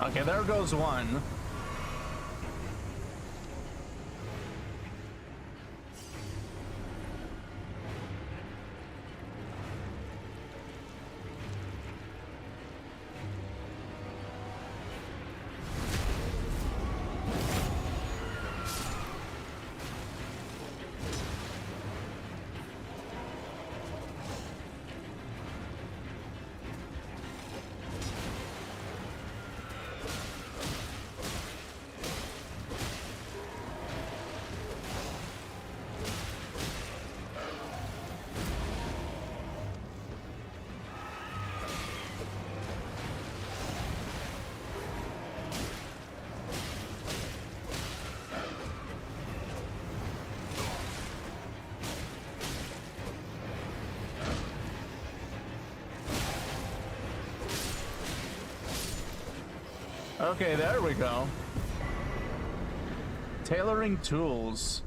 Speaker 1: Okay, there goes one. Okay, there we go. Tailoring tools.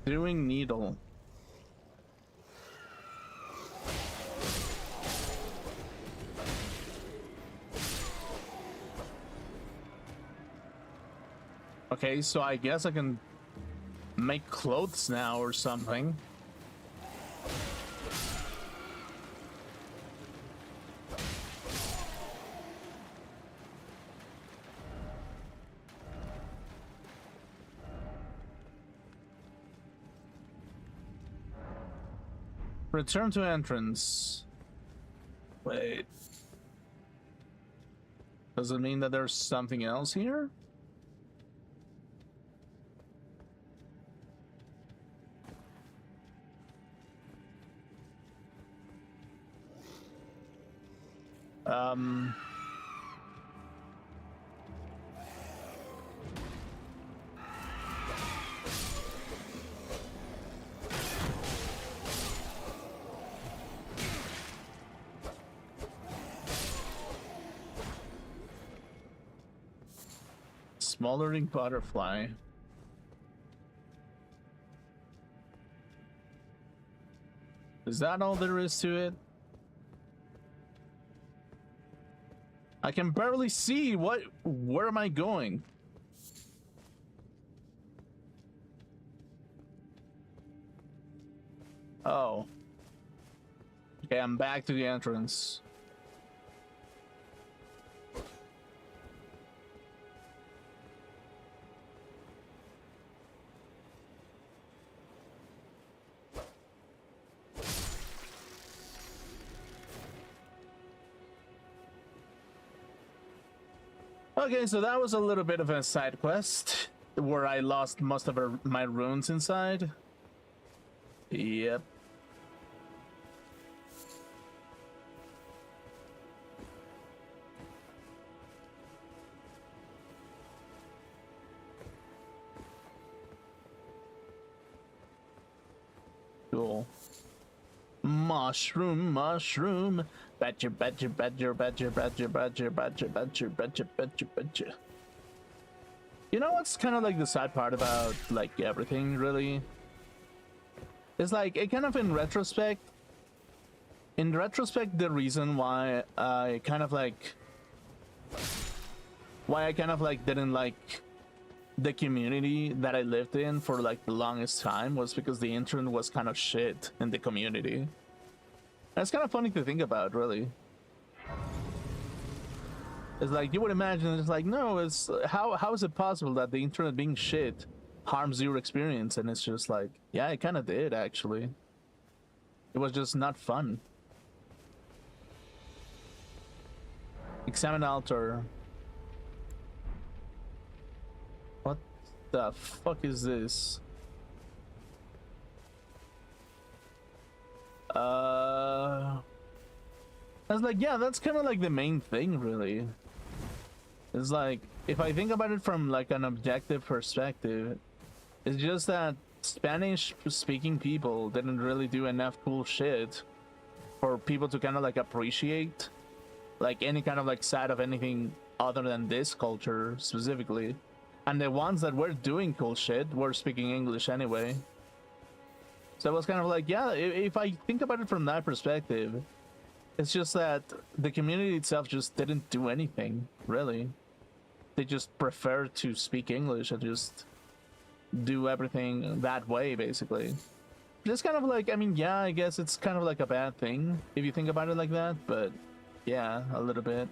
Speaker 1: Doing needle. Okay, so I guess I can make clothes now or something. Return to entrance. Wait. Does it mean that there's something else here? Smoldering butterfly. Is that all there is to it? I can barely see. Where am I going? Oh. Okay, I'm back to the entrance. Okay, so that was a little bit of a side quest where I lost most of my runes inside. Yep. Cool. Mushroom, mushroom. Badger, badger, badger, badger, badger, badger, badger, badger, badger, badger, badger. You know what's kind of like the sad part about like everything really? It's like it kind of in retrospect, the reason why I kind of like didn't like the community that I lived in for like the longest time was because the internet was kind of shit in the community. That's kind of funny to think about, really. It's like you would imagine it's like, no, it's how is it possible that the internet being shit harms your experience? And it's just like, yeah, it kind of did actually. It was just not fun. Examine altar. What the fuck is this? I was like, yeah, that's kind of like the main thing, really. It's like, if I think about it from like an objective perspective, it's just that Spanish-speaking people didn't really do enough cool shit for people to kind of like appreciate like any kind of like side of anything other than this culture specifically. And the ones that were doing cool shit were speaking English anyway. So it was kind of like, yeah, if I think about it from that perspective, it's just that the community itself just didn't do anything, really. They just prefer to speak English and just do everything that way, basically. Just kind of like, I mean, yeah, I guess it's kind of like a bad thing if you think about it like that, but yeah, a little bit.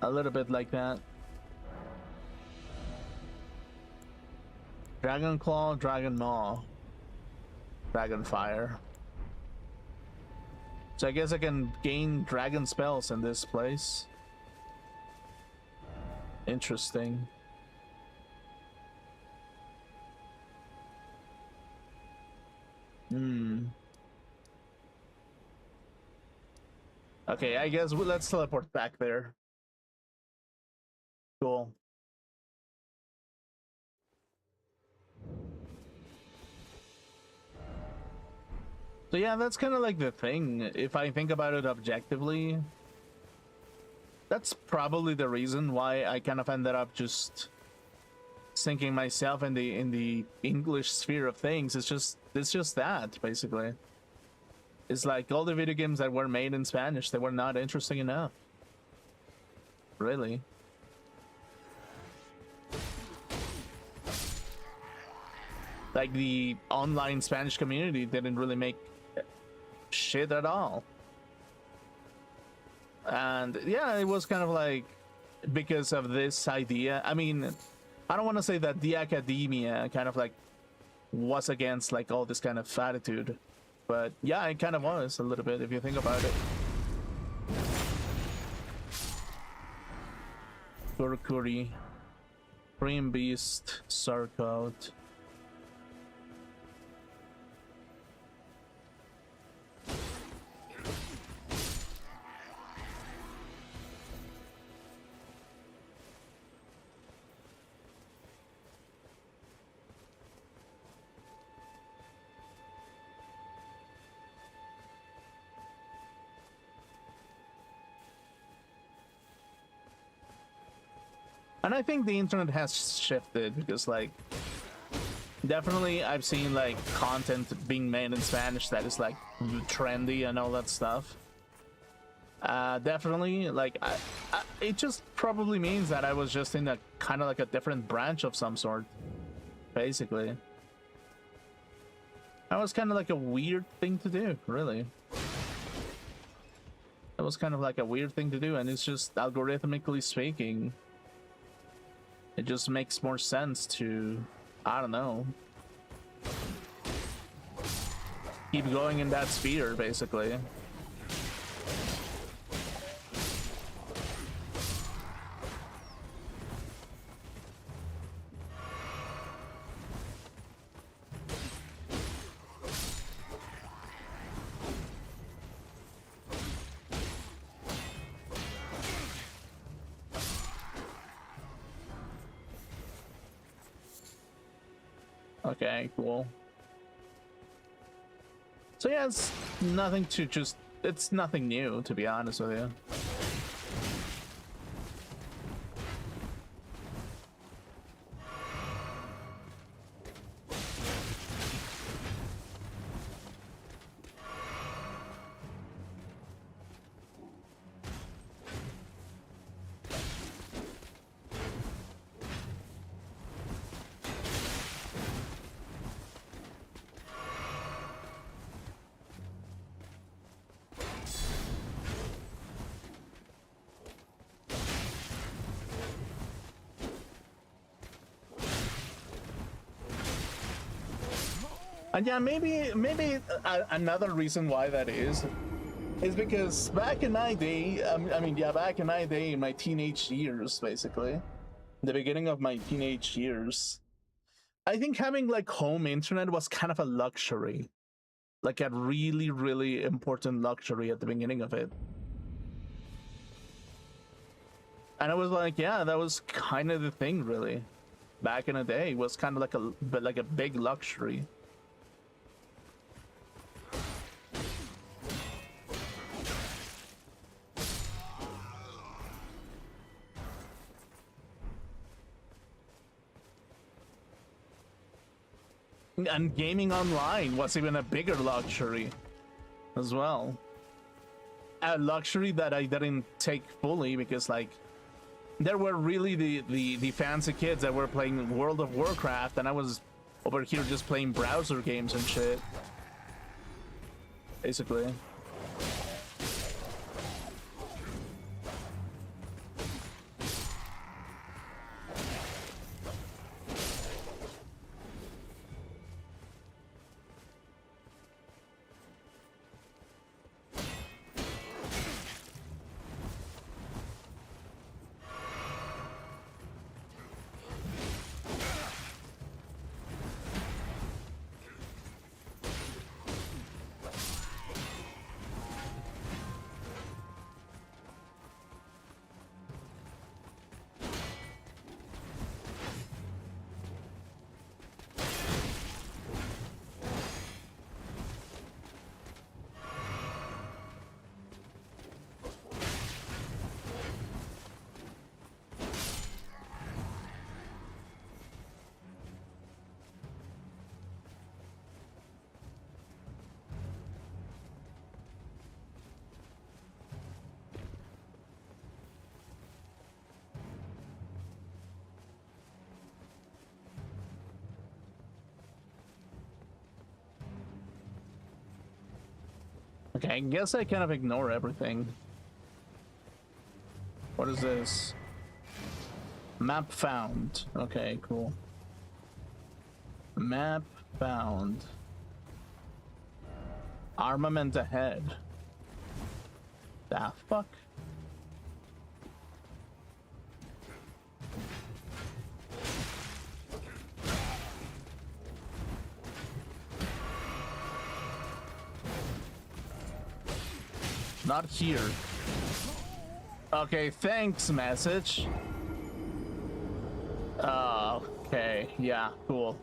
Speaker 1: A little bit like that. Dragon Claw, Dragon Maw, Dragon Fire. So I guess I can gain dragon spells in this place. Interesting. Okay, I guess let's teleport back there. Cool. So yeah, that's kind of like the thing. If I think about it objectively, that's probably the reason why I kind of ended up just sinking myself in the English sphere of things. It's just that basically. It's like all the video games that were made in Spanish, they were not interesting enough. Really. Like the online Spanish community didn't really make shit at all. And yeah, it was kind of like because of this idea. I mean, I don't want to say that the academia kind of like was against like all this kind of attitude, but yeah, it kind of was a little bit if you think about it. Kurukuri, Cream Beast, Sarkout. And I think the internet has shifted because, like, definitely I've seen, like, content being made in Spanish that is, like, trendy and all that stuff. Definitely, like, it just probably means that I was just in a kind of like a different branch of some sort, basically. That was kind of like a weird thing to do, really. That was kind of like a weird thing to do, and it's just algorithmically speaking. It just makes more sense to, I don't know, keep going in that sphere, basically. Okay, cool. So yeah, it's nothing to just... It's nothing new, to be honest with you. And yeah, maybe another reason why that is because back in my day, I mean, yeah, back in my day, in my teenage years, basically, the beginning of my teenage years, I think having like home internet was kind of a luxury, like a really, really important luxury at the beginning of it. And I was like, yeah, that was kind of the thing, really. Back in the day, it was kind of like a big luxury. And gaming online was even a bigger luxury as well. A luxury that I didn't take fully because, like, there were really the fancy kids that were playing World of Warcraft, and I was over here just playing browser games and shit. Basically. Okay, I guess I kind of ignore everything. What is this? Map found. Okay, cool. Map found. Armament ahead. The fuck? Not here. Okay, thanks, message. Okay, yeah, cool.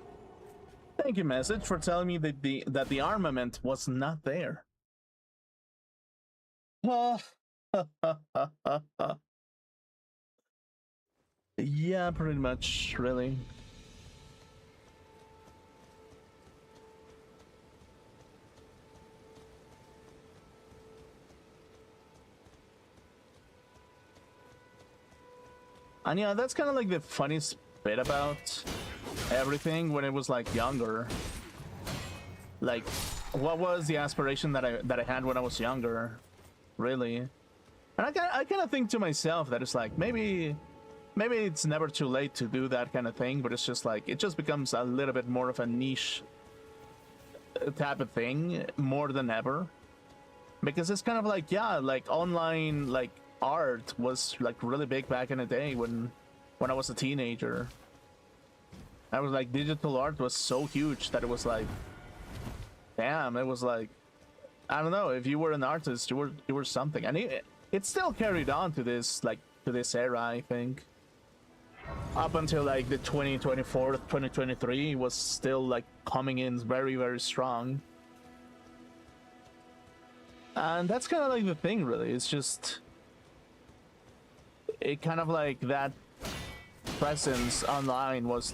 Speaker 1: Thank you, message, for telling me that the armament was not there. Yeah, pretty much, really. And yeah, that's kind of like the funniest bit about everything when it was like younger. Like, what was the aspiration that I had when I was younger, really? And I kind of think to myself that it's like maybe it's never too late to do that kind of thing, but it's just like it just becomes a little bit more of a niche type of thing more than ever, because it's kind of like, yeah, like online like art was like really big back in the day when I was a teenager. I was like, digital art was so huge that it was like, damn, it was like, I don't know, if you were an artist, you were something. And it still carried on to this, like, to this era, I think. up until like the 2024, 2023 was still like coming in very, very strong. And that's kind of like the thing, really. It's just, it kind of like that presence online was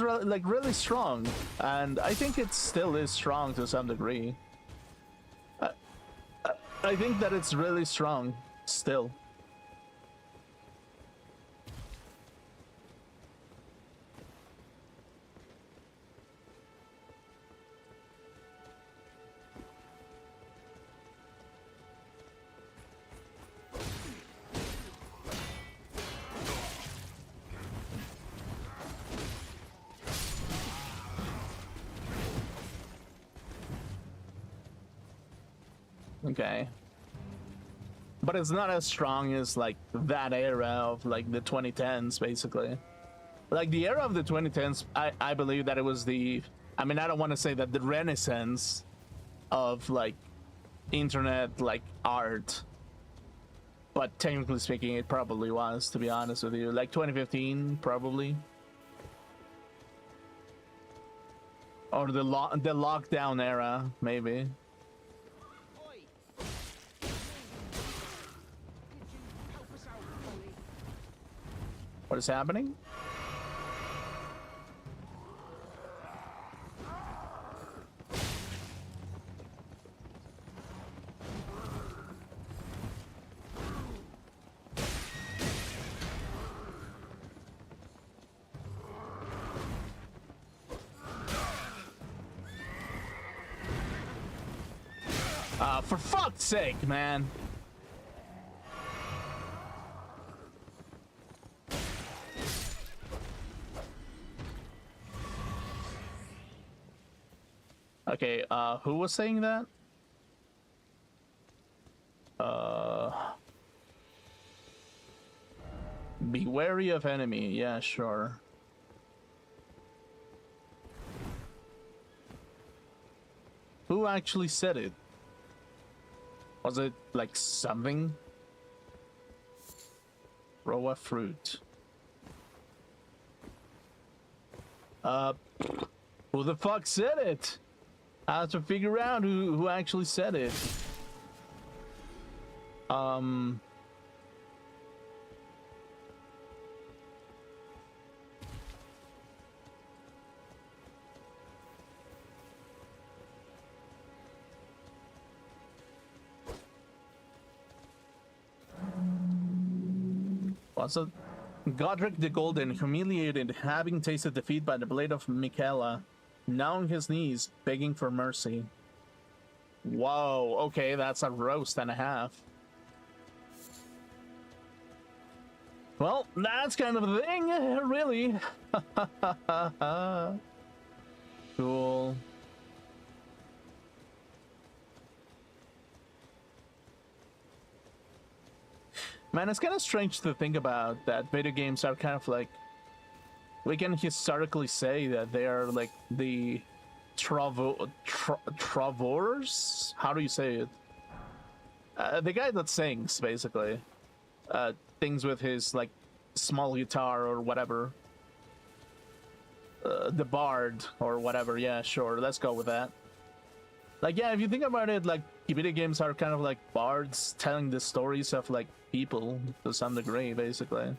Speaker 1: really strong, and I think it still is strong to some degree. I think that it's really strong still. Okay. But it's not as strong as like that era of like the 2010s, basically. Like the era of the 2010s, I believe that it was the, I mean, I don't want to say that the renaissance of like internet like art, but technically speaking it probably was, to be honest with you. Like 2015 probably, or the lockdown era maybe. What is happening? For fuck's sake, man. Okay, who was saying that? Be wary of enemy. Yeah, sure. Who actually said it? Was it like something? Grow a fruit. Who the fuck said it? I have to figure out who actually said it. Was it Godric the Golden, humiliated, having tasted defeat by the blade of Michaela, now on his knees, begging for mercy. Whoa, okay, that's a roast and a half. Well, that's kind of the thing, really. Cool. Man, it's kind of strange to think about that video games are kind of like, we can historically say that they are like the Travors? How do you say it? The guy that sings, basically. Things with his like small guitar or whatever. The bard or whatever. Yeah, sure. Let's go with that. Like, yeah, if you think about it, like, video games are kind of like bards telling the stories of like people to some degree, basically.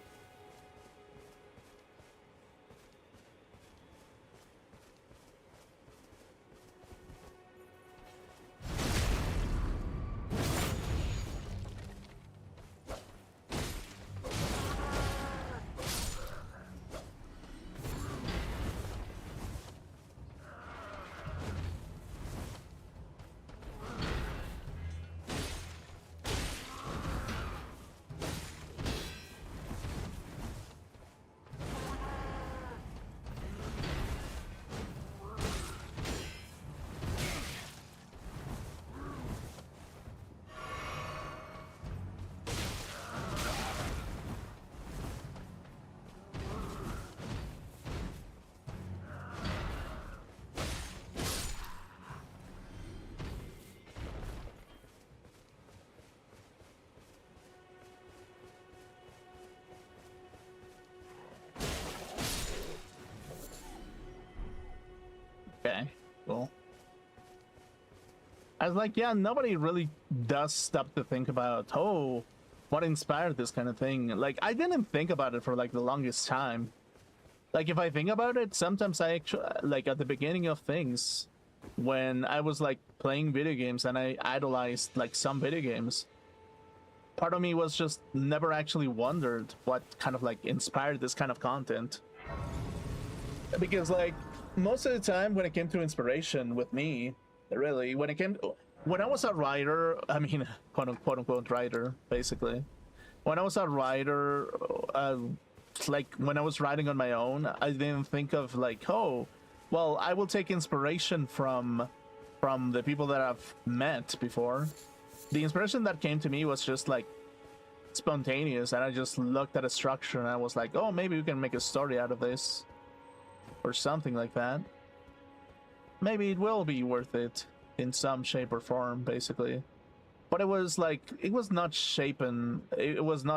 Speaker 1: I was like, yeah, nobody really does stop to think about, oh, what inspired this kind of thing. Like, I didn't think about it for like the longest time. Like, if I think about it, sometimes I actually, like, at the beginning of things, when I was like playing video games and I idolized like some video games, part of me was just never actually wondered what kind of like inspired this kind of content. Because like most of the time when it came to inspiration with me, really, when I was a writer, I mean, quote unquote writer, basically. When I was a writer, like when I was writing on my own, I didn't think of like, oh, well, I will take inspiration from the people that I've met before. The inspiration that came to me was just like spontaneous, and I just looked at a structure and I was like, oh, maybe we can make a story out of this or something like that. Maybe it will be worth it in some shape or form, basically. But it was like, it was not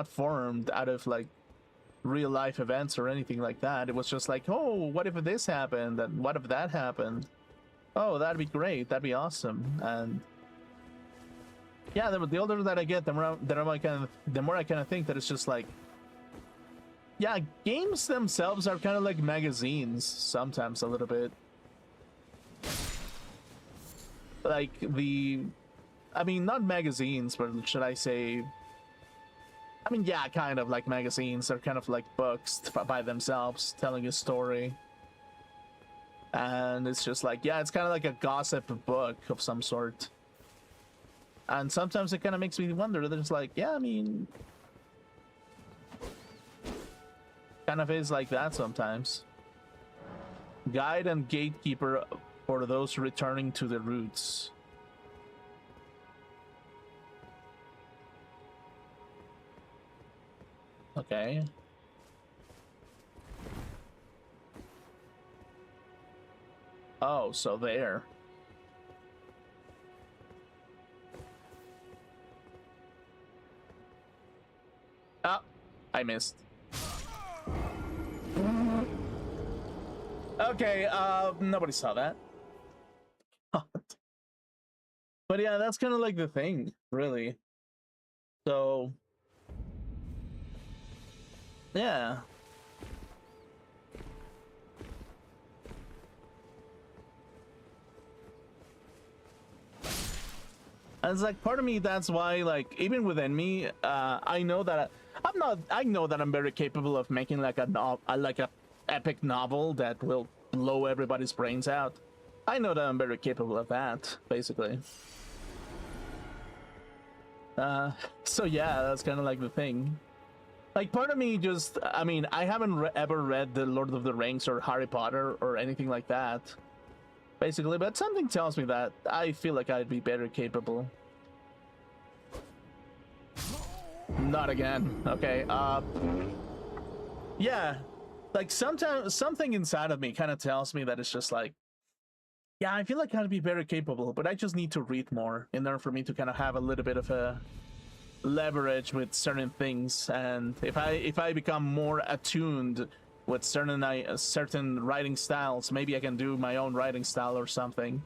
Speaker 1: formed out of like real life events or anything like that. It was just like, oh, what if this happened, and what if that happened? Oh, that'd be great, that'd be awesome. And yeah, the older that I get, the more I kind of think that it's just like, yeah, games themselves are kind of like magazines sometimes, a little bit. Like I mean, not magazines, but should I say, I mean, yeah, kind of like magazines. They're kind of like books by themselves, telling a story. And it's just like, yeah, it's kind of like a gossip book of some sort. And sometimes it kind of makes me wonder, that it's like, yeah, I mean, kind of is like that sometimes. Guide and gatekeeper for those returning to the roots. Okay. Oh, so there. Ah, I missed. Okay, nobody saw that. But yeah, that's kind of like the thing, really. So, yeah. And it's like, part of me, that's why, like, even within me, I know that I know that I'm very capable of making like a epic novel that will blow everybody's brains out. I know that I'm very capable of that, basically. So yeah, that's kind of like the thing. Like, part of me just, I mean, I haven't ever read The Lord of the Rings or Harry Potter or anything like that, basically, but something tells me that I feel like I'd be better capable. Not again. Okay, yeah, like sometimes something inside of me kind of tells me that it's just like, yeah, I feel like I'd be very capable, but I just need to read more in order for me to kind of have a little bit of a leverage with certain things. And if I become more attuned with certain writing styles, maybe I can do my own writing style or something.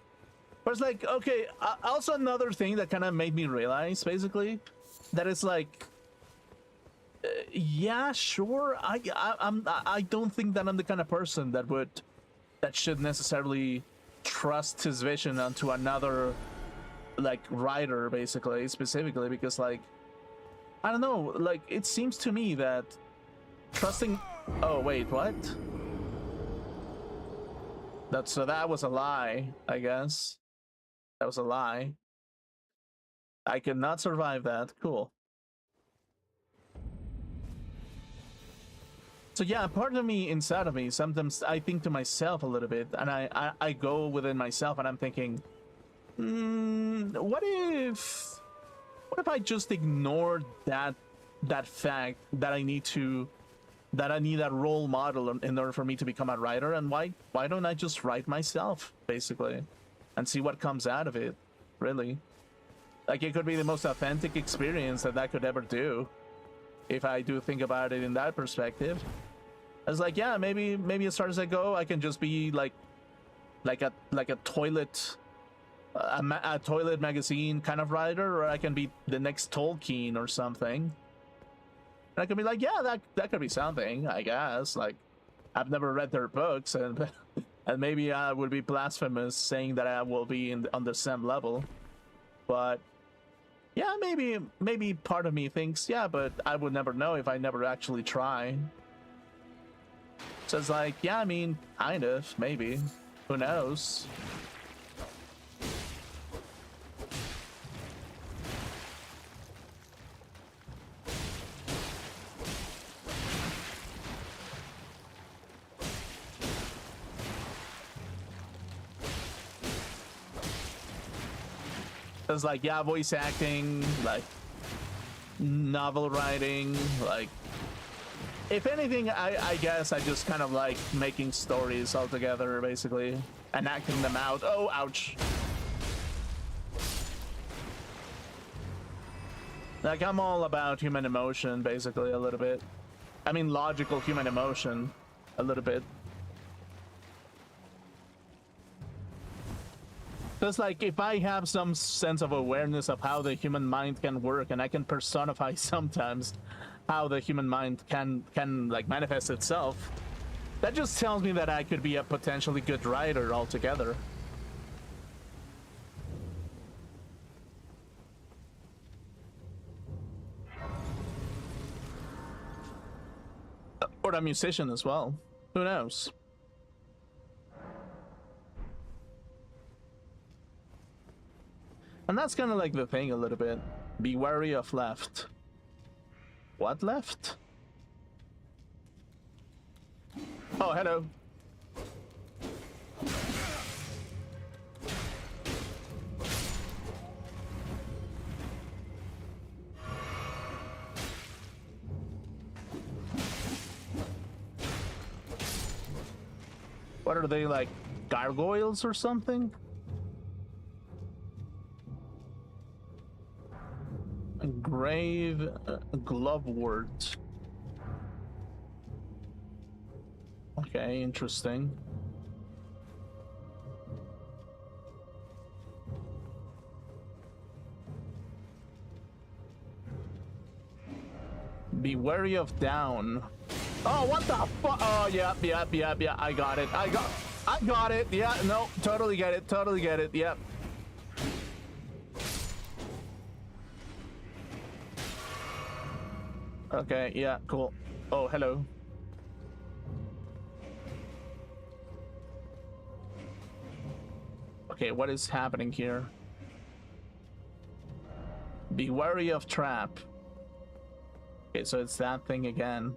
Speaker 1: But it's like, okay, also another thing that kind of made me realize, basically, that it's like, yeah, sure, I don't think that I'm the kind of person that should necessarily trust his vision onto another like writer, basically, specifically, because like, I don't know, like, it seems to me that trusting, oh wait, what? So that was a lie, I guess. That was a lie. I could not survive that. Cool. So yeah, part of me, inside of me, sometimes I think to myself a little bit, and I go within myself and I'm thinking, what if I just ignored that fact that I need that role model in order for me to become a writer, and why don't I just write myself, basically, and see what comes out of it, really? Like, it could be the most authentic experience that could ever do, if I do think about it in that perspective. I was like, yeah, maybe as far as I go, I can just be like a toilet a toilet magazine kind of writer, or I can be the next Tolkien or something. And I can be like, yeah, that could be something, I guess. Like, I've never read their books, and and maybe I would be blasphemous saying that I will be on the same level. But yeah, maybe part of me thinks, yeah, but I would never know if I never actually try. So it's like, yeah, I mean, kind of, maybe. Who knows? It's like, yeah, voice acting, like novel writing, like if anything, I guess I just kind of like making stories altogether, basically, and acting them out. Oh, ouch. Like, I'm all about human emotion, basically, a little bit. I mean, logical human emotion, a little bit. Because, like, if I have some sense of awareness of how the human mind can work, and I can personify sometimes how the human mind can like manifest itself, that just tells me that I could be a potentially good writer altogether. Or a musician as well. Who knows? And that's kind of like the thing a little bit. Be wary of left. What left? Oh, hello. What are they, like gargoyles or something? Grave glovewort. Okay, interesting. Be wary of down. Oh, what the fuck? Oh, yep. I got it. I got it. Yeah, no, totally get it. Totally get it. Yep. Okay, yeah, cool. Oh, hello. Okay, what is happening here? Be wary of trap. Okay, so it's that thing again.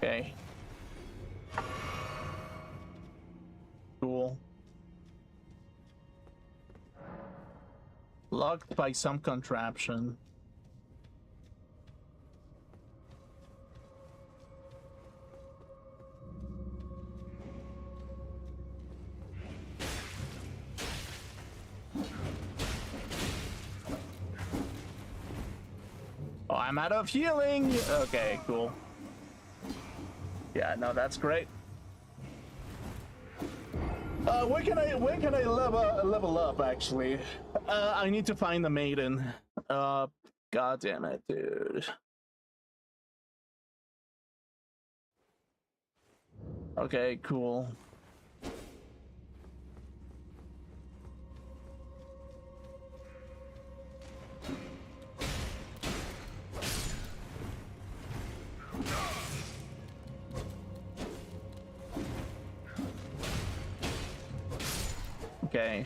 Speaker 1: Okay. Cool. Locked by some contraption. Oh, I'm out of healing. Okay, cool. Yeah, no, that's great. When can I level up? Actually, I need to find the maiden. God damn it, dude. Okay, cool. Okay.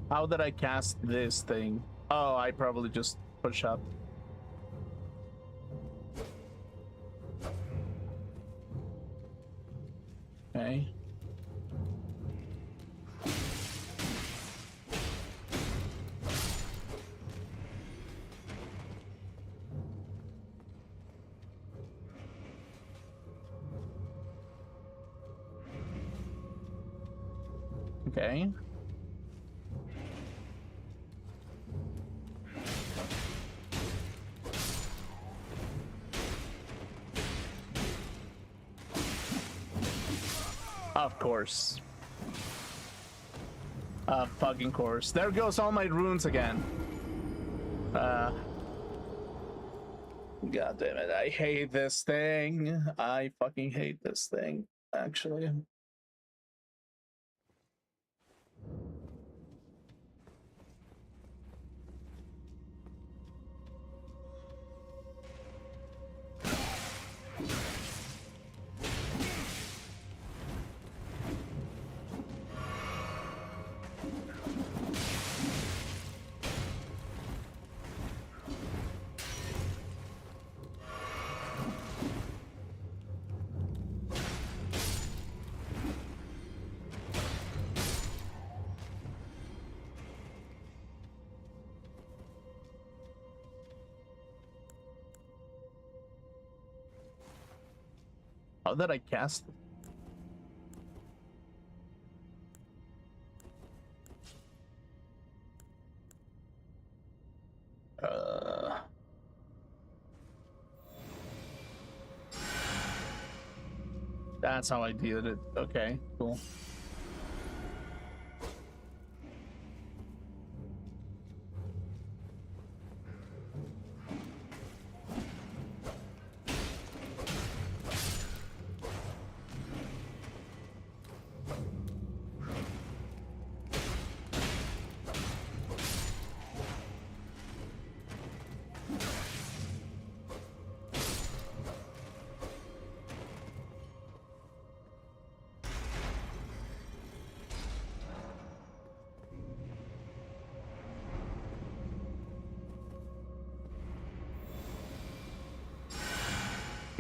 Speaker 1: How did I cast this thing? Oh, I probably just push up. Okay. Okay. Of course. Fucking course. There goes all my runes again. God damn it. I hate this thing. I fucking hate this thing, actually. How did I cast it? That's how I did it. Okay, cool.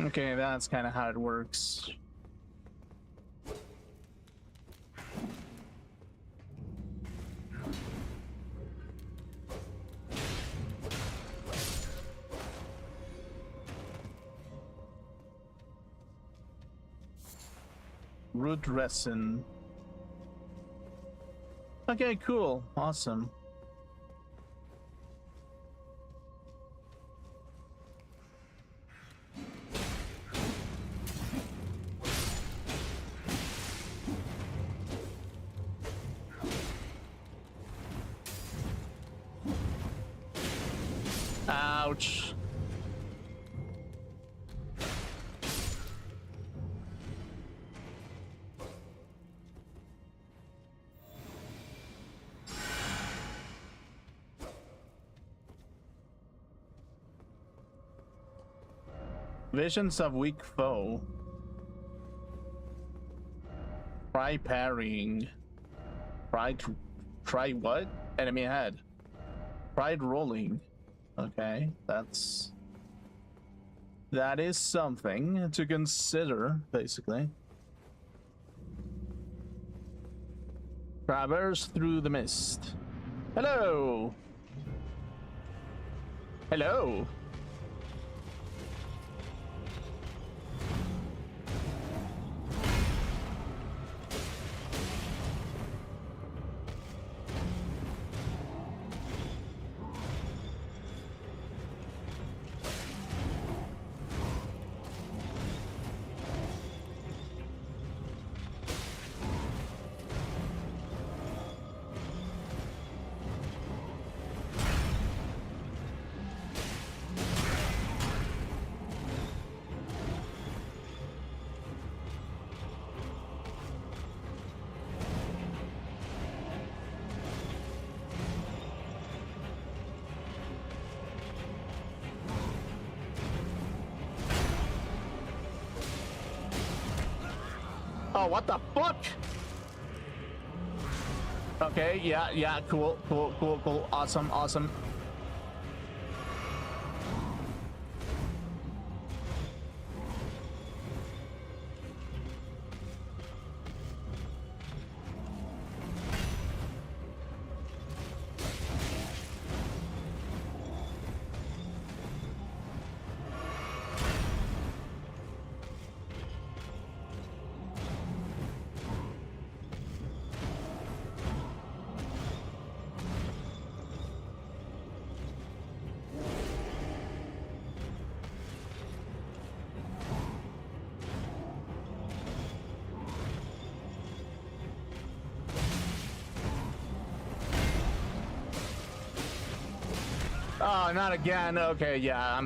Speaker 1: Okay, that's kind of how it works. Root resin. Okay, cool. Awesome. Ouch. Visions of weak foe. Try parrying. Try what? Enemy ahead. Tried rolling. Okay, that is something to consider, basically. Traverse through the mist. Hello. Hello. Oh, what the fuck? Okay, yeah, cool. Awesome. Oh, not again. Okay, yeah,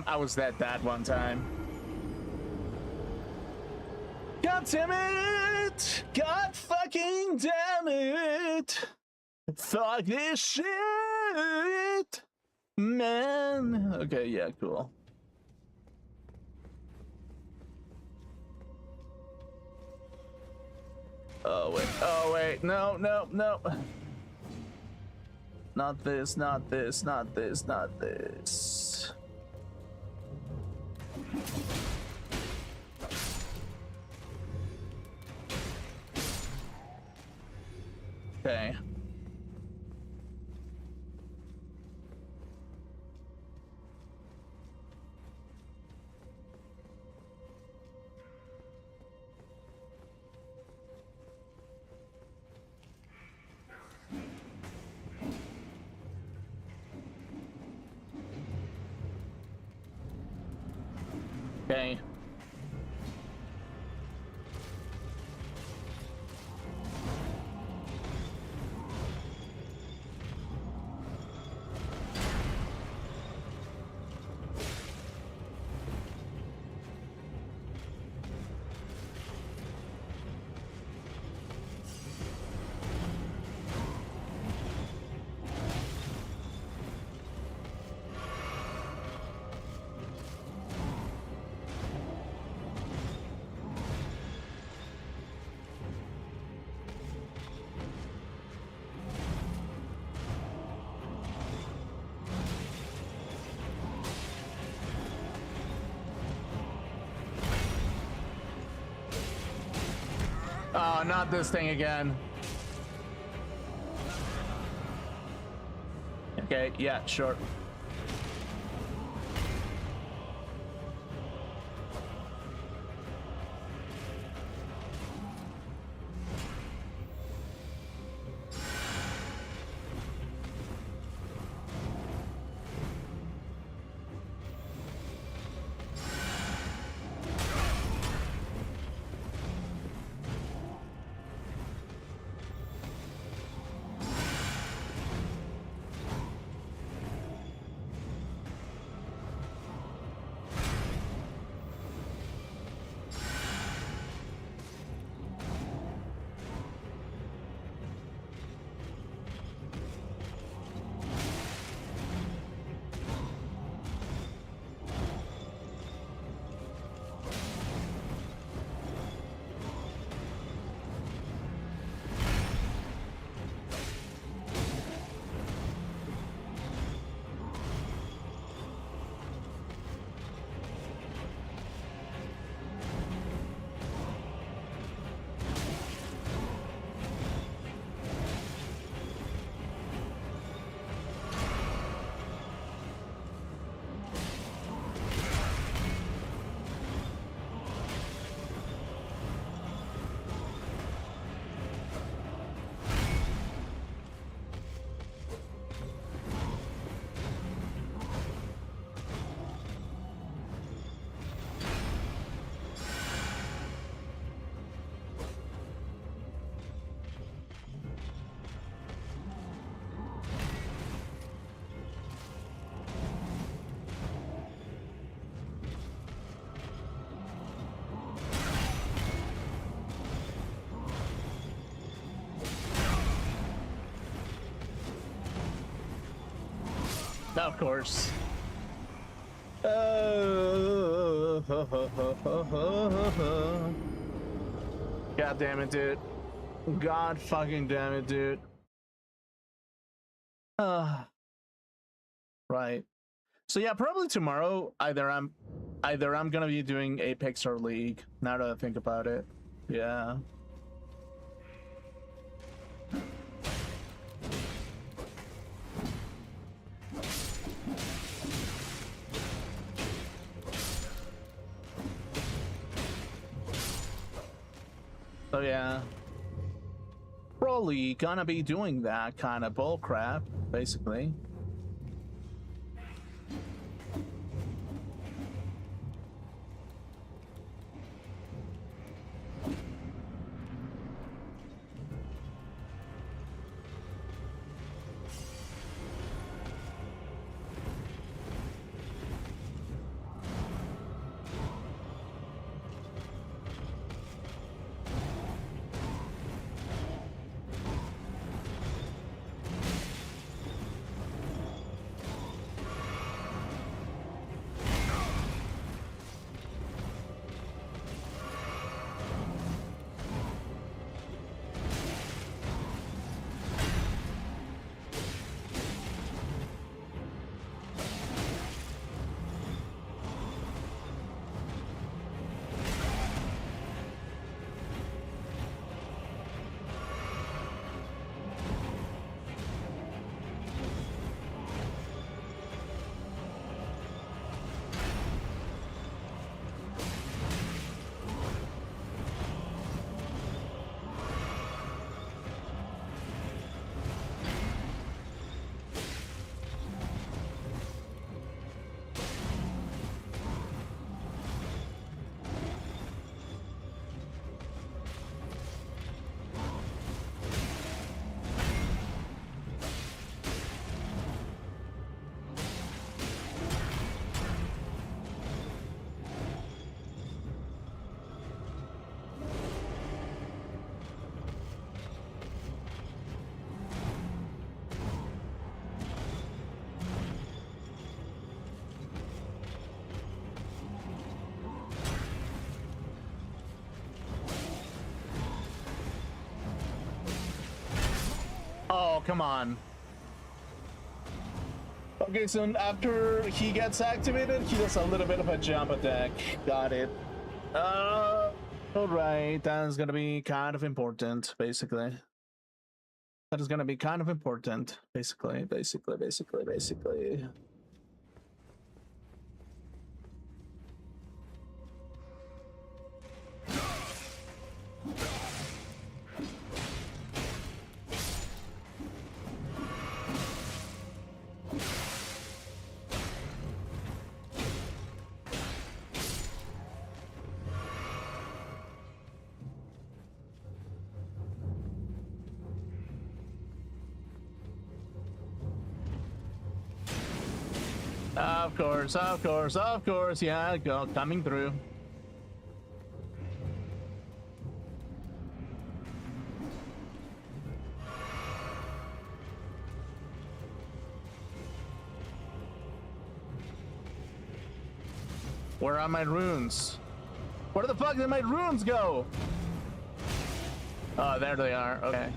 Speaker 1: I was that one time. God damn it! God fucking damn it! Fuck this shit, man. Okay, yeah, cool. Oh wait, no. Not this, not this, not this, not this. Okay. Okay. Oh, not this thing again. Okay, yeah, sure. Of course. God damn it, dude. God fucking damn it, dude. Right. So yeah, probably tomorrow either I'm gonna be doing Apex or League, now that I think about it. Yeah. So yeah, probably gonna be doing that kind of bull crap, basically. come on. Okay, so after he gets activated, he does a little bit of a jump attack. Got it. Alright, that's gonna be kind of important, basically. That is gonna be kind of important, basically. Of course, yeah, go coming through. Where are my runes? Where the fuck did my runes go? Oh, there they are. Okay.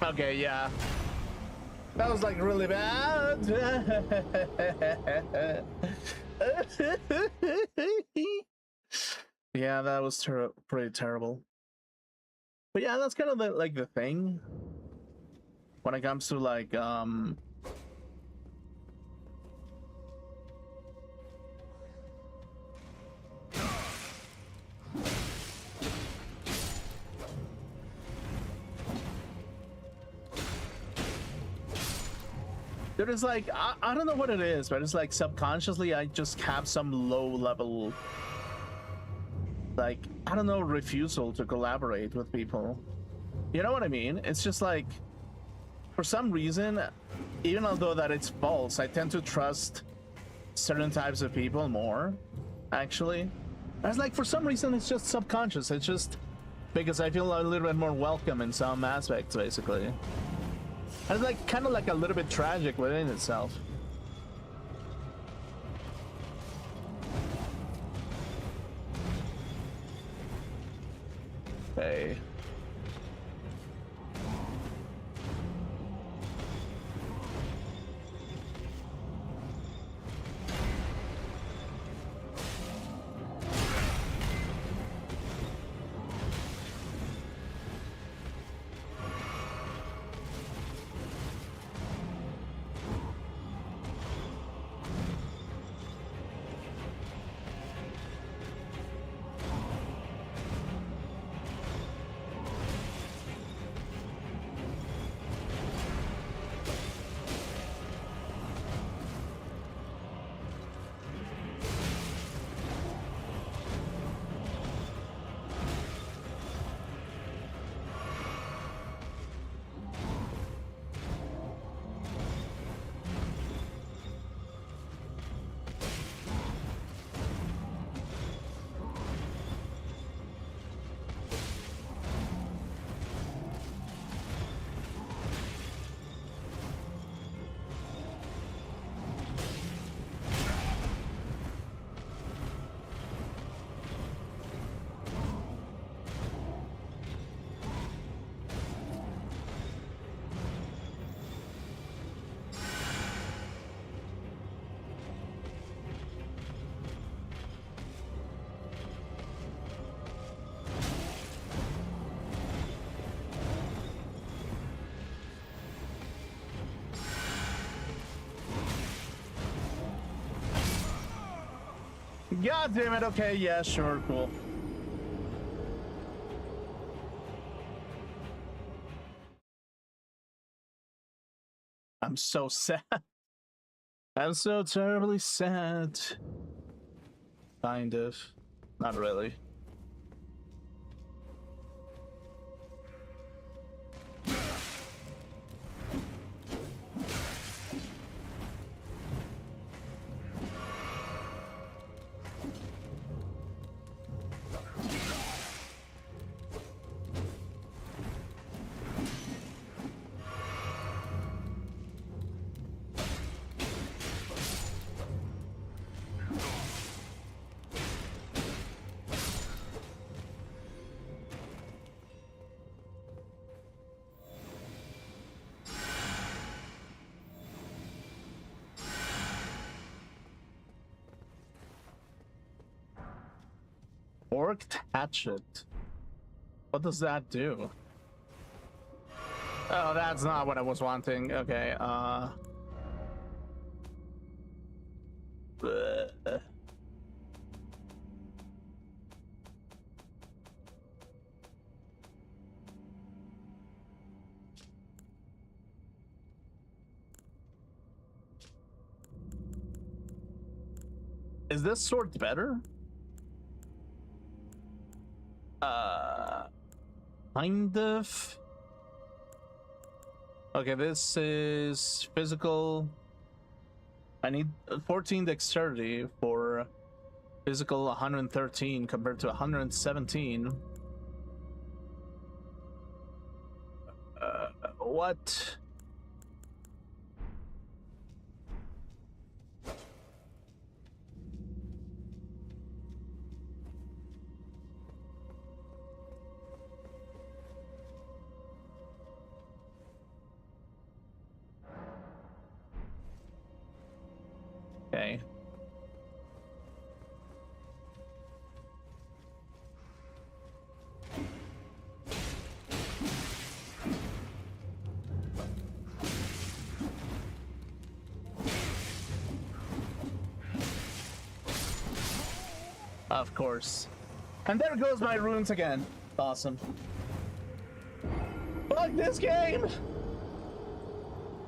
Speaker 1: Okay, yeah. That was like really bad. Yeah, that was pretty terrible. But yeah, that's kind of like the thing when it comes to like there is like I don't know what it is, but it's like subconsciously I just have some low level, like, I don't know, refusal to collaborate with people. You know what I mean? It's just like, for some reason, even although that it's false, I tend to trust certain types of people more, actually. It's like, for some reason, it's just subconscious. It's just because I feel a little bit more welcome in some aspects, basically. And it's like kind of like a little bit tragic within itself. Hey. God damn it. Okay, yeah, sure, cool. I'm so sad. I'm so terribly sad. Kind of. Not really. Forked hatchet. What does that do? Oh, that's not what I was wanting. Okay, bleh. Is this sword better? Kind of. Okay, this is physical. I need 14 dexterity for physical 113 compared to 117. What? Okay. Of course. And there goes my runes again. Awesome. Fuck this game!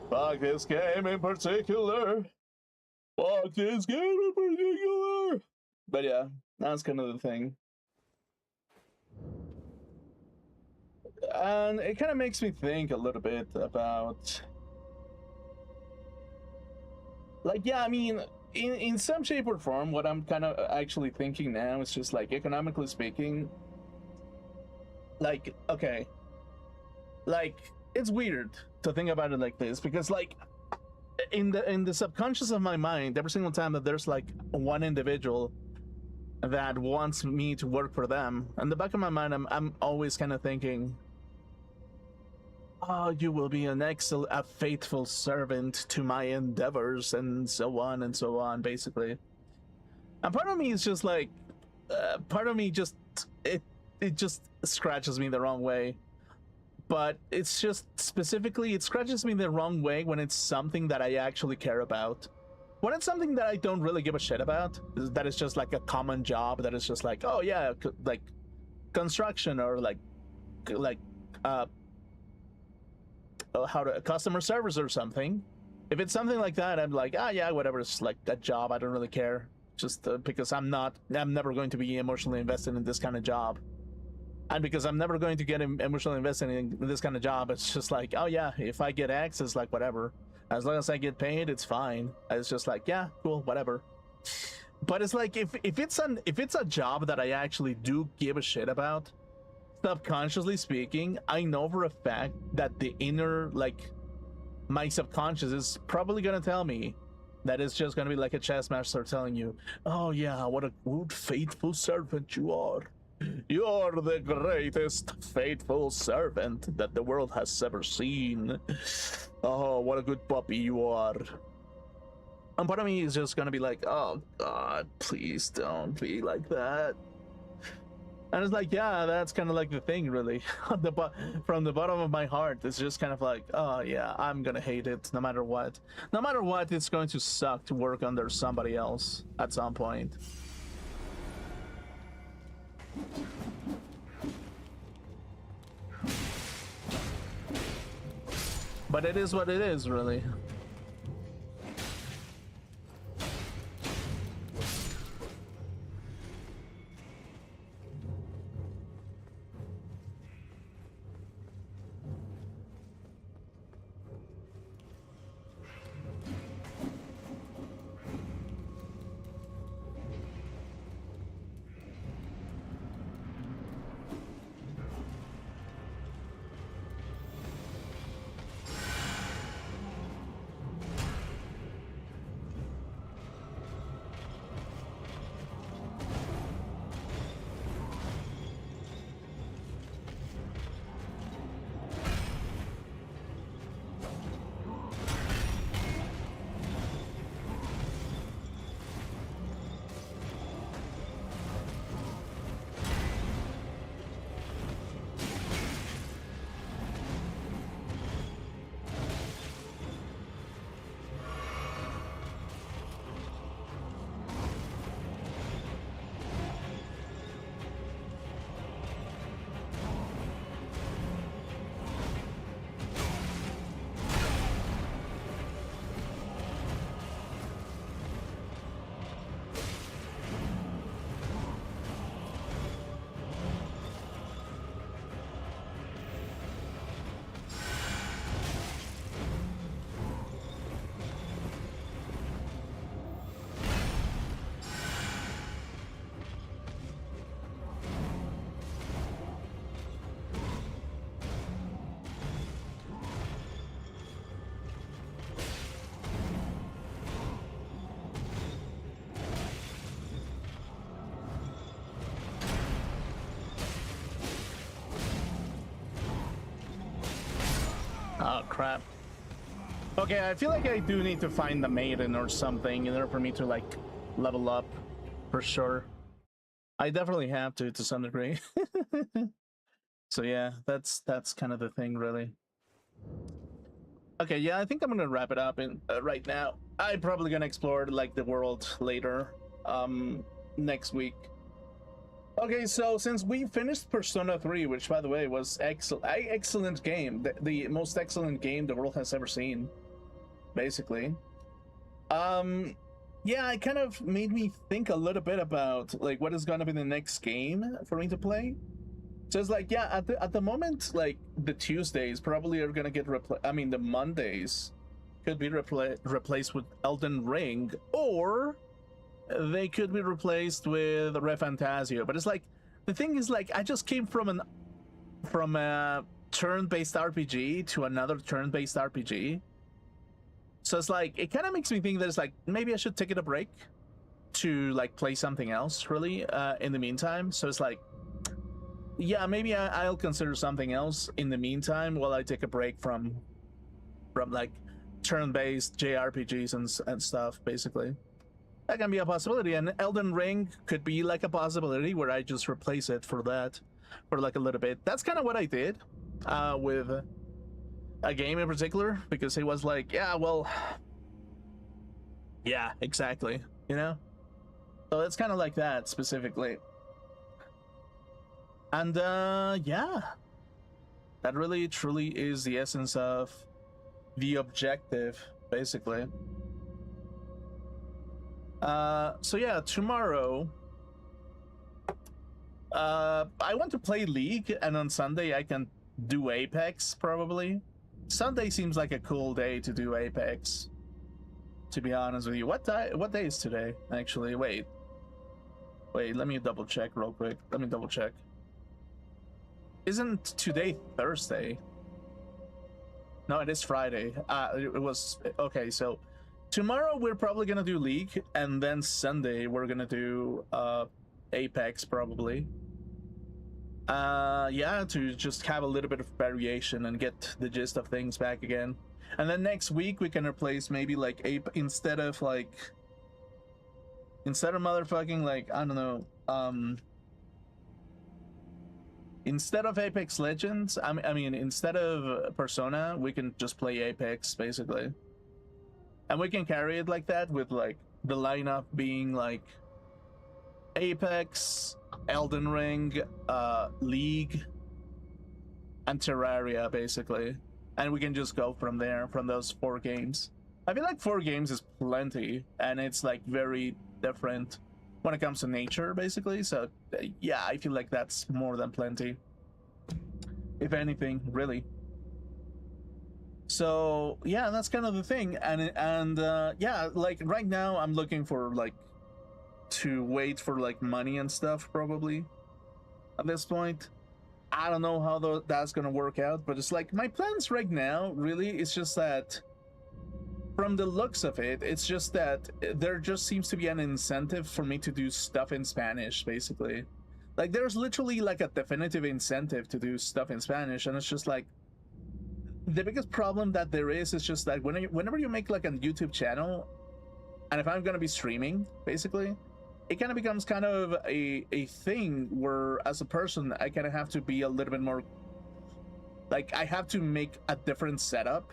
Speaker 1: Fuck this game in particular. Fuck this game in particular. But yeah, that's kind of the thing. And it kind of makes me think a little bit about... Like, yeah, I mean, in some shape or form, what I'm kind of actually thinking now is just like, economically speaking, like, okay, like, it's weird to think about it like this, because like, in the subconscious of my mind, every single time that there's like one individual that wants me to work for them, in the back of my mind, I'm always kind of thinking, oh, you will be a faithful servant to my endeavors, and so on, basically. And part of me is just like, part of me just, it just scratches me the wrong way. But it's just specifically, it scratches me the wrong way when it's something that I actually care about. When it's something that I don't really give a shit about, that is just like a common job, that is just like, oh yeah, like construction, or like how to customer service or something. If it's something like that, I'm like, ah, yeah, whatever. It's like a job. I don't really care. Just because I'm never going to be emotionally invested in this kind of job. And because I'm never going to get emotionally invested in this kind of job, it's just like, oh yeah, if I get X, it's like whatever. As long as I get paid, it's fine. It's just like, yeah, cool, whatever. But it's like, if it's a job that I actually do give a shit about, subconsciously speaking, I know for a fact that the inner, like, my subconscious is probably gonna tell me that it's just gonna be like a chess master telling you, oh yeah, what a good faithful servant you are. You're the greatest faithful servant that the world has ever seen. Oh, what a good puppy you are. And part of me is just gonna be like, oh god, please don't be like that. And it's like, yeah, that's kind of like the thing, really. From the bottom of my heart, it's just kind of like, oh yeah, I'm gonna hate it no matter what. No matter what, it's going to suck to work under somebody else at some point. But it is what it is, really. Oh, crap. Okay, I feel like I do need to find the maiden or something in order for me to, like, level up, for sure. I definitely have to some degree. So yeah, that's kind of the thing, really. Okay, yeah, I think I'm gonna wrap it up in right now. I'm probably gonna explore, like, the world later, next week. Okay, so since we finished Persona 3, which, by the way, was excellent game, the most excellent game the world has ever seen, basically. Yeah, it kind of made me think a little bit about, like, what is gonna be the next game for me to play. So it's like, yeah, at the moment, like, the Tuesdays probably are gonna get the Mondays could be replaced with Elden Ring, or they could be replaced with Refantasio. But it's like, the thing is, like, I just came from a turn-based RPG to another turn-based RPG. So it's like, it kind of makes me think that it's like, maybe I should take it a break to, like, play something else, really, in the meantime. So it's like, yeah, maybe I'll consider something else in the meantime while I take a break from like, turn-based JRPGs and stuff, basically. That can be a possibility, and Elden Ring could be, like, a possibility where I just replace it for that for, like, a little bit. That's kind of what I did with a game in particular, because it was like, yeah, well, yeah, exactly, you know? So it's kind of like that, specifically. And, yeah. That really, truly is the essence of the objective, basically. So yeah, tomorrow, I want to play League, and on Sunday I can do Apex, probably. Sunday seems like a cool day to do Apex, to be honest with you. What day is today, actually? Wait, let me double check real quick. Isn't today Thursday? No, it is Friday. It was, okay, so tomorrow we're probably gonna do League, and then Sunday we're gonna do Apex, probably. Yeah, to just have a little bit of variation and get the gist of things back again. And then next week we can replace maybe, like, instead of motherfucking, like, I don't know, instead of Apex Legends, I mean, instead of Persona, we can just play Apex, basically. And we can carry it like that, with, like, the lineup being, like, Apex, Elden Ring, League, and Terraria, basically. and we can just go from there, from those 4 games. I feel like 4 games is plenty, and it's like very different when it comes to nature, basically. So yeah, I feel like that's more than plenty, if anything, really. So yeah, that's kind of the thing. And yeah, like right now I'm looking for like to wait for like money and stuff, probably at this point. I don't know how that's gonna work out, but it's like my plans right now really, it's just that from the looks of it, it's just that there just seems to be an incentive for me to do stuff in Spanish, basically. Like there's literally like a definitive incentive to do stuff in Spanish, and it's just like the biggest problem that there is just that whenever you make like a YouTube channel, and if I'm gonna be streaming, basically, it kind of becomes kind of a thing where as a person I kind of have to be a little bit more like I have to make a different setup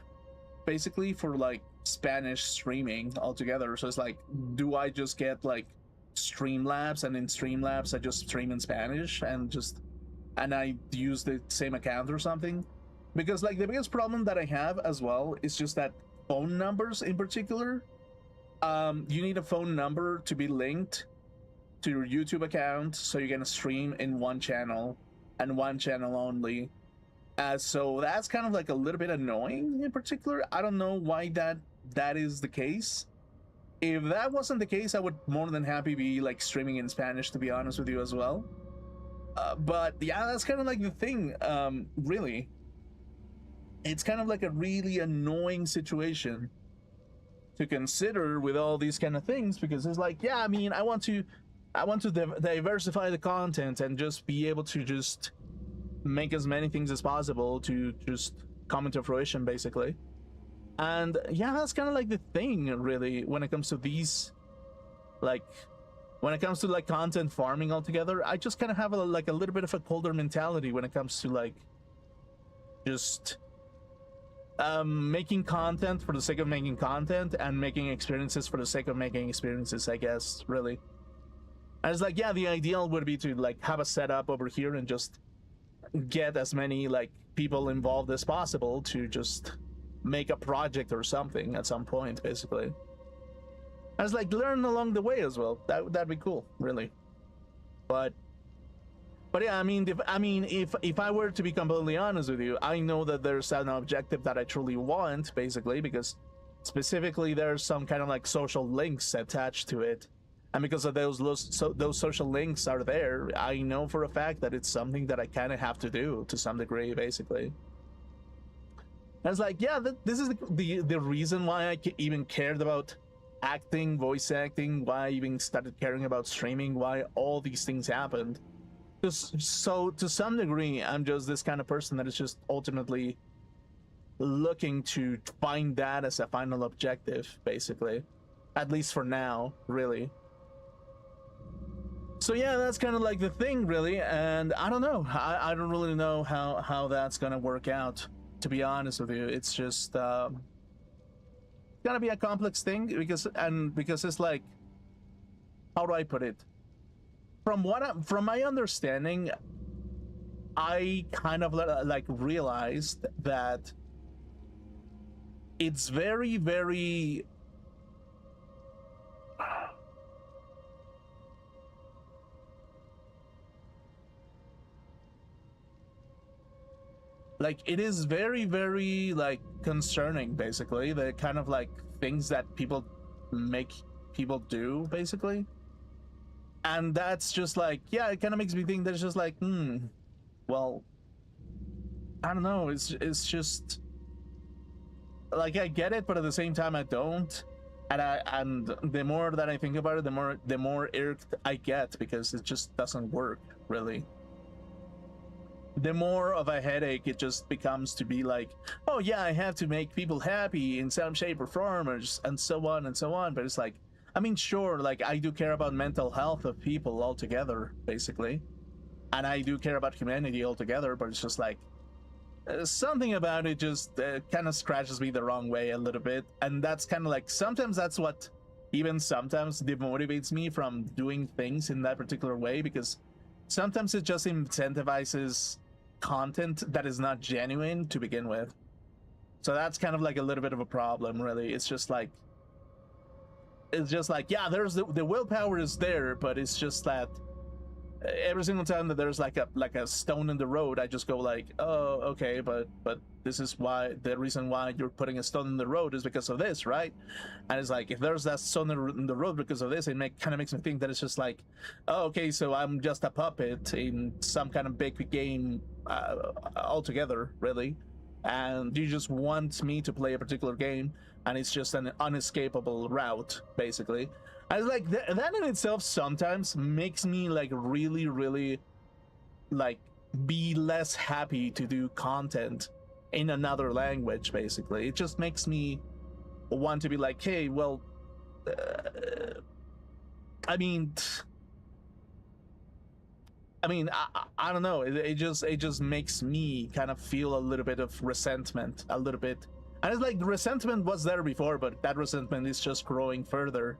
Speaker 1: basically for like Spanish streaming altogether. So it's like, do I just get like Streamlabs, and in Streamlabs I just stream in Spanish and I use the same account or something? Because like the biggest problem that I have as well is just that phone numbers in particular. You need a phone number to be linked to your YouTube account so you can stream in one channel and one channel only. So that's kind of like a little bit annoying in particular. I don't know why that is the case. If that wasn't the case, I would more than happy be like streaming in Spanish, to be honest with you as well. But yeah, that's kind of like the thing. Really, it's kind of like a really annoying situation to consider with all these kind of things, because it's like, yeah, I mean, I want to diversify the content and just be able to just make as many things as possible to just come into fruition, basically. And yeah, that's kind of like the thing, really, when it comes to these, like, when it comes to like content farming altogether. I just kind of have like a little bit of a colder mentality when it comes to like just making content for the sake of making content and making experiences for the sake of making experiences, I guess, really. And it's like, yeah, the ideal would be to like have a setup over here and just get as many like people involved as possible to just make a project or something at some point, basically. And it's like learn along the way as well. That'd be cool, really. But yeah, I mean, if I were to be completely honest with you, I know that there's an objective that I truly want, basically, because specifically there's some kind of like social links attached to it. And because of those social links are there, I know for a fact that it's something that I kind of have to do to some degree, basically. And it's like, yeah, this is the reason why I even cared about acting, voice acting, why I even started caring about streaming, why all these things happened. So to some degree, I'm just this kind of person that is just ultimately looking to find that as a final objective, basically. At least for now, really. So yeah, that's kind of like the thing, really. And I don't know. I don't really know how that's gonna work out, to be honest with you. It's just gonna be a complex thing because it's like, how do I put it? From my understanding, I kind of like realized that it's very, very like it is very, very like concerning, basically, the kind of like things that people make people do, basically. And that's just like, yeah, it kind of makes me think that it's just like, well, I don't know, it's just like, I get it, but at the same time I don't. And the more that I think about it, the more irked I get, because it just doesn't work, really. The more of a headache it just becomes to be like, oh yeah, I have to make people happy in some shape or form, and so on and so on. But it's like, I mean, sure, like I do care about mental health of people altogether, basically, and I do care about humanity altogether, but it's just like something about it just kind of scratches me the wrong way a little bit. And that's kind of like, sometimes that's what even sometimes demotivates me from doing things in that particular way, because sometimes it just incentivizes content that is not genuine to begin with. So that's kind of like a little bit of a problem, really. It's just like yeah, there's the willpower is there, but it's just that every single time that there's like a stone in the road, I just go like, oh, okay, but this is why, the reason why you're putting a stone in the road is because of this, right? And it's like, if there's that stone in the road because of this, it kind of makes me think that it's just like, oh, okay, so I'm just a puppet in some kind of big game altogether, really, and you just want me to play a particular game, and it's just an unescapable route, basically. I was like, that in itself sometimes makes me like really like be less happy to do content in another language. Basically, it just makes me want to be like, hey, well, I mean, I don't know. It just makes me kind of feel a little bit of resentment, a little bit, and it's like the resentment was there before, but that resentment is just growing further,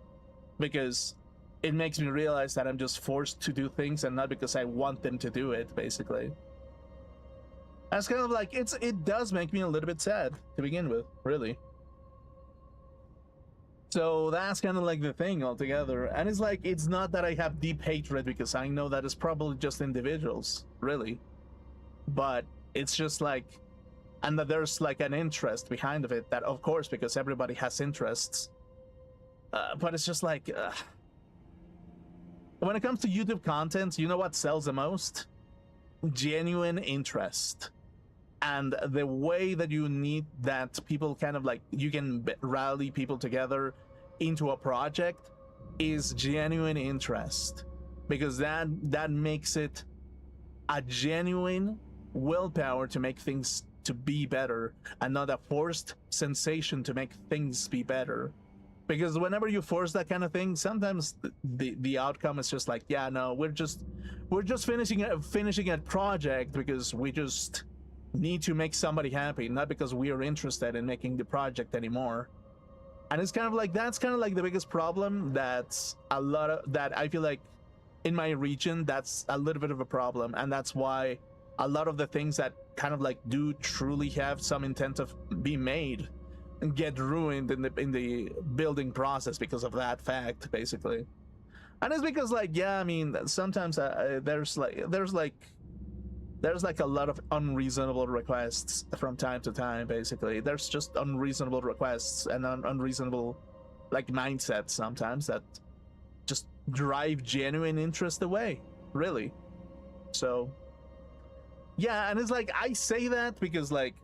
Speaker 1: because it makes me realize that I'm just forced to do things and not because I want them to do it, basically. And it's kind of like, it does make me a little bit sad to begin with, really. So that's kind of like the thing altogether. And it's like, it's not that I have deep hatred, because I know that it's probably just individuals, really. But it's just like, and that there's like an interest behind of it, that of course, because everybody has interests. But it's just like, when it comes to YouTube content, you know what sells the most? Genuine interest. And the way that you need that people kind of like, you can rally people together into a project is genuine interest. Because that makes it a genuine willpower to make things to be better, and not a forced sensation to make things be better. Because whenever you force that kind of thing, sometimes the outcome is just like, yeah, no, we're just finishing a project because we just need to make somebody happy, not because we are interested in making the project anymore. And it's kind of like, that's kind of like the biggest problem that I feel like in my region, that's a little bit of a problem, and that's why a lot of the things that kind of like do truly have some intent of be made and get ruined in the building process because of that fact, basically. And it's because, like, yeah, I mean, sometimes there's like a lot of unreasonable requests from time to time. Basically, there's just unreasonable requests and unreasonable like mindsets sometimes that just drive genuine interest away, really. So yeah, and it's like, I say that because like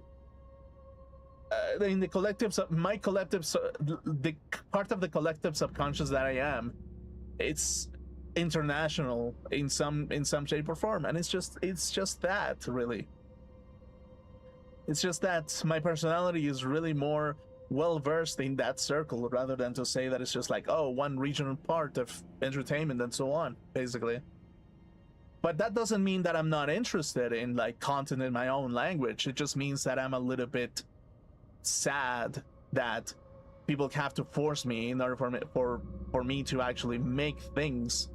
Speaker 1: in the collective, my collective, the part of the collective subconscious that I am, it's international in some shape or form, and it's just that, really. It's just that my personality is really more well versed in that circle, rather than to say that it's just like, oh, one regional part of entertainment and so on, basically. But that doesn't mean that I'm not interested in like content in my own language. It just means that I'm a little bit sad that people have to force me in order for me to actually make things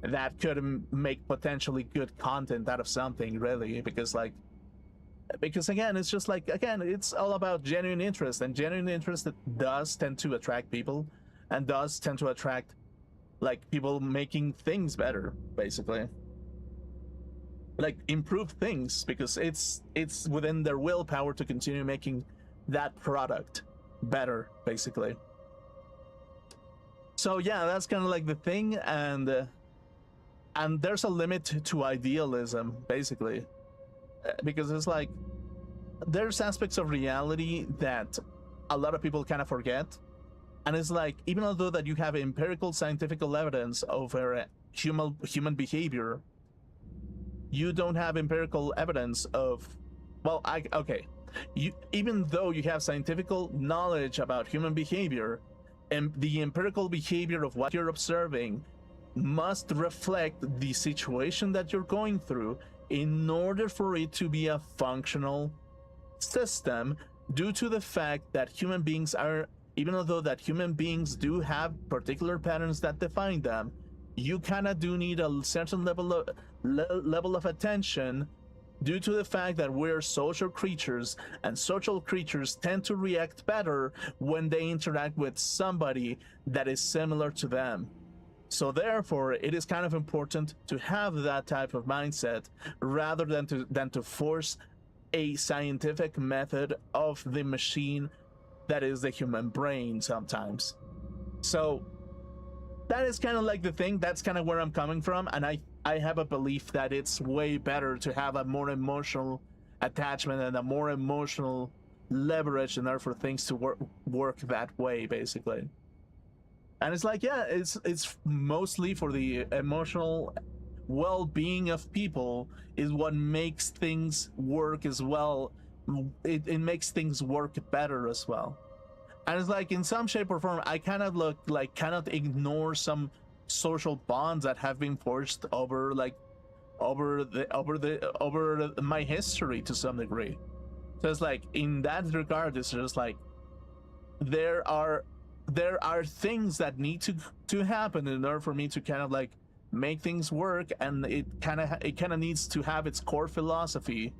Speaker 1: that could make potentially good content out of something, really. Because again, it's just like, again, it's all about genuine interest, and genuine interest that does tend to attract people, and does tend to attract like people making things better, basically, like improve things, because it's within their willpower to continue making that product better, basically. So yeah, that's kind of like the thing. And there's a limit to idealism, basically, because it's like there's aspects of reality that a lot of people kind of forget. And it's like, even although that you have empirical scientific evidence over human behavior, you don't have empirical evidence of, well, okay, even though you have scientific knowledge about human behavior, and the empirical behavior of what you're observing must reflect the situation that you're going through in order for it to be a functional system, due to the fact that human beings are, even although that human beings do have particular patterns that define them, you kind of do need a certain level of attention due to the fact that we're social creatures, and social creatures tend to react better when they interact with somebody that is similar to them. So therefore, it is kind of important to have that type of mindset rather than to force a scientific method of the machine that is the human brain sometimes. So that is kind of like the thing. That's kind of where I'm coming from, and I have a belief that it's way better to have a more emotional attachment and a more emotional leverage in order for things to work that way, basically. And it's like, yeah, it's mostly for the emotional well-being of people is what makes things work as well. It makes things work better as well. And it's like, in some shape or form, I kind of cannot ignore some social bonds that have been forged over my history to some degree. So it's like, in that regard, it's just like there are things that need to happen in order for me to kind of like make things work, and it kind of needs to have its core philosophy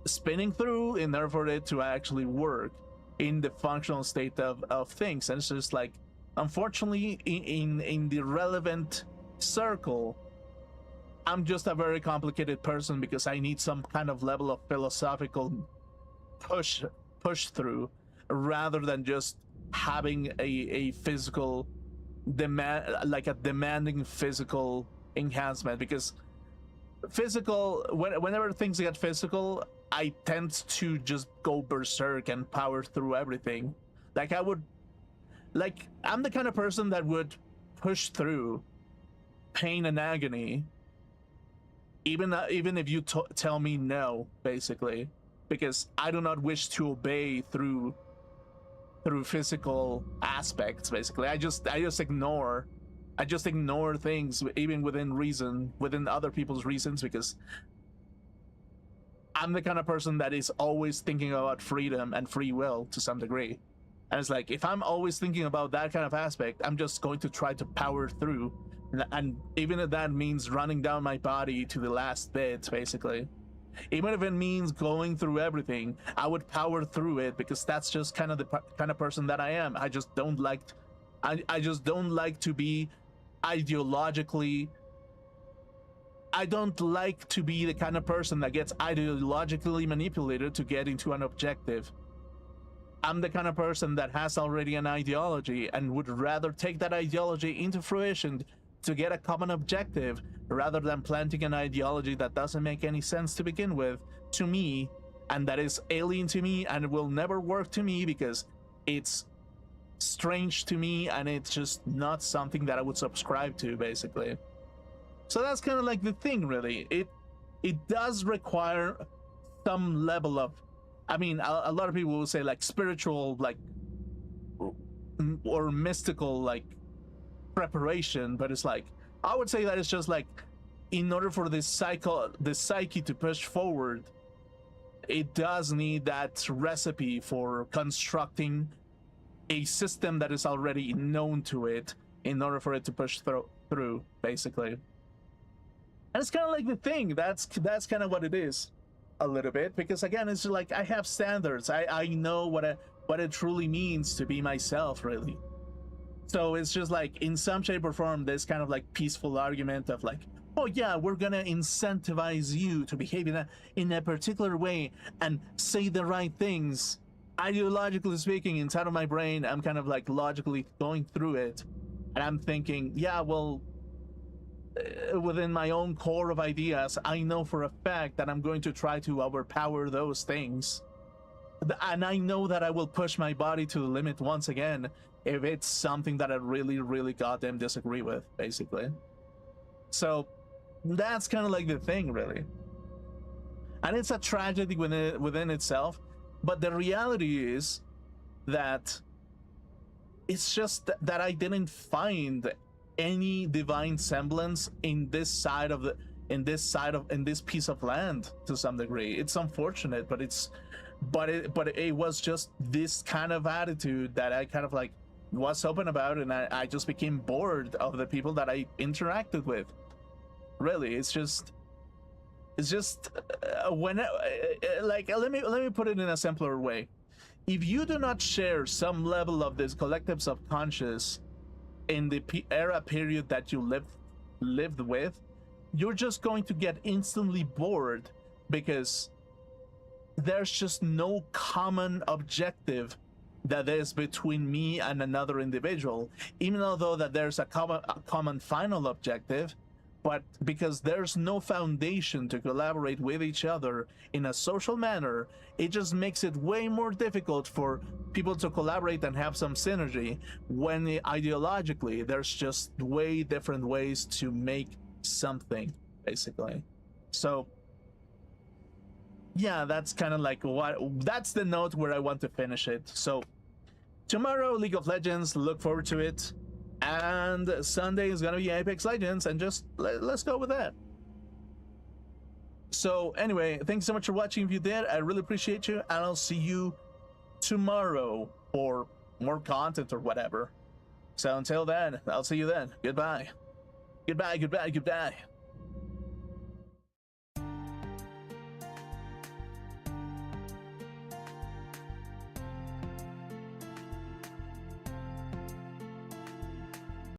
Speaker 1: spinning through in order for it to actually work in the functional state of things. And it's just like, unfortunately, in the relevant circle, I'm just a very complicated person because I need some kind of level of philosophical push through rather than just having a physical demand, like a demanding physical enhancement. Because whenever things get physical, I tend to just go berserk and power through everything. Like I'm the kind of person that would push through pain and agony even if you tell me no, basically, because I do not wish to obey through physical aspects. Basically, I just ignore things, even within reason, within other people's reasons, because I'm the kind of person that is always thinking about freedom and free will to some degree. And it's like, if I'm always thinking about that kind of aspect, I'm just going to try to power through, and even if that means running down my body to the last bit, basically, even if it means going through everything, I would power through it, because that's just kind of the kind of person that I am. I just don't like to be ideologically. I don't like to be the kind of person that gets ideologically manipulated to get into an objective. I'm the kind of person that has already an ideology and would rather take that ideology into fruition to get a common objective, rather than planting an ideology that doesn't make any sense to begin with to me, and that is alien to me and will never work to me because it's strange to me and it's just not something that I would subscribe to, basically. So that's kind of like the thing, really. It does require some level of, I mean, a lot of people will say like spiritual, like, or mystical, like, preparation, but it's like, I would say that it's just like, in order for the psyche to push forward, it does need that recipe for constructing a system that is already known to it in order for it to push through, basically. And it's kind of like the thing, that's kind of what it is, a little bit, because again, it's just like, I have standards. I know what it truly means to be myself, really. So it's just like, in some shape or form, this kind of like peaceful argument of like, oh yeah, we're gonna incentivize you to behave in a particular way and say the right things. Ideologically speaking, inside of my brain, I'm kind of like logically going through it, and I'm thinking, yeah, well, within my own core of ideas, I know for a fact that I'm going to try to overpower those things. And I know that I will push my body to the limit once again if it's something that I really, really goddamn disagree with, basically. So that's kind of like the thing, really. And it's a tragedy within itself, but the reality is that it's just that I didn't find any divine semblance in this piece of land to some degree. It's unfortunate, but it was just this kind of attitude that I kind of like was open about, and I just became bored of the people that I interacted with. Really, it's just It's just let me put it in a simpler way. If you do not share some level of this collective subconscious in the era period that you lived with, you're just going to get instantly bored because there's just no common objective that is between me and another individual, even although that there's a common final objective. But because there's no foundation to collaborate with each other in a social manner, it just makes it way more difficult for people to collaborate and have some synergy when ideologically there's just way different ways to make something, basically. So yeah, that's kind of like that's the note where I want to finish it. So tomorrow, League of Legends, look forward to it. And Sunday is gonna be Apex Legends, and just let's go with that. So anyway, thanks so much for watching. If you did, I really appreciate you, and I'll see you tomorrow for more content or whatever. So until then, I'll see you then. Goodbye. Goodbye, goodbye, goodbye.